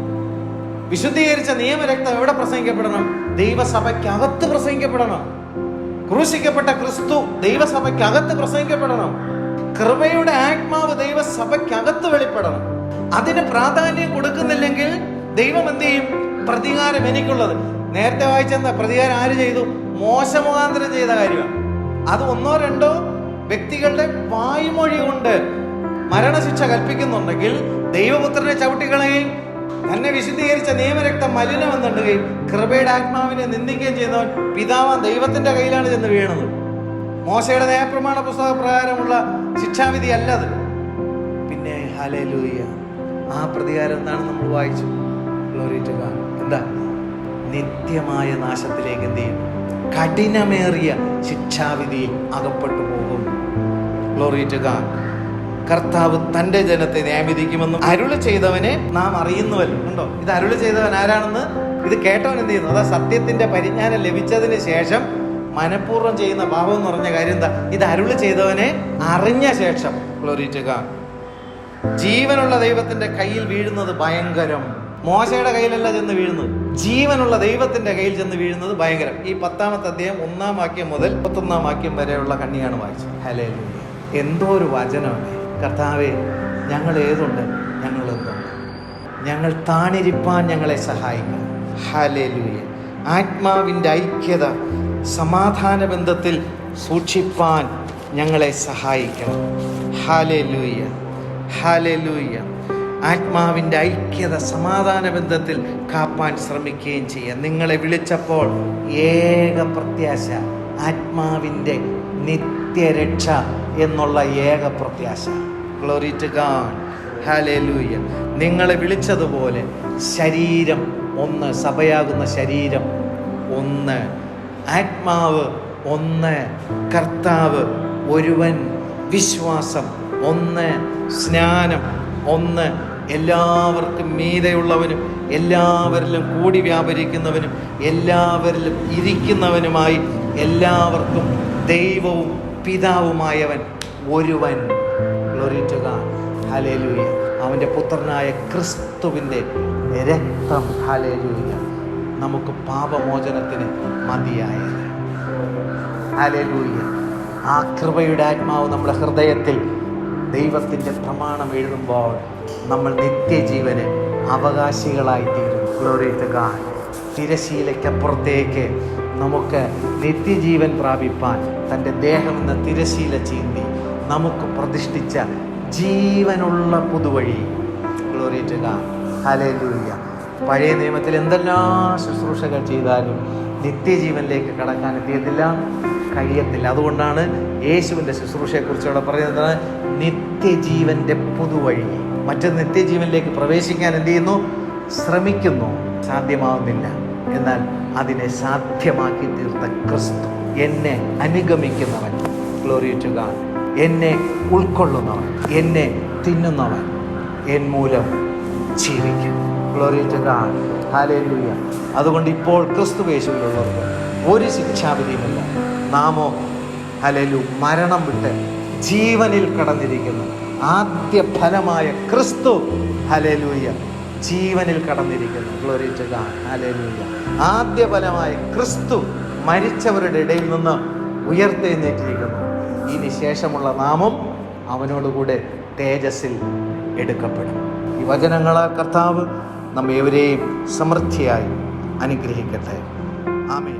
വിശുദ്ധീകരിച്ച നിയമരക്തം എവിടെ പ്രസംഗിക്കപ്പെടണം? ദൈവസഭയ്ക്കകത്ത് പ്രസംഗിക്കപ്പെടണം. ക്രൂശിക്കപ്പെട്ട ക്രിസ്തു ദൈവസഭയ്ക്കകത്ത് പ്രസംഗിക്കപ്പെടണം. കൃപയുടെ ആത്മാവ് ദൈവസഭയ്ക്കകത്ത് വെളിപ്പെടണം. അതിന് പ്രാധാന്യം കൊടുക്കുന്നില്ലെങ്കിൽ ദൈവം എന്ത് ചെയ്യും? പ്രതികാരം എനിക്കുള്ളത്. നേരത്തെ വായിച്ചെന്താ? പ്രതികാരം ആര് ചെയ്തു? മോശ മുഖാന്തരം ചെയ്ത കാര്യമാണ്. അത് ഒന്നോ രണ്ടോ വ്യക്തികളുടെ വായ്മൊഴി കൊണ്ട് മരണശിക്ഷ കൽപ്പിക്കുന്നുണ്ടെങ്കിൽ ദൈവപുത്രനെ ചവിട്ടികളയുകയും തന്നെ വിശുദ്ധീകരിച്ച നിയമരക്തം മലിനമെന്നുണ്ടെങ്കിൽ കൃപയുടെ ആത്മാവിനെ നിന്ദിക്കുകയും ചെയ്യുന്നവൻ പിതാവാൻ ദൈവത്തിന്റെ കയ്യിലാണ് ചെന്ന് വീണത്. മോശയുടെ ന്യായപ്രമാണ പുസ്തക പ്രകാരമുള്ള ശിക്ഷാവിധി അല്ലത്. പിന്നെ ഹല്ലേലൂയ, ആ പ്രതികാരം എന്താണ് നമ്മൾ വായിച്ചു? Glory to God. എന്താ? നിത്യമായ നാശത്തിലേക്ക് എന്ത് ചെയ്യും? കഠിനമേറിയ ശിക്ഷാവിധിയിൽ അകപ്പെട്ടു പോകും. Glory to God. കർത്താവ് തന്റെ ജനത്തെ ന്യായവിധിക്കുമെന്നും അരുളി ചെയ്തവനെ നാം അറിയുന്നുവല്ലോ. ഉണ്ടോ? ഇത് അരുളി ചെയ്തവൻ ആരാണെന്ന് ഇത് കേട്ടവൻ എന്ത് ചെയ്യുന്നു? അതാ സത്യത്തിന്റെ പരിജ്ഞാനം ലഭിച്ചതിന് ശേഷം മനഃപൂർവ്വം ചെയ്യുന്ന പാപം എന്ന് പറഞ്ഞ കാര്യം എന്താ? ഇത് അരുളി ചെയ്തവനെ അറിഞ്ഞ ശേഷം, ഗ്ലോറി ടു ഗോഡ്, ജീവനുള്ള ദൈവത്തിന്റെ കയ്യിൽ വീഴുന്നത് ഭയങ്കരം. മോശയുടെ കയ്യിലല്ല ചെന്ന് വീഴുന്നത്, ജീവനുള്ള ദൈവത്തിന്റെ കയ്യിൽ ചെന്ന് വീഴുന്നത് ഭയങ്കരം. ഈ 10-ാമത്തെ അധ്യായം 1-ാം വാക്യം മുതൽ 31-ാം വാക്യം വരെയുള്ള കണ്ണിയാണ് വായിച്ചത്. ഹല്ലേലൂയ! എന്തോ ഒരു വചനമാണ്. കർത്താവേ, ഞങ്ങൾ ഏതുണ്ട്, ഞങ്ങൾ എന്തുണ്ട്, ഞങ്ങൾ താണിരിപ്പാൻ ഞങ്ങളെ സഹായിക്കണം. ഹല്ലേലൂയ! ആത്മാവിൻ്റെ ഐക്യത സമാധാന ബന്ധത്തിൽ സൂക്ഷിപ്പാൻ ഞങ്ങളെ സഹായിക്കണം. ഹല്ലേലൂയ! ഹല്ലേലൂയ! ആത്മാവിൻ്റെ ഐക്യത സമാധാന ബന്ധത്തിൽ കാപ്പാൻ ശ്രമിക്കുകയും ചെയ്യാം. നിങ്ങളെ വിളിച്ചപ്പോൾ ഏക പ്രത്യാശ, ആത്മാവിൻ്റെ നിത്യരക്ഷ എന്നുള്ള ഏക പ്രത്യാശ. Glory to God. ഹല്ലേലൂയ! നിങ്ങളെ വിളിച്ചതുപോലെ ശരീരം ഒന്ന്, സഭയാകുന്ന ശരീരം ഒന്ന്, ആത്മാവ് ഒന്ന്, കർത്താവ് ഒരുവൻ, വിശ്വാസം ഒന്ന്, സ്നാനം ഒന്ന്, എല്ലാവർക്കും മീതെയുള്ളവനും എല്ലാവരിലും കൂടി വ്യാപരിക്കുന്നവനും എല്ലാവരിലും ഇരിക്കുന്നവനുമായി എല്ലാവർക്കും ദൈവവും പിതാവുമായവൻ ഒരുവൻ. Glory to God. ഹല്ലേലൂയ! അവൻ്റെ പുത്രനായ ക്രിസ്തുവിൻ്റെ രക്തം, ഹല്ലേലൂയ, നമുക്ക് പാപമോചനത്തിന് മതിയായത്. ഹല്ലേലൂയ! ആ കൃപയുടെ ആത്മാവ് നമ്മുടെ ഹൃദയത്തിൽ ദൈവത്തിൻ്റെ പ്രമാണം എഴുതുമ്പോൾ നമ്മൾ നിത്യജീവന് അവകാശികളായിത്തീരും. Glory to God. തിരശീലയ്ക്കപ്പുറത്തേക്ക് നമുക്ക് നിത്യജീവൻ പ്രാപിപ്പാൻ തൻ്റെ ദേഹമെന്ന തിരശീല ചീന്തി നമുക്ക് പ്രതിഷ്ഠിച്ച ജീവനുള്ള പുതുവഴി. Glory to God. ഹല്ലേലൂയ! പഴയ നിയമത്തിൽ എന്തെല്ലാം ശുശ്രൂഷകൾ ചെയ്താലും നിത്യജീവനിലേക്ക് കടക്കാൻ കഴിയത്തില്ല. അതുകൊണ്ടാണ് യേശുവിൻ്റെ ശുശ്രൂഷയെക്കുറിച്ചുള്ള പറയുന്നത് നിത്യജീവൻ്റെ പുതുവഴി. മറ്റു നിത്യജീവനിലേക്ക് പ്രവേശിക്കാൻ എന്ത് ചെയ്യുന്നു? ശ്രമിക്കുന്നു, സാധ്യമാവുന്നില്ല. എന്നാൽ അതിനെ സാധ്യമാക്കി തീർത്ത ക്രിസ്തു, എന്നെ അനുഗമിക്കുന്നവൻ, ഗ്ലോറി ടു ഗോഡ്, എന്നെ ഉൾക്കൊള്ളുന്നവൻ, എന്നെ തിന്നുന്നവൻ എൻ മൂലം ജീവിക്കും. Glory to God. ഹല്ലേലൂയ! അതുകൊണ്ട് ഇപ്പോൾ ക്രിസ്തു യേശുവിലുള്ളവർക്ക് ഒരു ശിക്ഷാവിധിയുമില്ല. നാമോ ഹല്ലേലൂയ മരണം വിട്ട് ജീവനിൽ കടന്നിരിക്കുന്നു. ആദ്യ ഫലമായ ക്രിസ്തു, ഹല്ലേലൂയ, ജീവനിൽ കടന്നിരിക്കുന്നു. Glory to God. ഹല്ലേലൂയ! ആദ്യ ഫലമായ ക്രിസ്തു മരിച്ചവരുടെ ഇടയിൽ നിന്ന് ഉയർത്തെഴുന്നേറ്റിരിക്കുന്നു. ഇനി ശേഷമുള്ള നാമം അവനോടുകൂടെ തേജസ്സിൽ എടുക്കപ്പെടും. ഈ വചനങ്ങളാൽ കർത്താവ് നമ്മേവരെയും സമൃദ്ധിയായി അനുഗ്രഹിക്കട്ടെ. ആമേൻ.